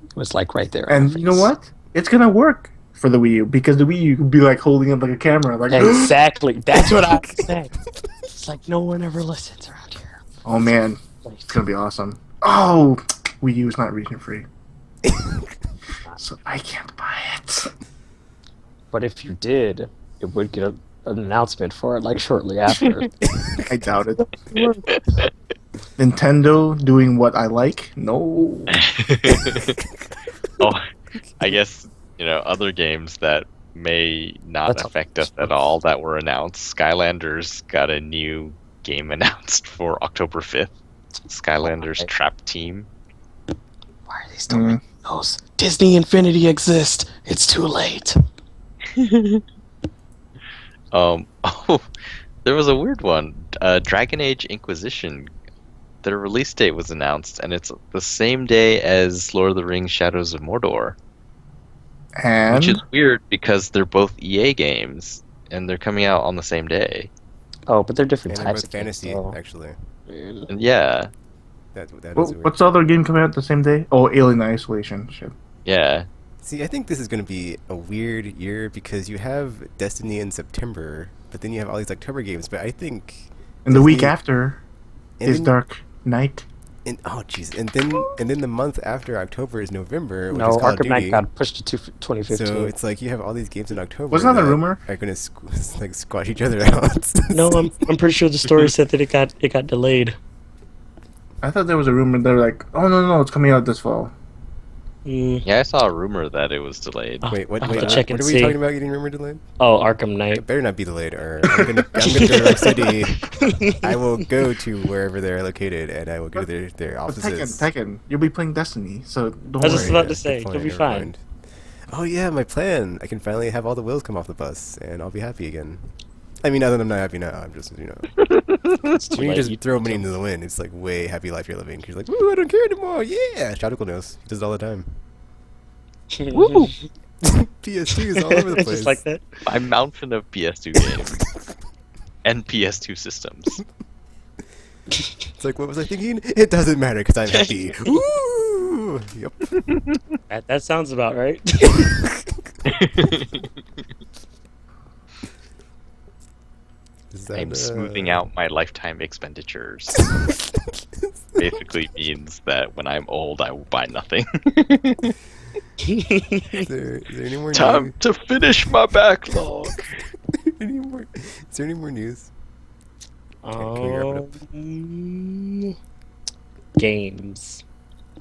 it was like right there. on And the you know face. what? It's going to work for the Wii U, because the Wii U could be like holding up like a camera. Like, Exactly. That's what I said. It's like no one ever listens around here. oh man, it's going to be awesome. Oh, Wii U is not region free. So I can't buy it. But if you did, it would get an announcement for it like shortly after. I doubt it. Nintendo doing what I like? No. Oh, I guess, you know, other games that may not That's affect us at all that were announced. Skylanders got a new game announced for October 5th. Skylanders Okay. Trap Team. Why are they still making those? Disney Infinity exists. It's too late. Oh, there was a weird one. Dragon Age Inquisition. Their release date was announced, and it's the same day as Lord of the Rings: Shadows of Mordor, And which is weird because they're both EA games, and they're coming out on the same day. Oh, but they're different And they're types both of games, fantasy, though. actually. And yeah, That is weird. what's the other game coming out the same day? Oh, Alien Isolation. Shit. yeah. See, I think this is going to be a weird year because you have Destiny in September, but then you have all these October games. But I think And the week Disney- after and is then- Dark Knight. And oh jeez, and then the month after October is November, which No, is Call of Arkham Knight Duty. got pushed to 2015. So it's like you have all these games in October. Wasn't that a rumor? Are going to like squash each other out. No, I'm pretty sure the story said that it got delayed. I thought there was a rumor. They were like, "Oh no, it's coming out this fall." Yeah, I saw a rumor that it was delayed. Oh, Wait, what? I'll Wait, have to check what and are we see. talking about getting rumored delayed? Oh, Arkham It Knight. better not be delayed, or I'm gonna go to Rock City. I will go to wherever they're located, and I will go to their But offices. Tekken, you'll be playing Destiny, so don't I was just worry. about to say, Good you'll be never fine. mind. Oh yeah, my plan. I can finally have all the wheels come off the bus, and I'll be happy again. I mean, other than I'm not happy now, I'm just, It's too when you late. just throw money into the wind, it's like way happy life you're living. 'Cause you're like, woo, I don't care anymore. Yeah, Hypothetical knows. He does it all the time. Woo! PS2 is all over the place. Just like that. A mountain of PS2 games and PS2 systems. It's like, what was I thinking? It doesn't matter because I'm happy. Woo! Yep. That sounds about right. Is that, I'm smoothing out my lifetime expenditures. Basically means that when I'm old, I will buy nothing. Is there any more Time news? to finish my backlog. Is there any more news? Can we wrap it up? Games.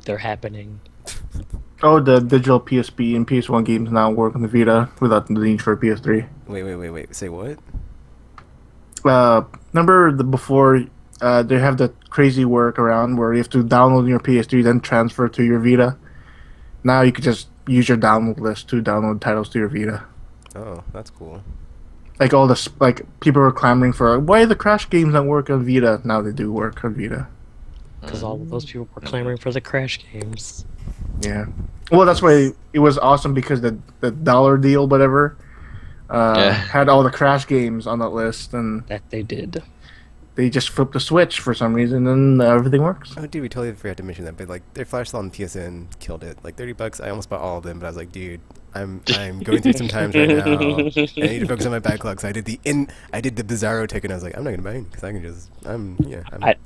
They're happening. Oh, the digital PSP and PS1 games now work on the Vita without the need for a PS3. Wait. Say what? Remember before they have the crazy workaround where you have to download your PS3 then transfer to your Vita. Now you could just use your download list to download titles to your Vita. Oh, that's cool. Like all this, like people were clamoring for why the Crash games don't work on Vita. Now they do work on Vita. Because all of those people were clamoring for the Crash games. Yeah. Well, that's why it was awesome because the dollar deal, whatever, had all the Crash games on that list, and That they did. they just flipped the switch for some reason, and everything works. Oh, dude, we totally forgot to mention that. But like, their flash sale on PSN killed it. Like $30. I almost bought all of them, but I was like, dude, I'm going through some times right now. I need to focus on my backlog. So I did the Bizarro ticket. And I was like, I'm not gonna buy it because I can just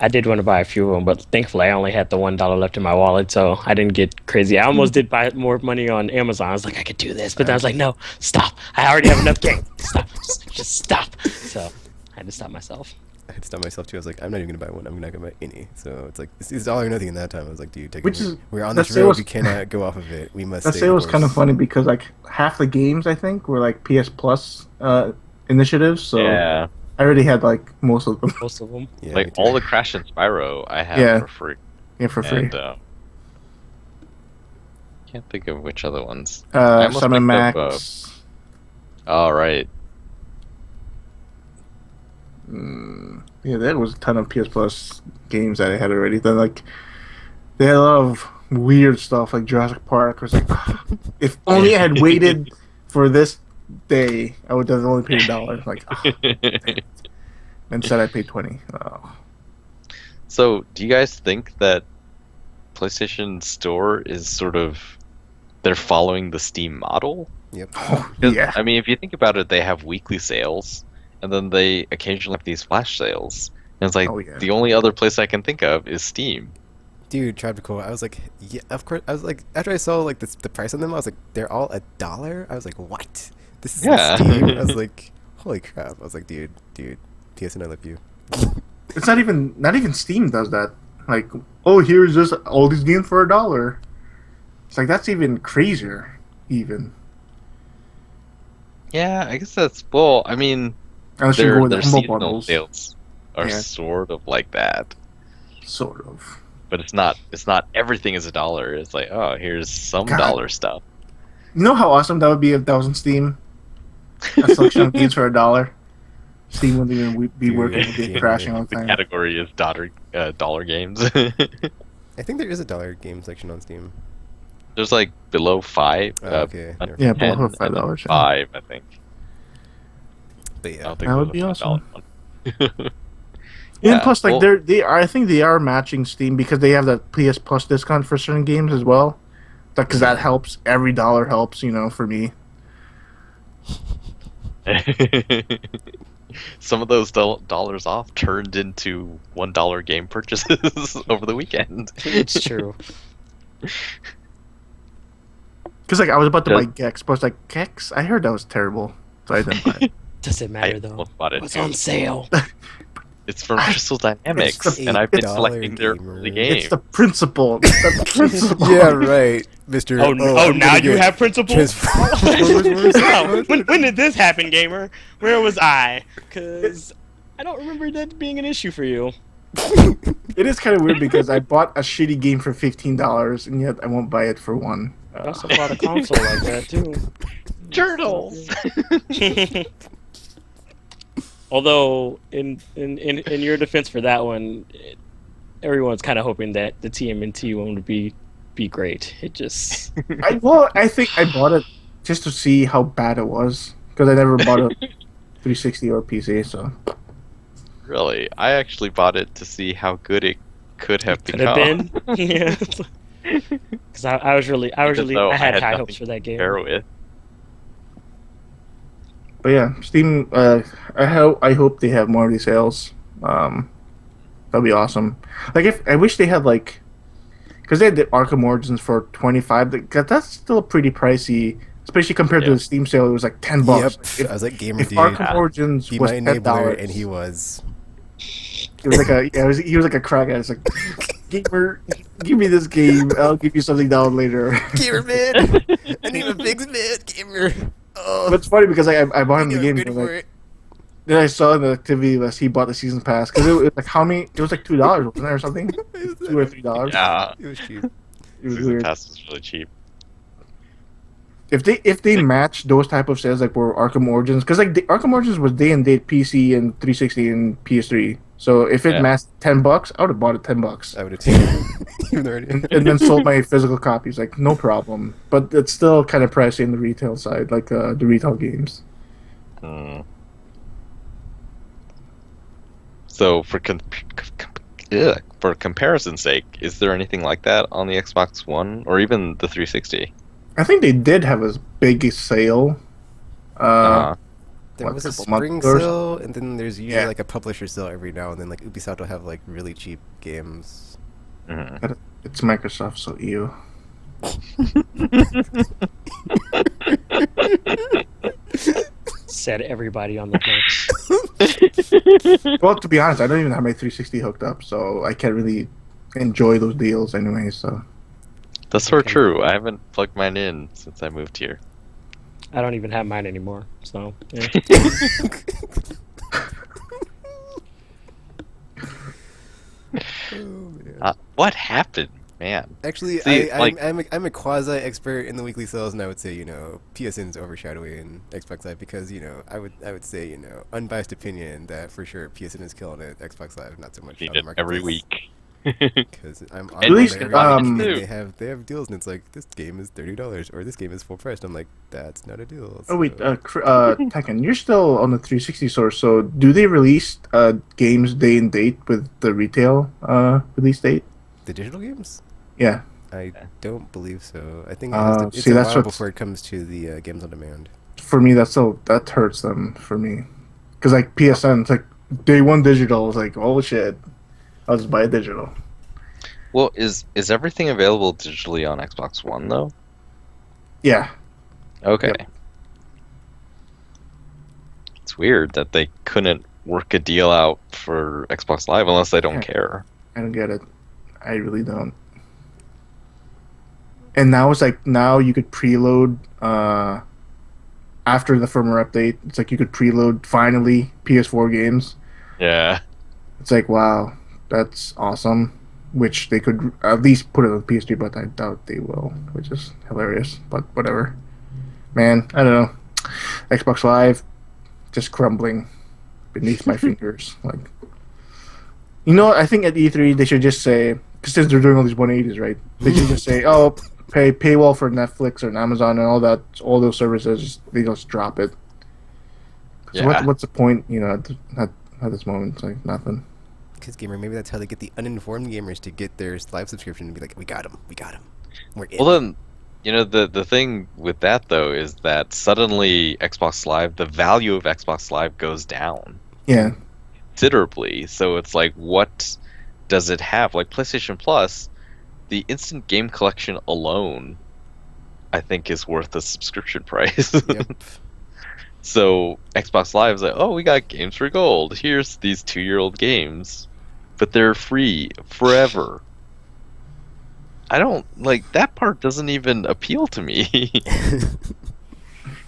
I did want to buy a few of them, but thankfully I only had the $1 left in my wallet, so I didn't get crazy. I almost did buy more money on Amazon. I was like, I could do this, but then I was like, no, stop. I already have enough games. Stop. Just stop. So I had to stop myself. I had to stop myself too. I was like, I'm not even gonna buy one. I'm not gonna buy any. So it's like this is all or nothing in that time. I was like, dude, take Which it. is- We're on that this sale road. was- We cannot go off of it. We must. That stay sale was the kind of course. funny because like half the games I think were like PS Plus initiatives, so Yeah, I already had like most of them. Most of them. Yeah, me like too. all the Crash and Spyro I have Yeah. for free. Yeah, for free. And can't think of which other ones. I almost Summon picked Max. up, All right. Yeah, there was a ton of PS Plus games that I had already. Then like they had a lot of weird stuff like Jurassic Park. I was like, if only I had waited for this day, I would have only paid $1. Like, instead I paid 20. Oh. So, do you guys think that PlayStation Store is sort of they're following the Steam model? Yep. Oh, 'Cause, yeah. I mean, if you think about it, they have weekly sales, and then they occasionally have these flash sales. And it's like Oh, yeah. the only other place I can think of is Steam. Dude, Tropical. I was like, yeah, of course. I was like, after I saw like the price on them, I was like, they're all $1. I was like, what? This is Yeah. Steam. I was like, holy crap. I was like, dude, PSN, I love you. It's not even Steam does that. Like, oh, here's just all these games for $1. It's like that's even crazier. Even Yeah, I guess that's well. I mean, unless you go their with the their humble seasonal bundles, sales are Yeah. sort of like that, sort of. but it's not. It's not everything is $1. It's like, oh, here's some God. dollar stuff. You know how awesome that would be if that was in Steam? A selection of games for $1. Steam wouldn't even be Dude, working, it'd be yeah. crashing all the The time. category is dollar games. I think there is a dollar game section on Steam. There's like below $5. Oh, okay. under Yeah, 10, below and then $5, yeah. 5, I think. But I yeah. don't think That there's would be a awesome. $5 one. And Yeah, plus, like well- I think they are matching Steam because they have that PS Plus discount for certain games as well. Because that helps. Every dollar helps, for me. Some of those dollars off turned into $1 game purchases over the weekend. It's true. Because like I was about to buy Gex, but I was like, Gex? I heard that was terrible, so I didn't buy it. Doesn't matter I though. almost bought it It's too. on sale. It's from Crystal Dynamics, It's the and I've been $8 collecting their gamer. early games. It's the principle. It's the principle. Yeah, right, Mister. Oh, now you have principles? Transformers. when did this happen, gamer? Where was I? Because I don't remember that being an issue for you. It is kind of weird because I bought a shitty game for $15, and yet I won't buy it for $1. I also bought a console like that too. Turtles. Although, in your defense for that one, everyone's kind of hoping that the TMNT one would be great. It just I think I bought it just to see how bad it was because I never bought a 360 or PC. So Really, I actually bought it to see how good it could have could have become. been. Yeah, because I was really I had high hopes for that game. Compare with. But yeah, Steam. I hope they have more of these sales. That'd be awesome. Like I wish they had like, because they had the Arkham Origins for $25. That's still pretty pricey, especially compared to the Steam sale. It was like $10. Yep. I was like, gamer If dude. Arkham Origins Be was my $10, enabler, and he was. it was like he was like a crackhead. It's like, gamer, give me this game. I'll give you something down later. Gamer man, I need a big man, gamer. Oh, But it's funny because I bought him the game. good and, for like, it. then I saw in the activity list he bought the season pass because it was like how many? It was like $2, wasn't it, or something? $2 or $3. Yeah, It was cheap. It was Season weird. Pass was really cheap. If they match those type of sales like for Arkham Origins, because like the Arkham Origins was day and date PC and 360 and PS3. So if it matched $10, I would have bought it $10 I would have taken even already. and then sold my physical copies. Like no problem, but it's still kind of pricey in the retail side, like the retail games. Hmm. So for comparison's sake, is there anything like that on the Xbox One or even the 360? I think they did have a big sale. There What, was a couple months spring ago or sale, and then there's usually Yeah. like a publisher sale every now and then. Like Ubisoft will have like really cheap games. Mhm. It's Microsoft, so ew. Said everybody on the phone. Well, to be honest, I don't even have my 360 hooked up, so I can't really enjoy those deals anyway. So That's sort of true. I haven't plugged mine in since I moved here. I don't even have mine anymore. So yeah. What happened, man? Actually, See, I'm a quasi expert in the weekly sales, and I would say PSN is overshadowing Xbox Live because I would say unbiased opinion that for sure PSN is killing it. Xbox Live not so much. Need on the it marketplace. every week. Because I'm on At least, every week, and too. they have deals, and it's like this game is $30 or this game is full price. I'm like, that's not a deal. oh wait, so- Tekken, you're still on the 360 source. So do they release games day and date with the retail release date? the digital games? Yeah. I don't believe so. I think it's see, a that's while what's- before it comes to the games on demand. For me, that hurts them for me, because like PSN, it's like day one digital. It's like, oh shit, I'll just buy it digital. Well, is everything available digitally on Xbox One though? Yeah. Okay. Yep. It's weird that they couldn't work a deal out for Xbox Live unless they don't Yeah. care. I don't get it. I really don't. And now it's like now you could preload after the firmware update. It's like you could preload finally PS4 games. Yeah. It's like wow, that's awesome. Which they could at least put it on PS3, but I doubt they will, which is hilarious. But whatever, man. I don't know. Xbox Live just crumbling beneath my fingers. Like, I think at E3 they should just say, because since they're doing all these 180s, right? They should just say, oh, pay paywall for Netflix or Amazon and all that, all those services. They just drop it. So Yeah. what's the point? At this moment, it's like nothing. Because gamer, maybe that's how they get the uninformed gamers to get their live subscription and be like, we got them, we're in. Well, then the thing with that though is that suddenly Xbox Live, the value of Xbox Live goes down Yeah. considerably. So it's like, what does it have? Like PlayStation Plus, the instant game collection alone, I think, is worth the subscription price. Yep. So Xbox Live is like, oh, we got games for gold. Here's these 2-year-old games, but they're free forever. I don't like that part. Doesn't even appeal to me.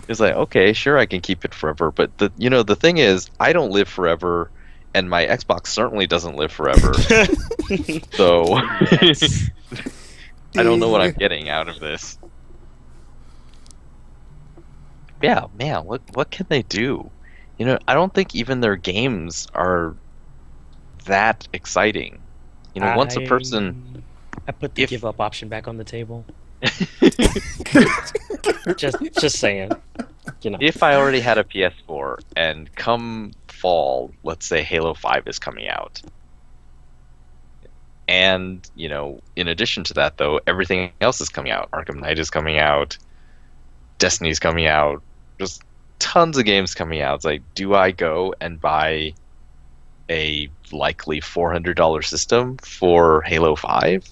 It's like, okay, sure, I can keep it forever, but the thing is, I don't live forever, and my Xbox certainly doesn't live forever. So I don't know what I'm getting out of this. Yeah, man, what can they do? I don't think even their games are that exciting. Once a person, I put the if- give up option back on the table. just saying. if I already had a PS4 and come fall, let's say Halo 5 is coming out. And, in addition to that though, everything else is coming out. Arkham Knight is coming out. Destiny's coming out. Just tons of games coming out. It's like, do I go and buy a likely $400 system for Halo 5?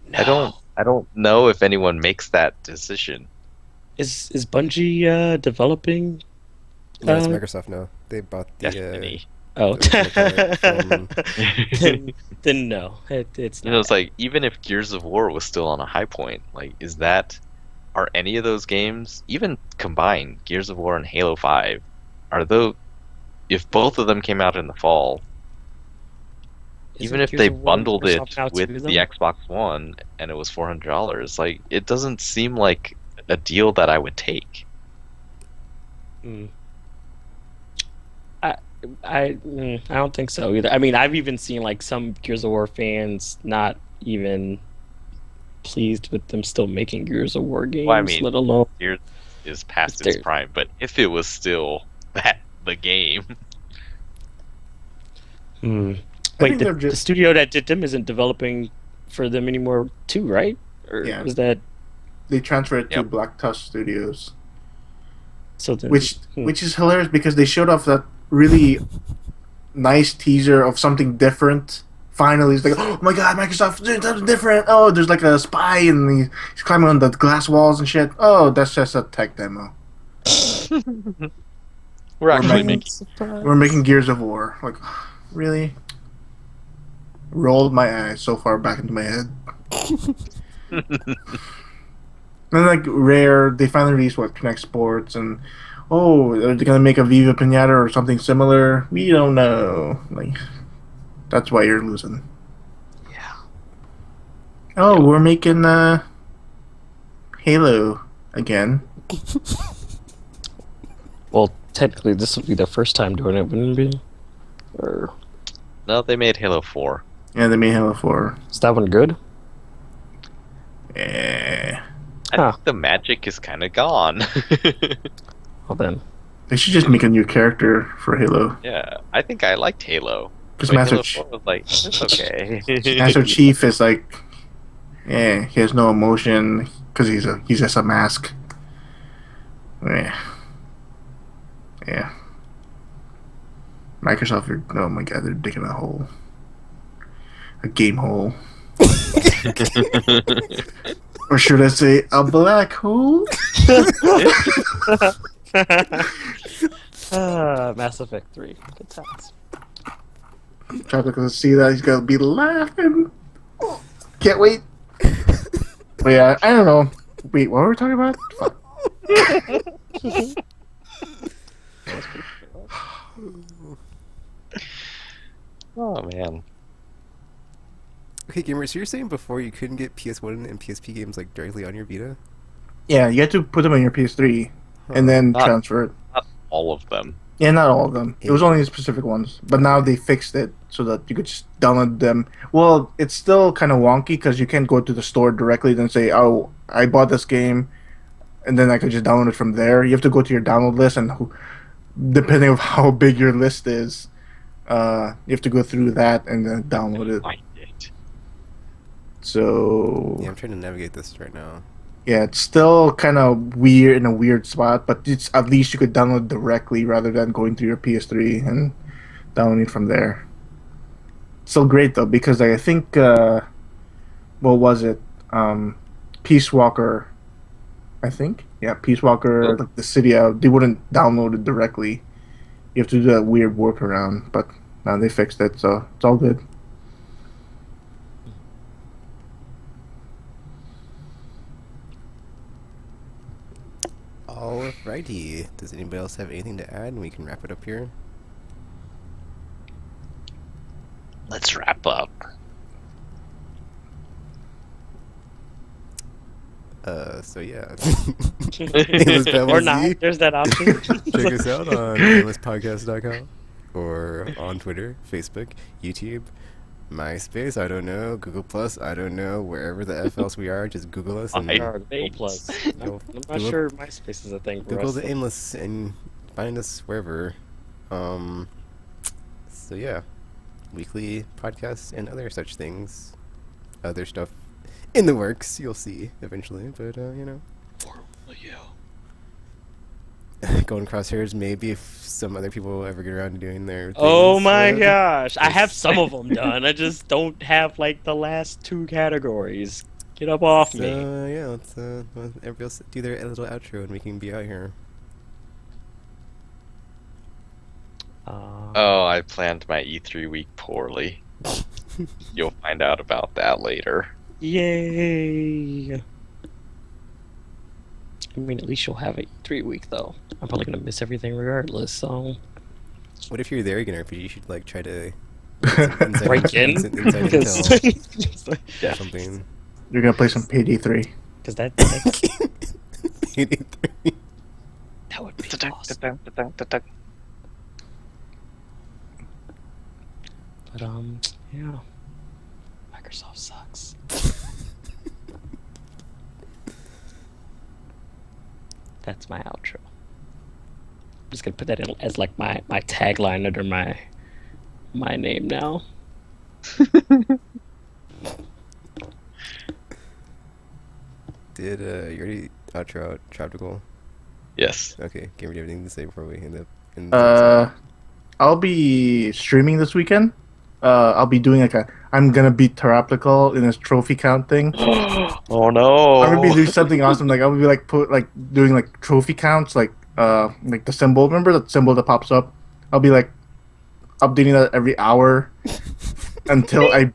No. I don't know if anyone makes that decision. Is Bungie developing? No, it's Microsoft now. They bought the. Destiny. Oh, what do they call it, then no, it's not. It's like, even if Gears of War was still on a high point, like, are any of those games, even combined, Gears of War and Halo 5, if both of them came out in the fall, even if Gears they of War bundled it Microsoft now with too, the though? Xbox One and it was $400, like, it doesn't seem like a deal that I would take. Mm. I don't think so either. I mean, I've even seen like some Gears of War fans not even pleased with them still making Gears of War games, Well, I mean, let alone. Gears is past It's its prime, but if it was still the game, Hmm. I Wait, think they're the just studio that did them isn't developing for them anymore, too, right? Or Yeah. is that they transferred it to Yep. Black Tusk Studios, so? Then, which is hilarious because they showed off that really nice teaser of something different. Finally, it's like, oh my god, Microsoft doing something different. Oh, there's like a spy and he's climbing on the glass walls and shit. Oh, that's just a tech demo. we're actually making- making. We're making Gears of War. Like, really? Rolled my eyes so far back into my head. And like Rare, they finally released Connect Sports, and are they gonna make a Viva Pinata or something similar? We don't know. Like, that's why you're losing. Yeah. Oh, we're making Halo again. well, technically, this would be the first time doing it, wouldn't it be? Or No, they made Halo 4. Yeah, they made Halo 4. is that one good? Yeah. I Huh. think the magic is kind of gone. Well then, They should just make a new character for Halo. Yeah, I think I liked Halo. Because But Master, Halo 4 was like, it's okay. Master Chief is like, yeah, he has no emotion because he's just a mask. Yeah. Yeah. Microsoft, oh my god, they're digging a hole. A game hole. Or should I say a black hole? Mass Effect 3. Good times. Traffic will see that, he's gonna be laughing. Can't wait. But yeah, I don't know. Wait, what were we talking about? Fuck. Oh, man. Okay, gamer. So you're saying before you couldn't get PS1 and PSP games like directly on your Vita? Yeah, you had to put them on your PS3 and then Not- transfer it. Not all of them. Yeah, not all of them. It was only specific ones. But now they fixed it so that you could just download them. Well, it's still kind of wonky because you can't go to the store directly and say, oh, I bought this game, and then I could just download it from there. You have to go to your download list, and depending on how big your list is, you have to go through that and then download it. Find it. So... Yeah, I'm trying to navigate this right now. Yeah, it's still kind of weird in a weird spot, but it's at least you could download directly rather than going to your PS3 and downloading from there. Still great though because like, I think what was it? Peace Walker, I think. Yeah, Peace Walker, Oh. like the city out, they wouldn't download it directly. You have to do that weird workaround, but now they fixed it, so it's all good. Alrighty. Does anybody else have anything to add? And we can wrap it up here. Let's wrap up. So yeah. Or not. There's that option. Check us out on aimlesspodcast.com or on Twitter, Facebook, YouTube, MySpace, I don't know, Google Plus, I don't know, wherever the F else we are, just Google us and Google Plus. you'll I'm not sure MySpace is a thing for Google us. the Aimless and find us wherever. So yeah, weekly podcasts and other such things, other stuff in the works. You'll see eventually, but you know, going crosshairs maybe if some other people ever get around to doing their things. Oh my but gosh. I have just- some of them done. I just don't have like the last two categories. Get up off So me. yeah, let's let everybody else do their little outro and we can be out here. Oh, I planned my E3 week poorly. You'll find out about that later. Yay. I mean, at least you'll have a 3 week though. I'm probably gonna miss everything regardless. So What if you're there again, RPG? You should like try to break in inside because intel or something. You're gonna play some PD3. that would be awesome. But yeah, Microsoft sucks. That's my outro. I'm just gonna put that in as like my tagline under my name now. Did you already outro out Tropical? Yes. Okay, give me everything to say before we end up. I'll be streaming this weekend. I'll be doing I'm gonna beat Teraptical in his trophy count thing. Oh no. I'm gonna be doing something awesome. Like I'll be doing like trophy counts, like the symbol. Remember that symbol that pops up? I'll be like updating that every hour until I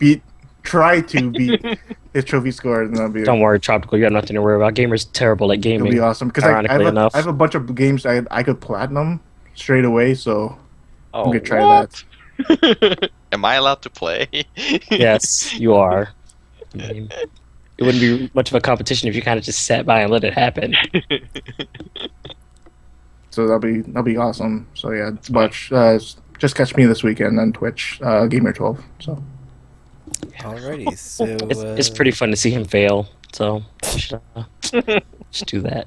try to beat his trophy score, and I'll be. Don't worry, Tropical. You have nothing to worry about. Gamer's terrible at gaming. It'll be awesome because Ironically enough, I have a bunch of games I could platinum straight away. So Oh, I'm gonna try what? Am I allowed to play? yes, you are. I mean, it wouldn't be much of a competition if you kind of just sat by and let it happen. So that'll be awesome. So yeah, but just catch me this weekend on Twitch, Gamer12. So Alrighty, so It's pretty fun to see him fail. So just do that.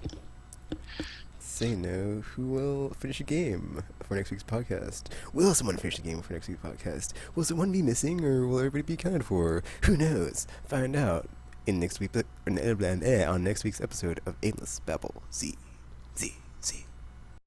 say no. Who will finish a game for next week's podcast? Will someone finish a game for next week's podcast? Will someone be missing, or will everybody be accounted for? Who knows? Find out in next week on next week's episode of Aimless Babble Z.